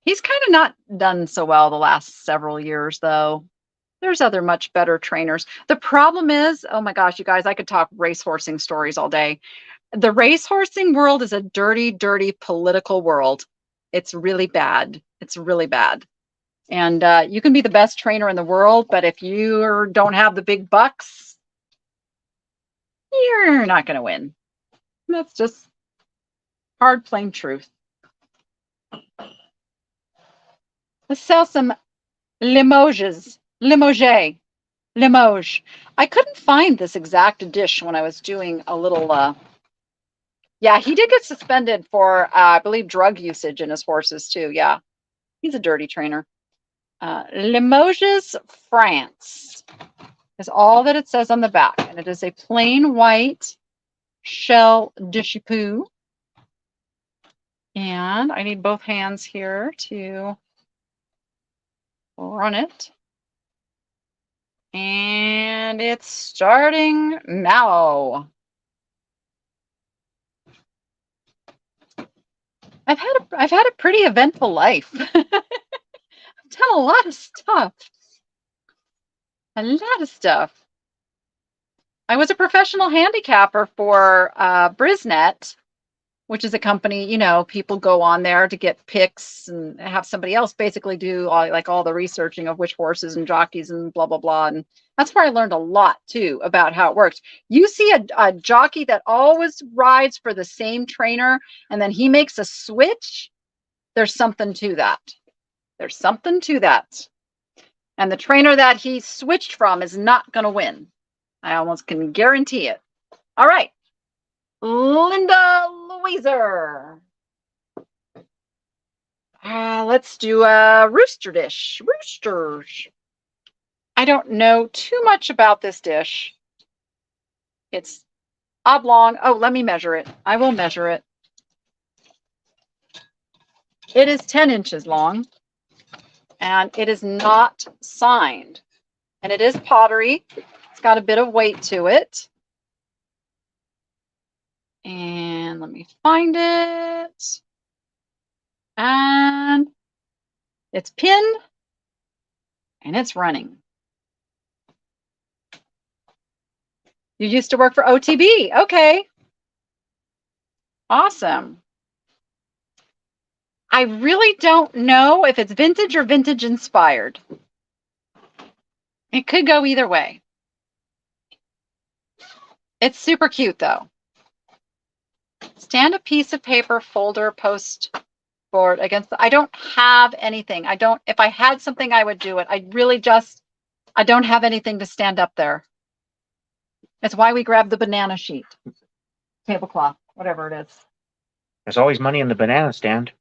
He's kind of not done so well the last several years, though. There's other much better trainers. The problem is, oh my gosh, you guys, I could talk racehorsing stories all day. The racehorsing world is a dirty, dirty political world. It's really bad. It's really bad. And you can be the best trainer in the world, but if you don't have the big bucks, you're not going to win. That's just hard, plain truth. Let's sell some Limoges. Limoges. Limoges. I couldn't find this exact dish when I was doing a little... Yeah, he did get suspended for, I believe, drug usage in his horses, too. Yeah, he's a dirty trainer. Limoges, France is all that it says on the back. And it is a plain white shell de chipot. And I need both hands here to run it. And it's starting now. I've had a pretty eventful life. I've done a lot of stuff. A lot of stuff. I was a professional handicapper for Brisnet, which is a company, you know, people go on there to get picks and have somebody else basically do all the researching of which horses and jockeys and blah, blah, blah. And that's where I learned a lot too about how it works. You see a jockey that always rides for the same trainer and then he makes a switch. There's something to that. There's something to that. And the trainer that he switched from is not going to win. I almost can guarantee it. All right. Linda Louiser. Let's do a rooster dish. Roosters. I don't know too much about this dish. It's oblong. Oh, let me measure it. I will measure it. It is 10 inches long. And it is not signed. And it is pottery. It's got a bit of weight to it. And let me find it. And it's pinned. And it's running. You used to work for OTB. Okay. Awesome. I really don't know if it's vintage or vintage inspired. It could go either way. It's super cute though. Stand a piece of paper, folder, post board against I don't have anything. If I had something, I would do it. I don't have anything to stand up there. That's why we grabbed the banana sheet. Tablecloth, whatever it is. There's always money in the banana stand.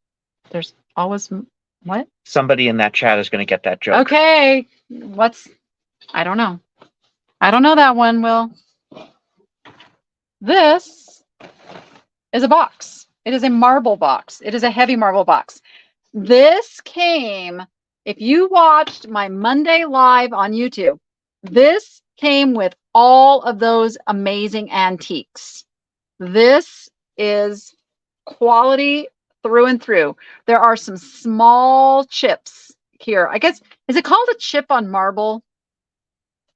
There's always what? Somebody in that chat is going to get that joke. Okay. I don't know. I don't know that one, Will. This is a box. It is a marble box. It is a heavy marble box. This came, if you watched my Monday live on YouTube, this came with all of those amazing antiques. This is quality through and through. There are some small chips here. I guess, is it called a chip on marble?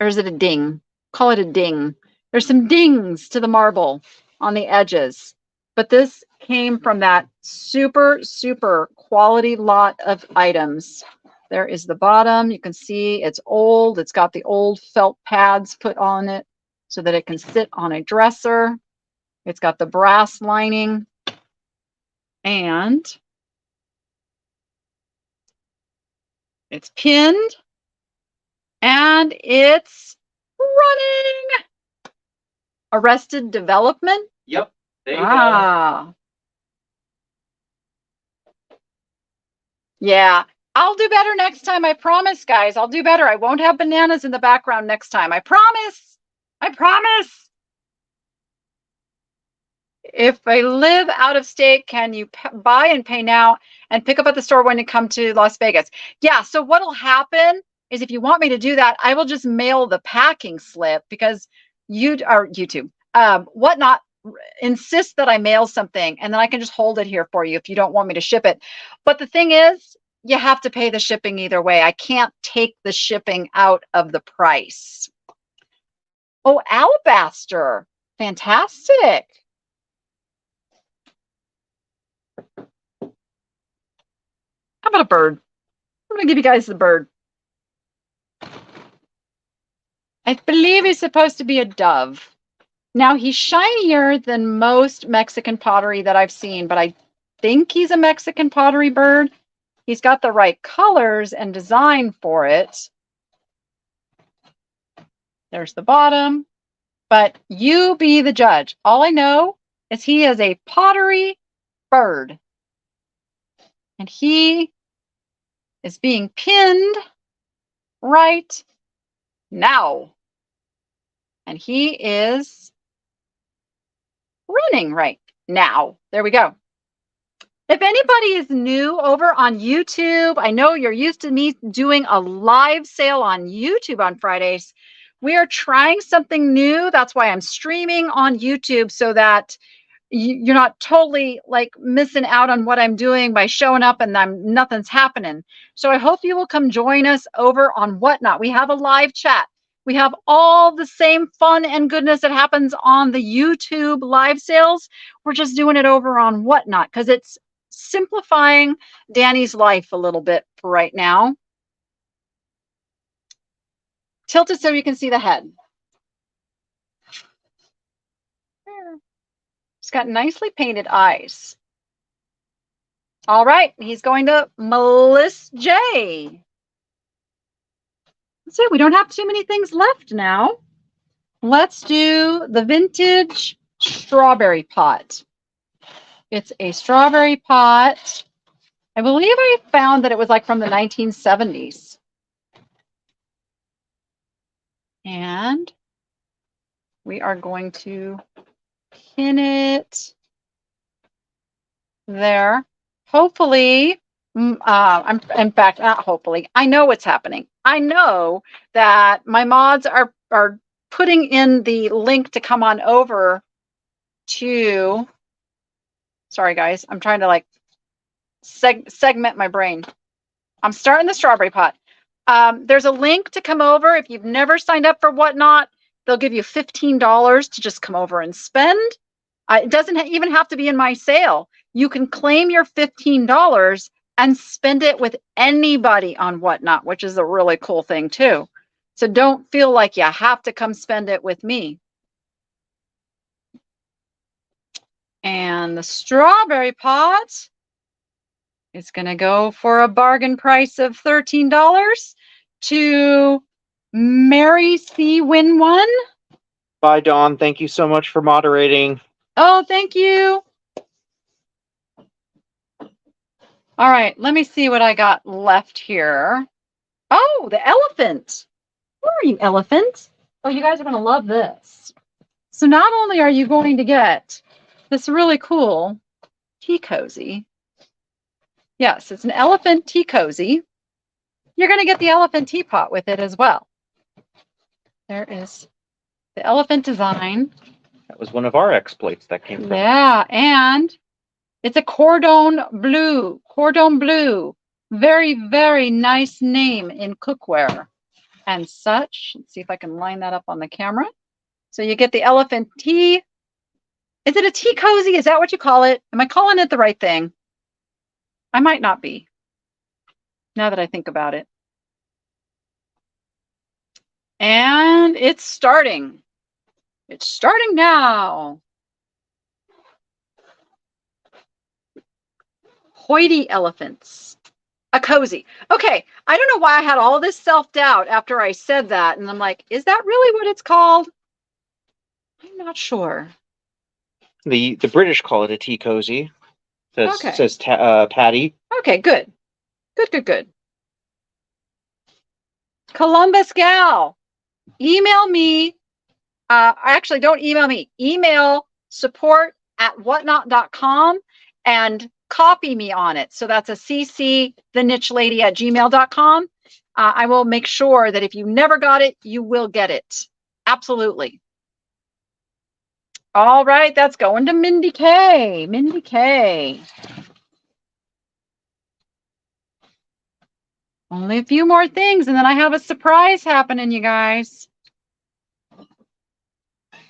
Or is it a ding? Call it a ding. There's some dings to the marble on the edges. But this came from that super, super quality lot of items. There is the bottom. You can see it's old. It's got the old felt pads put on it so that it can sit on a dresser. It's got the brass lining. And it's pinned. And it's running. Arrested Development. Yep. There you go. Yeah. I'll do better next time. I promise, guys. I'll do better. I won't have bananas in the background next time. I promise. I promise. If I live out of state, can you buy and pay now and pick up at the store when you come to Las Vegas? Yeah. So what'll happen is if you want me to do that, I will just mail the packing slip because YouTube, Whatnot insist that I mail something and then I can just hold it here for you if you don't want me to ship it. But the thing is, you have to pay the shipping either way. I can't take the shipping out of the price. Oh, alabaster. Fantastic. How about a bird? I'm going to give you guys the bird. I believe he's supposed to be a dove. Now, he's shinier than most Mexican pottery that I've seen, but I think he's a Mexican pottery bird. He's got the right colors and design for it. There's the bottom. But you be the judge. All I know is he is a pottery bird. And he is being pinned right now. And he is running right now. There we go. If anybody is new over on YouTube, I know you're used to me doing a live sale on YouTube on Fridays. We are trying something new. That's why I'm streaming on YouTube, so that you're not totally like missing out on what I'm doing by showing up and nothing's happening. So I hope you will come join us over on Whatnot. We have a live chat. We have all the same fun and goodness that happens on the YouTube live sales. We're just doing it over on Whatnot because it's simplifying Danny's life a little bit for right now. Tilt it so you can see the head. He's got nicely painted eyes. All right, he's going to Melissa J. That's it. We don't have too many things left now. Let's do the vintage strawberry pot. It's a strawberry pot. I believe I found that it was like from the 1970s. And we are going to pin it there. Hopefully, in fact, not hopefully, I know what's happening. I know that my mods are putting in the link to come on over to, sorry guys, I'm trying to like segment my brain. I'm starting the strawberry pot. There's a link to come over. If you've never signed up for Whatnot, they'll give you $15 to just come over and spend. It doesn't even have to be in my sale. You can claim your $15 and spend it with anybody on Whatnot, which is a really cool thing too. So don't feel like you have to come spend it with me. And the strawberry pot is going to go for a bargain price of $13 to Mary C. Win One. Bye, Dawn. Thank you so much for moderating. Oh, thank you. All right, let me see what I got left here. Oh, the elephant. Where are you, elephant? Oh, you guys are going to love this. So not only are you going to get this really cool tea cozy. Yes, it's an elephant tea cozy. You're going to get the elephant teapot with it as well. There is the elephant design. That was one of our exploits that came from. Yeah, and it's a cordon bleu. Cordon bleu. Very, very nice name in cookware and such. Let's see if I can line that up on the camera. So you get the elephant tea. Is it a tea cozy? Is that what you call it? Am I calling it the right thing? I might not be, now that I think about it. And it's starting. It's starting now. Hoity elephants. A cozy. Okay, I don't know why I had all this self-doubt after I said that. And I'm like, is that really what it's called? I'm not sure. The British call it a tea cozy. Okay. Says Patty. Okay, good. Good. Columbus Gal. Email me. Actually, don't email me. Email support@whatnot.com and copy me on it. So that's a CC theniche.lady@gmail.com. I will make sure that if you never got it, you will get it. Absolutely. All right, that's going to Mindy K. Mindy K. Only a few more things, and then I have a surprise happening, you guys.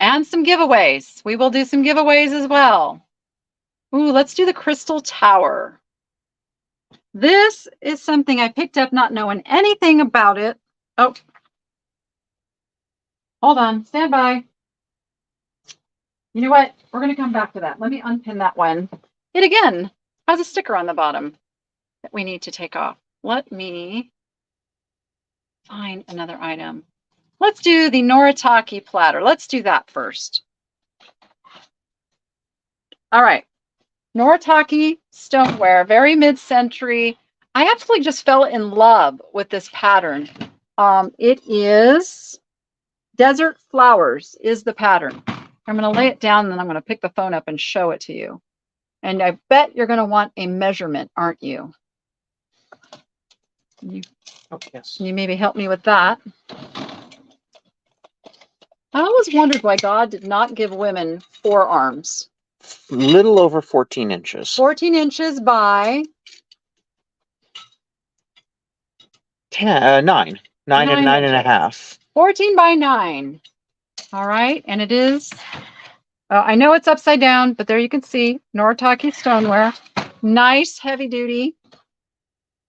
And some giveaways. We will do some giveaways as well. Ooh, let's do the Crystal Tower. This is something I picked up not knowing anything about it. Oh, hold on, stand by. You know what? We're going to come back to that. Let me unpin that one. It again has a sticker on the bottom that we need to take off. Let me find another item. Let's do the Noritake platter. Let's do that first. All right. Noritake stoneware, very mid-century. I absolutely just fell in love with this pattern. It is Desert Flowers is the pattern. I'm going to lay it down and then I'm going to pick the phone up and show it to you. And I bet you're going to want a measurement, aren't you? You, Oh, yes. can you maybe help me with that? I always wondered why God did not give women forearms. Little over 14 inches. 14 inches by 9. 9 and 9 and a inches. half. 14 by 9. All right. And it is, I know it's upside down, but there you can see Noritake stoneware. Nice, heavy duty.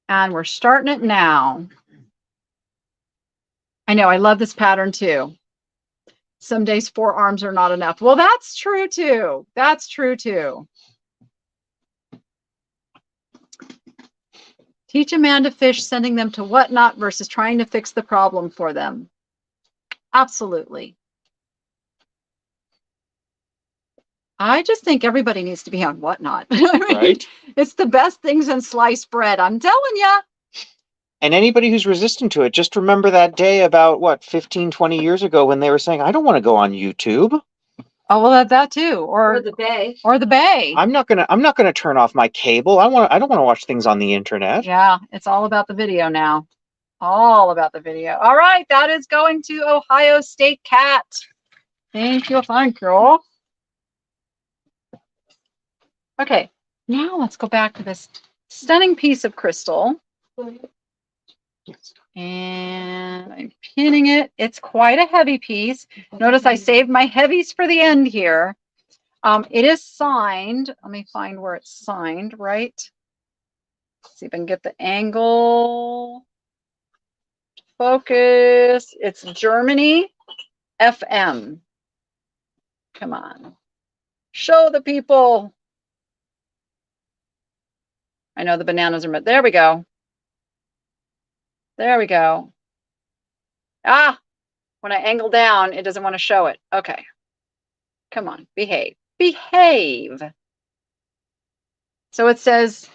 And we're starting it now. I know, I love this pattern too. Some days 4 arms are not enough. Well, that's true too. That's true too. Teach a man to fish, sending them to Whatnot versus trying to fix the problem for them. Absolutely. I just think everybody needs to be on Whatnot. I mean, Right? It's the best things in sliced bread. I'm telling you. And anybody who's resistant to it, just remember that day about, what, 15, 20 years ago when they were saying, I don't want to go on YouTube. Oh, well, that too. Or the bay. Or the bay. I'm not gonna turn off my cable. I don't want to watch things on the internet. Yeah, it's all about the video now. All about the video. All right, that is going to Ohio State Cat. Thank you, thank you. Okay, now let's go back to this stunning piece of crystal. And I'm pinning it. It's quite a heavy piece. Notice I saved my heavies for the end here. It is signed. Let me find where it's signed, right? Let's see if I can get the angle. Focus. It's Germany, FM. Come on. Show the people. I know the bananas are, there we go. There we go. Ah, when I angle down, it doesn't want to show it. Okay. Come on, behave. Behave. So it says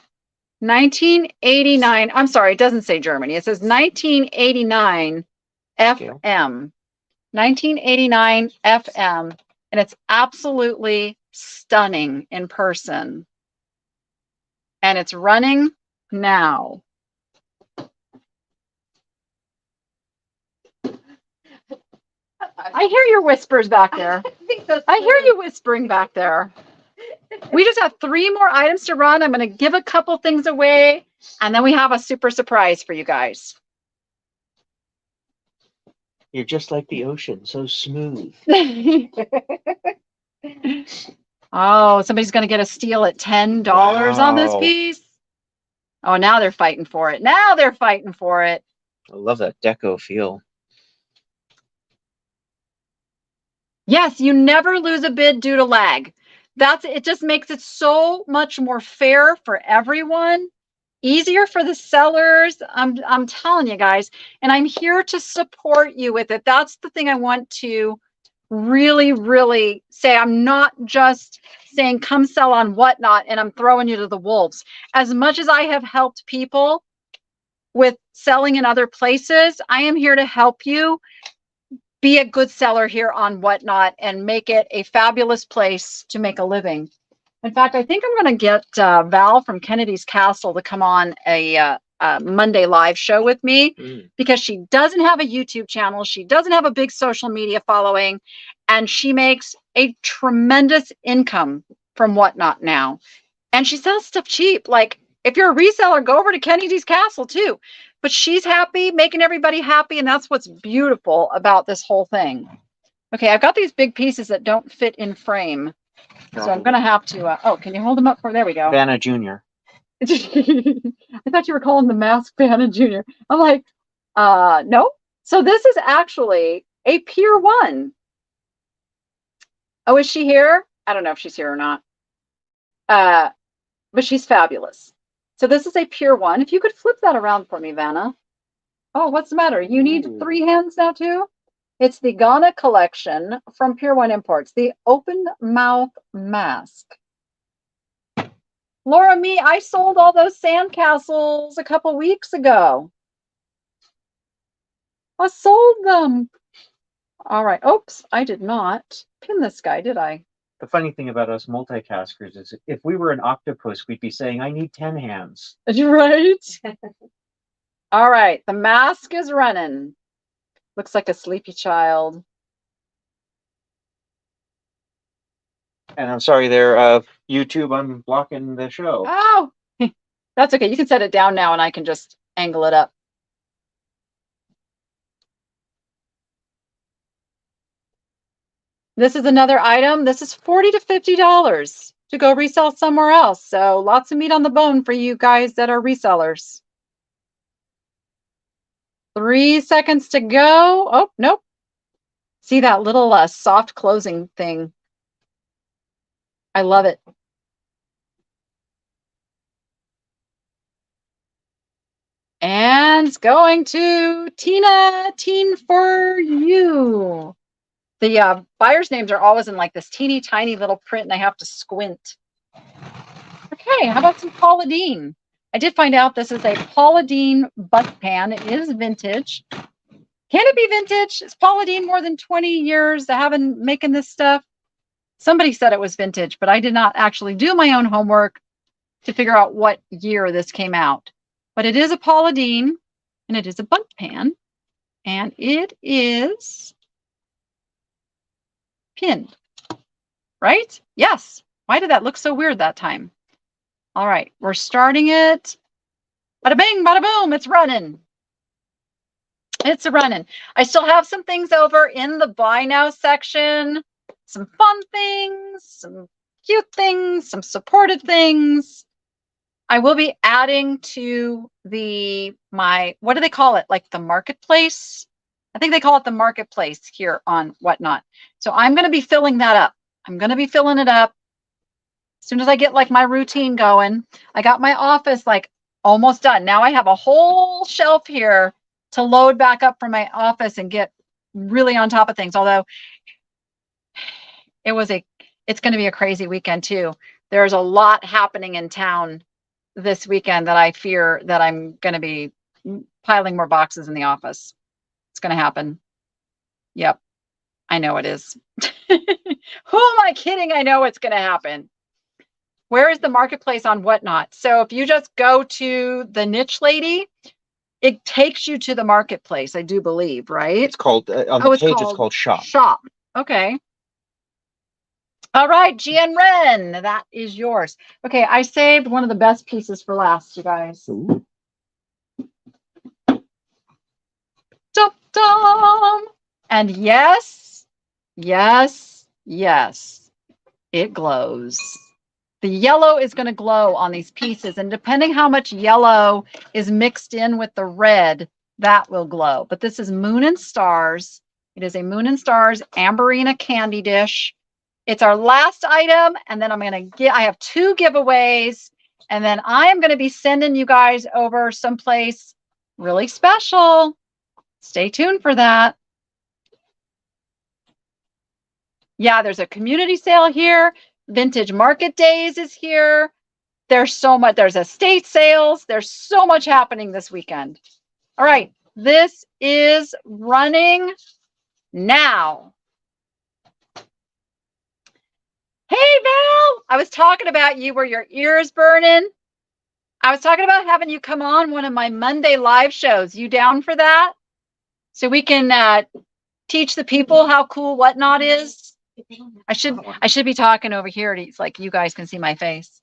1989. I'm sorry, it doesn't say Germany. It says 1989 FM. 1989 FM. And it's absolutely stunning in person. And it's running now. I hear your whispers back there. I hear you whispering back there. We just have 3 more items to run. I'm going to give a couple things away, and then we have a super surprise for you guys. You're just like the ocean, so smooth. Oh, somebody's going to get a steal at $10 on this Wow. piece. Oh, now they're fighting for it. Now they're fighting for it. I love that deco feel. Yes, you never lose a bid due to lag. It just makes it so much more fair for everyone, easier for the sellers. I'm telling you guys, and I'm here to support you with it. That's the thing I want to really, really say. I'm not just saying come sell on Whatnot and I'm throwing you to the wolves. As much as I have helped people with selling in other places, I am here to help you be a good seller here on Whatnot and make it a fabulous place to make a living. In fact, I think I'm going to get Val from Kennedy's Castle to come on a Monday live show with me because she doesn't have a YouTube channel. She doesn't have a big social media following, and she makes a tremendous income from Whatnot now. And she sells stuff cheap. Like if you're a reseller, go over to Kennedy's Castle too. But she's happy, making everybody happy, and that's what's beautiful about this whole thing. Okay, I've got these big pieces that don't fit in frame. So I'm going to have to, oh, can you hold them up for, there we go. Vanna Jr. I thought you were calling the mask Vanna Jr. I'm like, no. So this is actually a Pier 1. Oh, is she here? I don't know if she's here or not. But she's fabulous. So this is a Pier 1. If you could flip that around for me, Vanna. Oh, what's the matter? You need 3 hands now too? It's the Ghana collection from Pier 1 Imports, the open mouth mask. Laura, I sold all those sandcastles a couple weeks ago. I sold them. All right. Oops, I did not pin this guy, did I? The funny thing about us multitaskers is if we were an octopus, we'd be saying, I need 10 hands. Right? All right, the mask is running. Looks like a sleepy child. And I'm sorry there, YouTube, I'm blocking the show. Oh, that's okay. You can set it down now and I can just angle it up. This is another item. This is $40 to $50 to go resell somewhere else. So lots of meat on the bone for you guys that are resellers. 3 seconds to go. Oh, nope. See that little soft closing thing. I love it. And it's going to Tina, Teen for You. The buyers' names are always in like this teeny tiny little print and I have to squint. Okay, how about some Paula Deen? I did find out this is a Paula Deen butt pan. It is vintage. Can it be vintage? Is Paula Deen more than 20 years making this stuff? Somebody said it was vintage, but I did not actually do my own homework to figure out what year this came out. But it is a Paula Deen, and it is a butt pan, and it is pinned, right? Yes. Why did that look so weird that time? All right, we're starting it. Bada bing, bada boom, it's running. It's running. I still have some things over in the buy now section. Some fun things, some cute things, some supportive things. I will be adding to what do they call it? Like the marketplace? I think they call it the marketplace here on Whatnot. So I'm going to be filling that up. I'm going to be filling it up as soon as I get like my routine going. I got my office like almost done. Now I have a whole shelf here to load back up from my office and get really on top of things. Although it's going to be a crazy weekend too. There's a lot happening in town this weekend that I fear that I'm going to be piling more boxes in the office. It's going to happen. Yep. I know it is. Who am I kidding? I know it's going to happen. Where is the marketplace on Whatnot? So if you just go to the niche lady, it takes you to the marketplace, I do believe, right? It's called, on the page, it's called Shop. Shop. Okay. All right, GN Ren, that is yours. Okay, I saved one of the best pieces for last, you guys. Ooh. Dum, dum. And yes, yes, yes, it glows. The yellow is going to glow on these pieces, and depending how much yellow is mixed in with the red, that will glow. But this is Moon and Stars. It is a Moon and Stars Amberina candy dish. It's our last item, and then I have 2 giveaways, and then I am going to be sending you guys over someplace really special. Stay tuned for that. Yeah, there's a community sale here. Vintage Market Days is here. There's so much. There's estate sales. There's so much happening this weekend. All right, this is running now. Hey, Val, I was talking about you where your ears burning. I was talking about having you come on one of my Monday live shows. You down for that? So we can teach the people how cool Whatnot is. I should be talking over here. It's like you guys can see my face.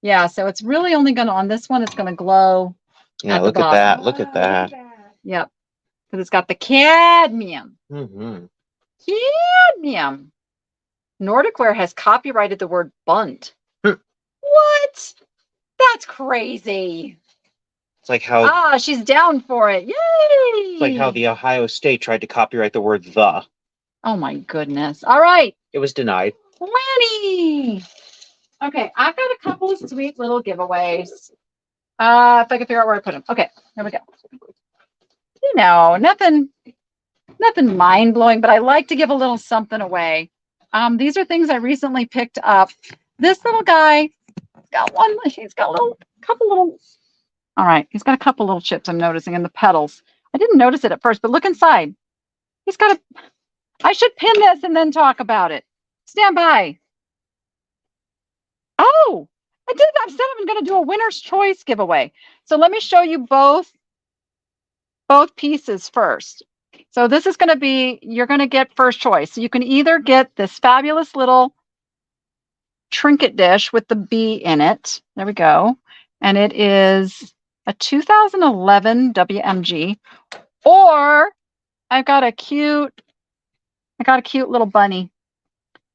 Yeah, so it's really only going to, on this one, it's going to glow. Yeah, look at that. Look at that. Yep. Because it's got the cadmium. Mm-hmm. Cadmium. Nordicware has copyrighted the word bunt. What? That's crazy. It's like how she's down for it. Yay! It's like how the Ohio State tried to copyright the word the. Oh my goodness. All right. It was denied. 20. Okay, I've got a couple of sweet little giveaways. If I can figure out where I put them. Okay, here we go. You know, nothing mind-blowing, but I like to give a little something away. These are things I recently picked up. This little guy got one. He's got a couple little. All right, he's got a couple little chips I'm noticing in the petals. I didn't notice it at first, but look inside. He's got I should pin this and then talk about it. Stand by. Oh, I did. I said I'm going to do a winner's choice giveaway. So let me show you both pieces first. So this is going to be, you're going to get first choice. So you can either get this fabulous little trinket dish with the bee in it. There we go. And it is a 2011 WMG. Or I got a cute little bunny.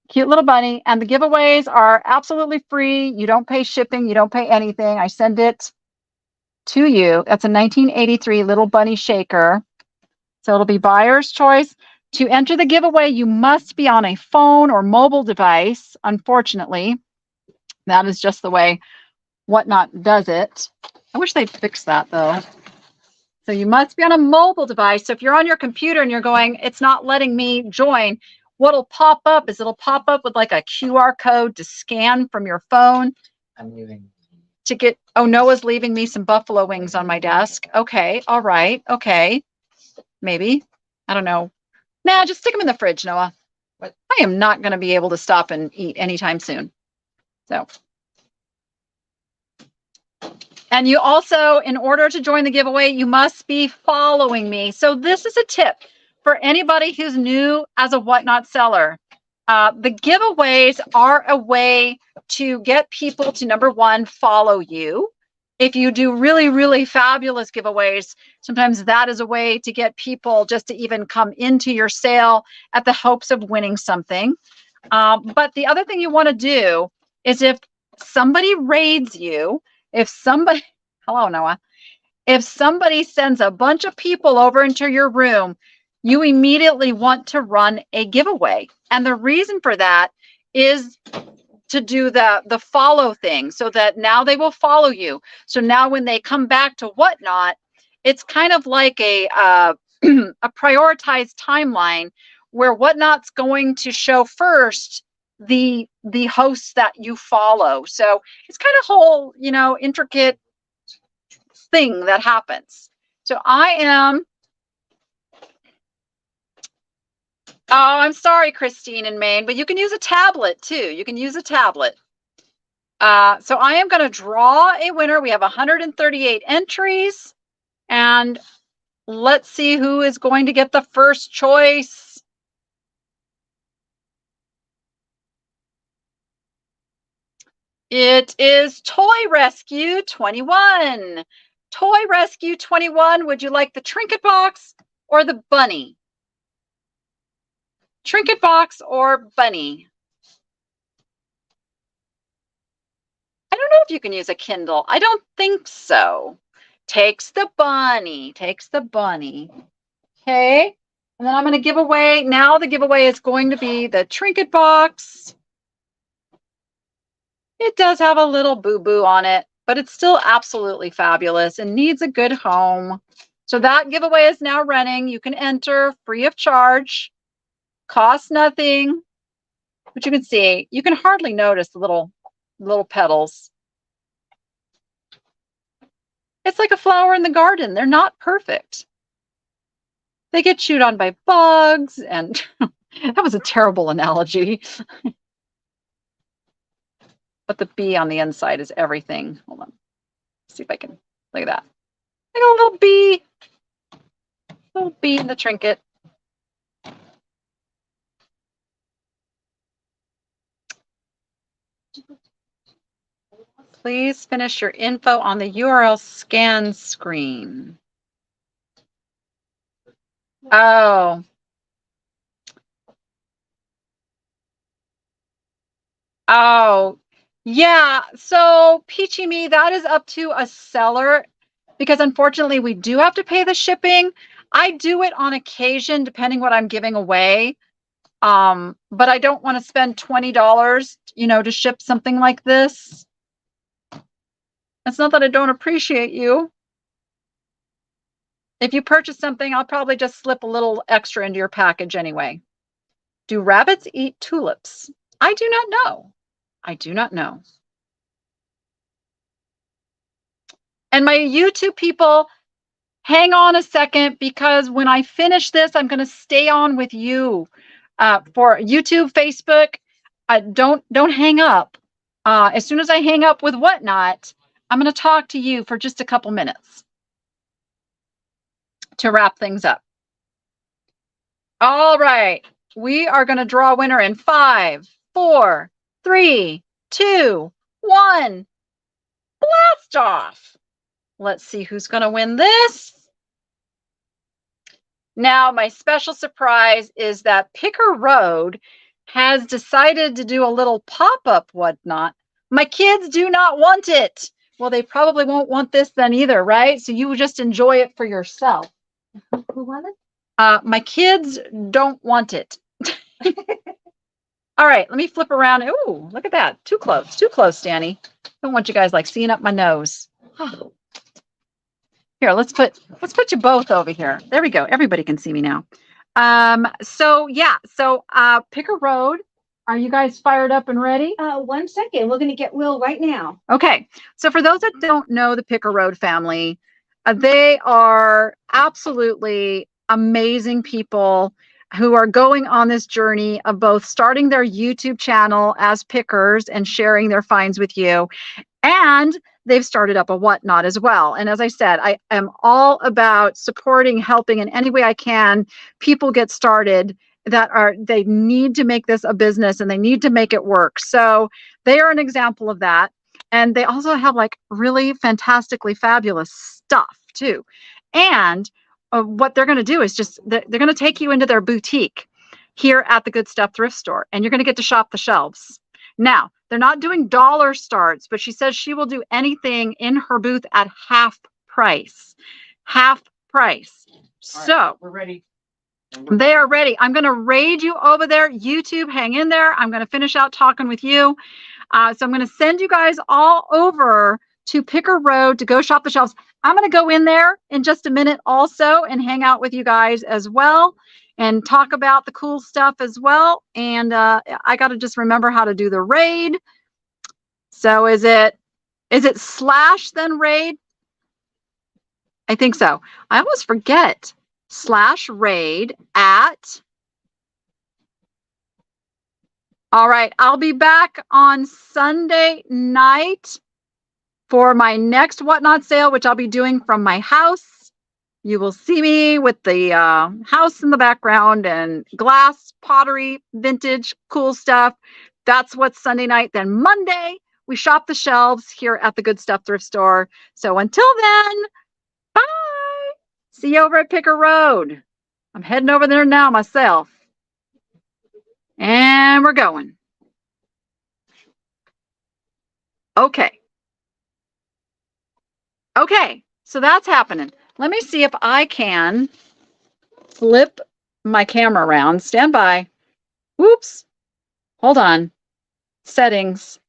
Cute little bunny. And the giveaways are absolutely free. You don't pay shipping. You don't pay anything. I send it to you. That's a 1983 little bunny shaker. So it'll be buyer's choice. To enter the giveaway, you must be on a phone or mobile device. Unfortunately, that is just the way Whatnot does it. I wish they'd fix that though. So you must be on a mobile device. So if you're on your computer and you're going, it's not letting me join, what'll pop up is it'll pop up with like a QR code to scan from your phone. I'm leaving. To get, oh, Noah's leaving me some buffalo wings on my desk. Okay, all right, okay. Maybe. I don't know. Nah, just stick them in the fridge, Noah. What? I am not going to be able to stop and eat anytime soon. So. And you also, in order to join the giveaway, you must be following me. So this is a tip for anybody who's new as a Whatnot seller. The giveaways are a way to get people to, number one, follow you. If you do really, really fabulous giveaways, sometimes that is a way to get people just to even come into your sale at the hopes of winning something. But the other thing you want to do is if somebody raids you, if somebody, hello, Noah, if somebody sends a bunch of people over into your room, you immediately want to run a giveaway. And the reason for that is to do the follow thing so that now they will follow you. So now when they come back to Whatnot, it's kind of like a prioritized timeline where Whatnot's going to show first the hosts that you follow. So it's kind of whole, you know, intricate thing that happens. So I am, oh, I'm sorry, Christine in Maine, but you can use a tablet too. You can use a tablet. So I am going to draw a winner. We have 138 entries, and let's see who is going to get the first choice. It is Toy Rescue 21. Toy Rescue 21, would you like the trinket box or the bunny? Trinket box or bunny? I don't know if you can use a Kindle. I don't think so. Takes the bunny. Takes the bunny. Okay. And then I'm going to give away. Now the giveaway is going to be the trinket box. It does have a little boo-boo on it, but it's still absolutely fabulous and needs a good home. So that giveaway is now running. You can enter free of charge. Costs nothing. But you can see, you can hardly notice the little petals. It's like a flower in the garden. They're not perfect. They get chewed on by bugs, and that was a terrible analogy. But the bee on the inside is everything. Hold on. See if I can, look at that. Like a little bee. Little bee in the trinket. Please finish your info on the URL scan screen. Oh. Oh, yeah. So Peachy Me, that is up to a seller because unfortunately we do have to pay the shipping. I do it on occasion, depending what I'm giving away. But I don't want to spend $20, you know, to ship something like this. It's not that I don't appreciate you. If you purchase something, I'll probably just slip a little extra into your package anyway. Do rabbits eat tulips? I do not know. I do not know. And my YouTube people, hang on a second, because when I finish this, I'm going to stay on with you. For YouTube, Facebook, don't hang up. As soon as I hang up with Whatnot, I'm going to talk to you for just a couple minutes to wrap things up. All right. We are going to draw a winner in 5, 4, 3, 2, 1. Blast off. Let's see who's going to win this. Now, my special surprise is that Picker Road has decided to do a little pop-up Whatnot. My kids do not want it. Well, they probably won't want this then either, right? So you just enjoy it for yourself. Who won it? My kids don't want it. All right, let me flip around. Ooh, look at that. Too close, Danny. Don't want you guys like seeing up my nose. Here, let's put you both over here. There we go. Everybody can see me now. So Picker Road. Are you guys fired up and ready? 1 second. We're going to get Will right now. Okay. So for those that don't know the Picker Road family, they are absolutely amazing people who are going on this journey of both starting their YouTube channel as pickers and sharing their finds with you. And they've started up a Whatnot as well. And as I said, I am all about supporting, helping in any way I can people get started they need to make this a business and they need to make it work. So they are an example of that. And they also have like really fantastically fabulous stuff too. And what they're going to do is they're going to take you into their boutique here at the Good Stuff Thrift Store, and you're going to get to shop the shelves. Now, they're not doing dollar starts, but she says she will do anything in her booth at half price. Half price. So right, we're ready. They are ready. I'm going to raid you over there. YouTube, hang in there. I'm going to finish out talking with you. So I'm going to send you guys all over to Picker Road to go shop the shelves. I'm going to go in there in just a minute also and hang out with you guys as well and talk about the cool stuff as well. And I got to just remember how to do the raid. So is it / then raid? I think so. I almost forget. / raid at. All right, I'll be back on Sunday night for my next Whatnot sale, which I'll be doing from my house. You will see me with the house in the background and glass, pottery, vintage, cool stuff. That's what's Sunday night. Then Monday, we shop the shelves here at the Good Stuff Thrift Store. So until then, bye. See you over at Picker Road. I'm heading over there now myself. And we're going. Okay. Okay, so that's happening. Let me see if I can flip my camera around. Stand by. Whoops. Hold on. Settings,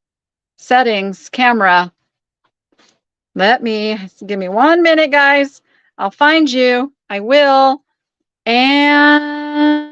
camera. Give me 1 minute, guys. I'll find you. I will. And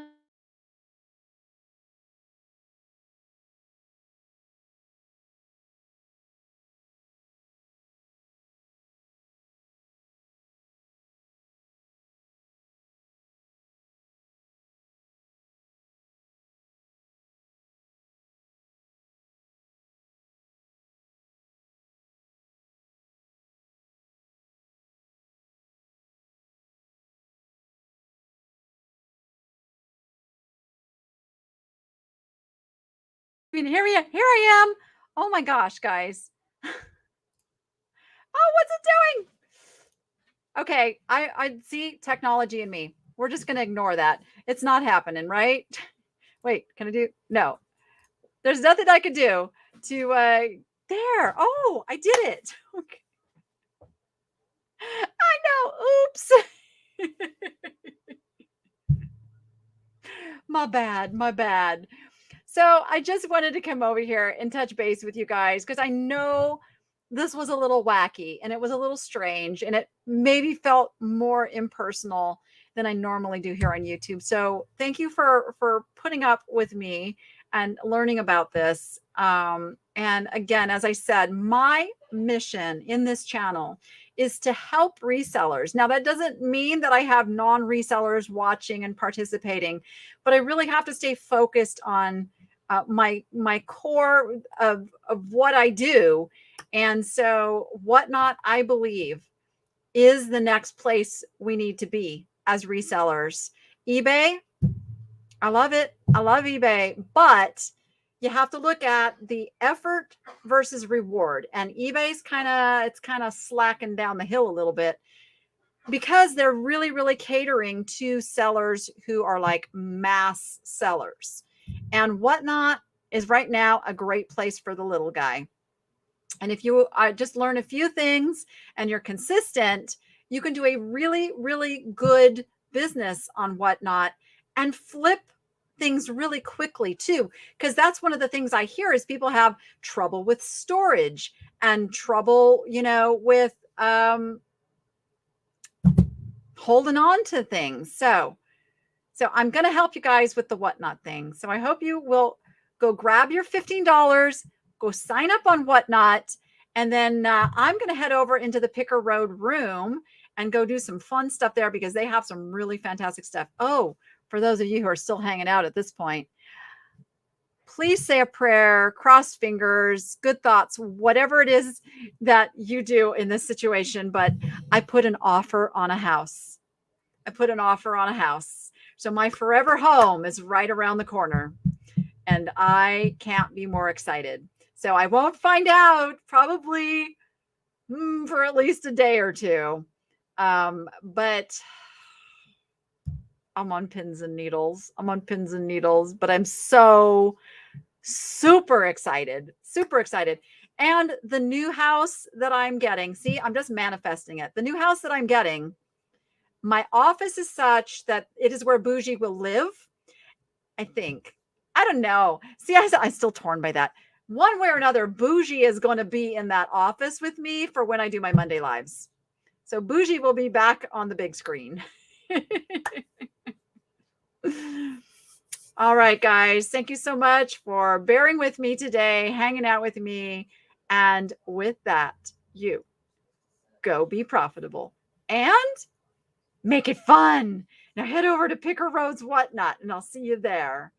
here I am. Oh my gosh, guys. Oh, what's it doing? Okay, I see technology in me. We're just going to ignore that. It's not happening, right? Wait, can I do? No. There's nothing I can do to there. Oh, I did it. Okay. I know. Oops. My bad. So I just wanted to come over here and touch base with you guys because I know this was a little wacky and it was a little strange and it maybe felt more impersonal than I normally do here on YouTube. So thank you for putting up with me and learning about this. And again, as I said, my mission in this channel is to help resellers. Now, that doesn't mean that I have non-resellers watching and participating, but I really have to stay focused on my core of what I do. And so Whatnot, I believe, is the next place we need to be as resellers. eBay, I love it. I love eBay, but you have to look at the effort versus reward. And eBay's kind of slacking down the hill a little bit because they're really, really catering to sellers who are like mass sellers. And Whatnot is right now a great place for the little guy. And if you just learn a few things and you're consistent, you can do a really, really good business on Whatnot and flip things really quickly too. Because that's one of the things I hear is people have trouble with storage and trouble, with holding on to things. So I'm going to help you guys with the Whatnot thing. So I hope you will go grab your $15, go sign up on Whatnot. And then I'm going to head over into the Picker Road room and go do some fun stuff there because they have some really fantastic stuff. Oh, for those of you who are still hanging out at this point, please say a prayer, cross fingers, good thoughts, whatever it is that you do in this situation. But I put an offer on a house. So my forever home is right around the corner and I can't be more excited. So I won't find out probably for at least a day or two. But I'm on pins and needles. But I'm so super excited. And the new house that I'm getting, see, I'm just manifesting it. The new house that I'm getting, my office is such that it is where Bougie will live. I think. I don't know. See, I'm still torn by that. One way or another, Bougie is going to be in that office with me for when I do my Monday lives. So Bougie will be back on the big screen. All right, guys. Thank you so much for bearing with me today, hanging out with me. And with that, you go be profitable and make it fun. Now head over to Picker Road's Whatnot, and I'll see you there.